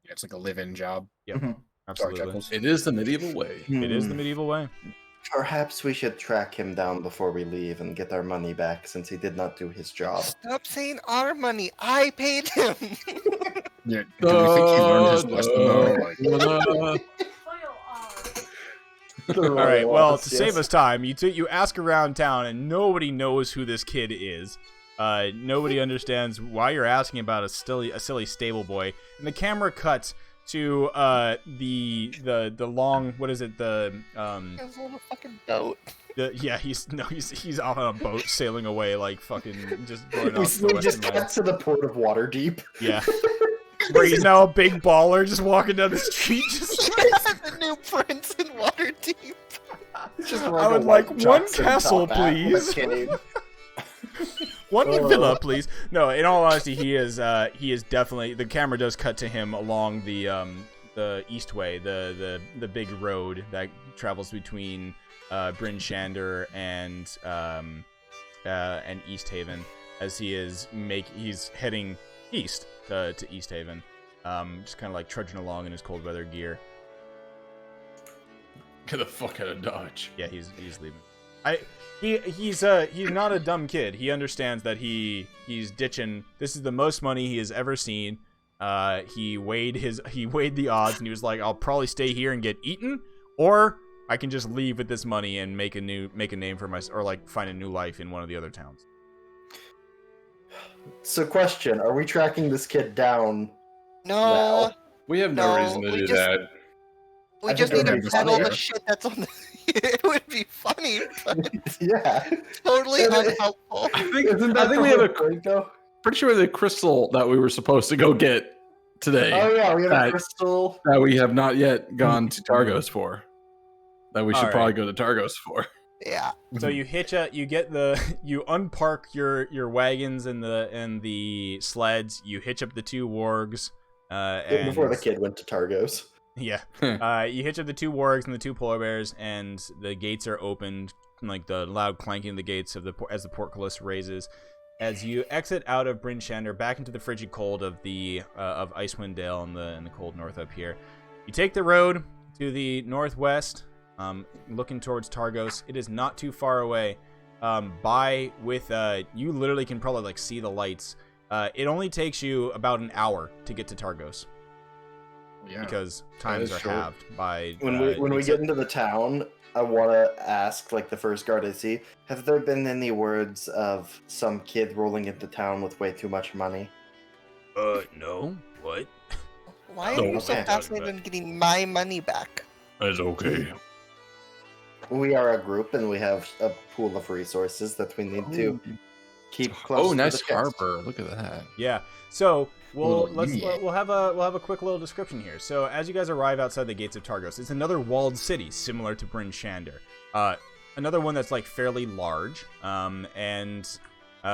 Yeah, it's like a live-in job. Yeah, absolutely. It is the medieval way. It is the medieval way. Perhaps we should track him down before we leave and get our money back, since he did not do his job. Stop saying our money. I paid him. Yeah, do we think he learned his lesson though? Like, All right. Well, to save us time, you ask around town, and nobody knows who this kid is. Nobody understands why you're asking about a silly stable boy. And the camera cuts to the long, what is it, the His little fucking boat. he's on a boat sailing away like fucking just going we off the just Western cut Lights. to the port of Waterdeep. Yeah. Where he's now a big baller just walking down the street just The new prince in Waterdeep. Just I would like one Jackson castle, top hat with a please. cane. One villa, please. No, in all honesty, he is definitely. The camera does cut to him along the Eastway, the big road that travels between Bryn Shander and East Haven, as he's heading east to East Haven, just kind of like trudging along in his cold weather gear. Get the fuck out of Dodge. Yeah, he's leaving. He's not a dumb kid. He understands that he's ditching. This is the most money he has ever seen. He weighed the odds, and he was like, I'll probably stay here and get eaten, or I can just leave with this money and make a name for myself, or like find a new life in one of the other towns. So, question: are we tracking this kid down? No. We have no reason to do that. We I just think need it to would be settle the funnier. shit that's on the. It would be funny, but Yeah. totally unhelpful. I think Isn't that we have the a whole point, though? pretty sure the crystal that we were supposed to go get today. Oh yeah, we have a That- crystal. That we have not yet gone to Targos for. That we should Alright. probably go to Targos for. Yeah. So you you unpark your wagons and the sleds. You hitch up the two wargs. And Before the kid went to Targos. Yeah. You hitch up the two wargs and the two polar bears, and the gates are opened, like the loud clanking of the gates as the portcullis raises. As you exit out of Bryn Shander back into the frigid cold of Icewind Dale and the cold north up here, you take the road to the northwest, looking towards Targos. It is not too far away. You literally can probably like see the lights. It only takes you about an hour to get to Targos. yeah. Because times is are short. halved by When we get into the town, I want to ask, like the first guard I see, have there been any words of some kid rolling into town with way too much money? No. What? Why Oh, are you so okay. fascinated in getting my money back? That's okay. We are a group and we have a pool of resources that we need to keep close. Oh, to nice the chest. harbor. Look at that. Yeah. So we'll Little have a quick little description here. So as you guys arrive outside the gates of Targos, it's another walled city similar to Bryn Shander. Another one that's like fairly large, and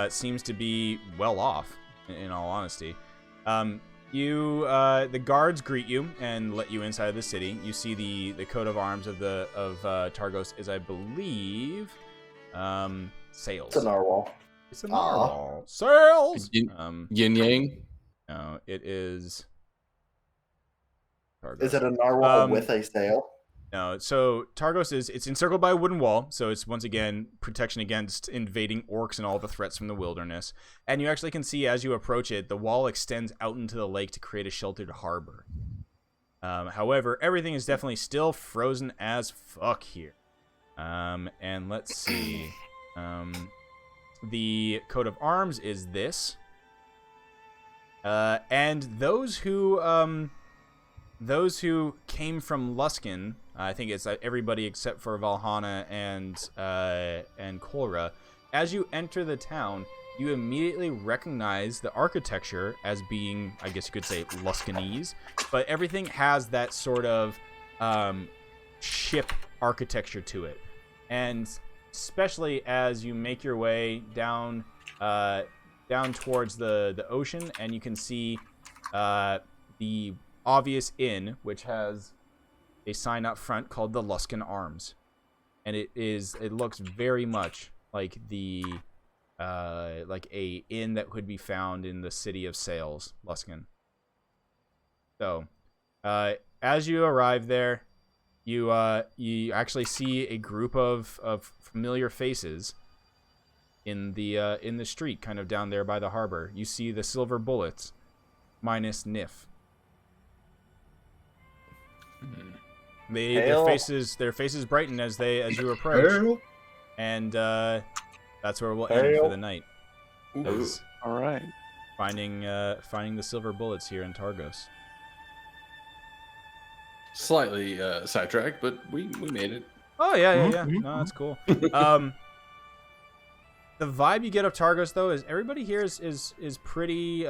seems to be well off. In all honesty, the guards greet you and let you inside of the city. You see the coat of arms of Targos is, I believe, sails. It's a narwhal. It's a narwhal. Sails. Yin Yang. No, it is. Targos. Is it a narwhal Um, with a sail? No, so Targos it's encircled by a wooden wall, so it's once again protection against invading orcs and all the threats from the wilderness. And you actually can see as you approach it, the wall extends out into the lake to create a sheltered harbor. However, everything is definitely still frozen as fuck here. And let's see. The coat of arms is this. And those who came from Luskan, I think it's everybody except for Valhalla and Torrga. As you enter the town, you immediately recognize the architecture as being, I guess you could say, Luskanese, but everything has that sort of ship architecture to it. And especially as you make your way down towards the ocean, and you can see the obvious inn, which has a sign up front called the Luskan Arms, and it looks very much like like a inn that could be found in the city of Sails, Luskan. So as you arrive there, You actually see a group of familiar faces in the street, kind of down there by the harbor. You see the Silver Bullets, minus Nif. Their faces brighten as you approach, and that's where we'll end for the night. Is All right. finding the Silver Bullets here in Targos. Slightly sidetracked, but we made it. Oh yeah. No, that's cool. The vibe you get of Targos, though, is everybody here is pretty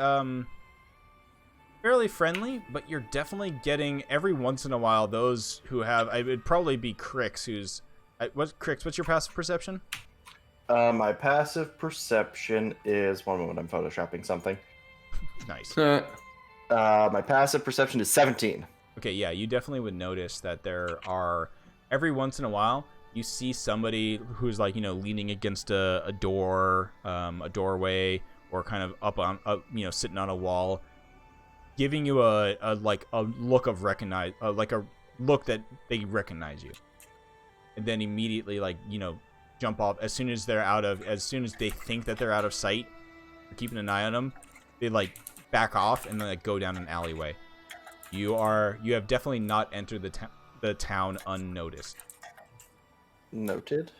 fairly friendly, but you're definitely getting every once in a while those who have. It would probably be Crix, who's what's your passive perception? My passive perception is 1 moment. I'm photoshopping something. Nice. My passive perception is 17. Okay, yeah, you definitely would notice that there are every once in a while you see somebody who's like, leaning against a door, a doorway, or kind of sitting on a wall, giving you a look of recognize, like a look that they recognize you, and then immediately jump off as soon as they think that they're out of sight. You're keeping an eye on them. They back off and then go down an alleyway. You have definitely not entered the town unnoticed. Noted.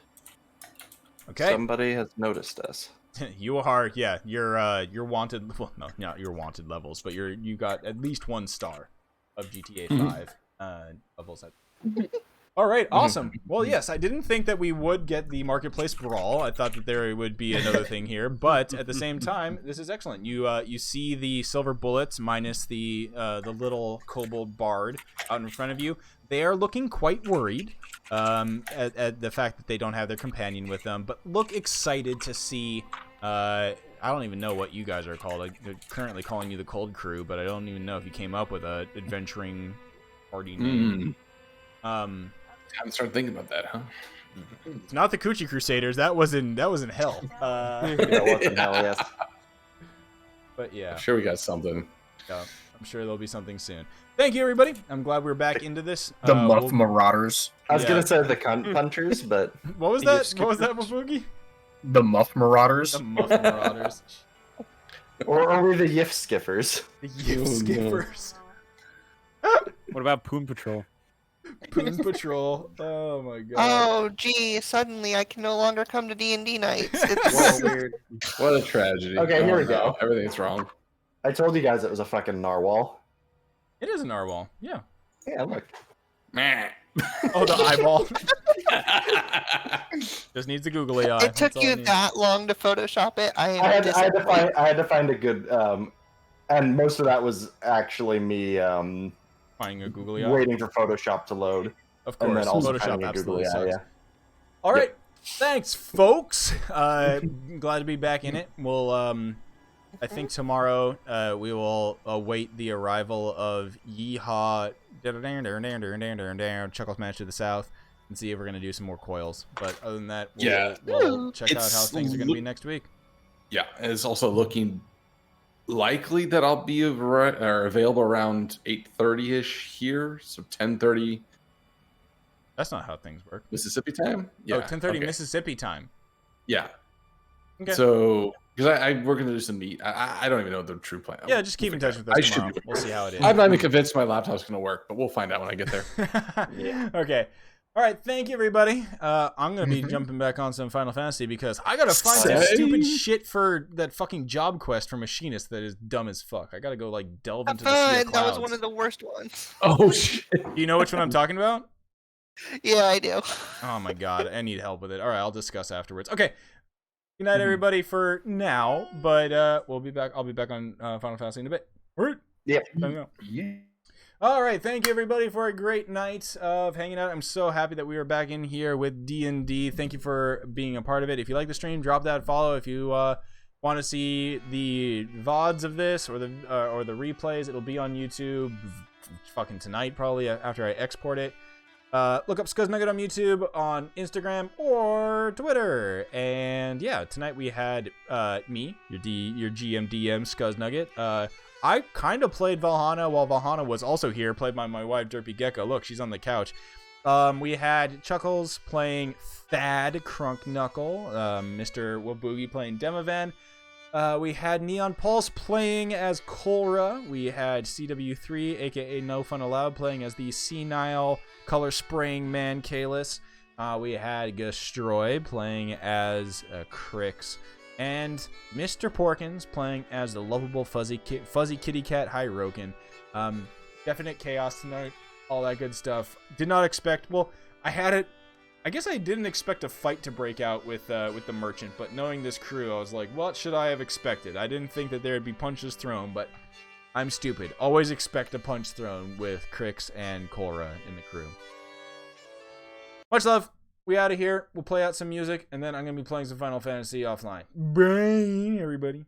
Okay. Somebody has noticed us. You are, yeah. You're wanted. Well, no, not your wanted levels, but you got at least 1 star of GTA 5 levels. All right, awesome. Well, yes, I didn't think that we would get the marketplace brawl. I thought that there would be another thing here, but at the same time, this is excellent. You see the Silver Bullets minus the little kobold bard out in front of you. They are looking quite worried at the fact that they don't have their companion with them, but look excited to see. I don't even know what you guys are called. They're currently calling you the Cold Crew, but I don't even know if you came up with a adventuring party name. I haven't started thinking about that, huh? It's not the Coochie Crusaders. That was in hell. That was in hell, yes. But yeah, I'm sure we got something. Yeah, I'm sure there'll be something soon. Thank you, everybody. I'm glad we're back into this. The Muff Marauders. I was gonna say the cunt punchers, but what was that? What was that, Mafugi? The Muff Marauders. The Muff Marauders. or are we the Yif Skiffers? The Yif Skiffers. What about Poon Patrol? Poon Patrol. Oh my god. Oh gee, suddenly I can no longer come to D&D nights. It's What a weird. What a tragedy. Okay, here we go. Everything's wrong. I told you guys it was a fucking narwhal. It is a narwhal. Yeah. Yeah, look. Meh. Oh, the eyeball. Just needs a googly eye. It took you that long to Photoshop it. I had to find a good and most of that was actually me finding a googly eye. Waiting for Photoshop to load. Of course, and then also Photoshop finding a absolutely googly eye, sucks. yeah. All right, thanks, folks. Glad to be back in it. We'll, I think tomorrow we will await the arrival of Yeehaw, Chuckles Match to the South, and see if we're gonna do some more coils. But other than that, we'll check out how things are gonna be next week. Yeah, and it's also looking likely that I'll be available around 8:30ish here, so 10:30. That's not how things work. Mississippi time? Yeah. Oh, 10:30 Mississippi time. Yeah. Okay. So, because we're going to do some meet. I don't even know the true plan. Yeah, just keep in touch with us tomorrow. We'll see how it is. I'm not even convinced my laptop's going to work, but we'll find out when I get there. Yeah. Okay. All right. Thank you, everybody. I'm going to be jumping back on some Final Fantasy because I got to find some stupid shit for that fucking job quest for Machinist that is dumb as fuck. I got to go, delve into the sea of clouds. That was one of the worst ones. Oh, shit. Do you know which one I'm talking about? Yeah, I do. Oh, my God. I need help with it. All right. I'll discuss afterwards. Okay. Good night, everybody, for now. But we'll be back. I'll be back on Final Fantasy in a bit. Yep. Yeah. All right, thank you everybody for a great night of hanging out. I'm so happy that we are back in here with D&D. Thank you for being a part of it. If you like the stream, drop that follow. If you want to see the VODs of this or the replays, it'll be on YouTube fucking tonight probably after I export it. Look up ScuzzNugget on YouTube, on Instagram or Twitter. And yeah, tonight we had me, your GM DM ScuzzNugget. I kind of played Valhalla while Valhalla was also here, played by my wife, Derpy Gecko. Look, she's on the couch. We had Chuckles playing Thad Crunk Knuckle, Mr. Waboogie playing Demovan. We had Neon Pulse playing as Korra. We had CW3, aka No Fun Allowed, playing as the senile color spraying man Kalis. We had Gastroy playing as Crix. And Mr. Porkins playing as the lovable fuzzy kitty cat Hyroken. Definite chaos tonight. All that good stuff. Did not expect. Well, I guess I didn't expect a fight to break out with the merchant, but knowing this crew, I was like, what should I have expected? I didn't think that there would be punches thrown, but I'm stupid. Always expect a punch thrown with Crix and Korra in the crew. Much love. We out of here. We'll play out some music, and then I'm going to be playing some Final Fantasy offline. Bye, everybody.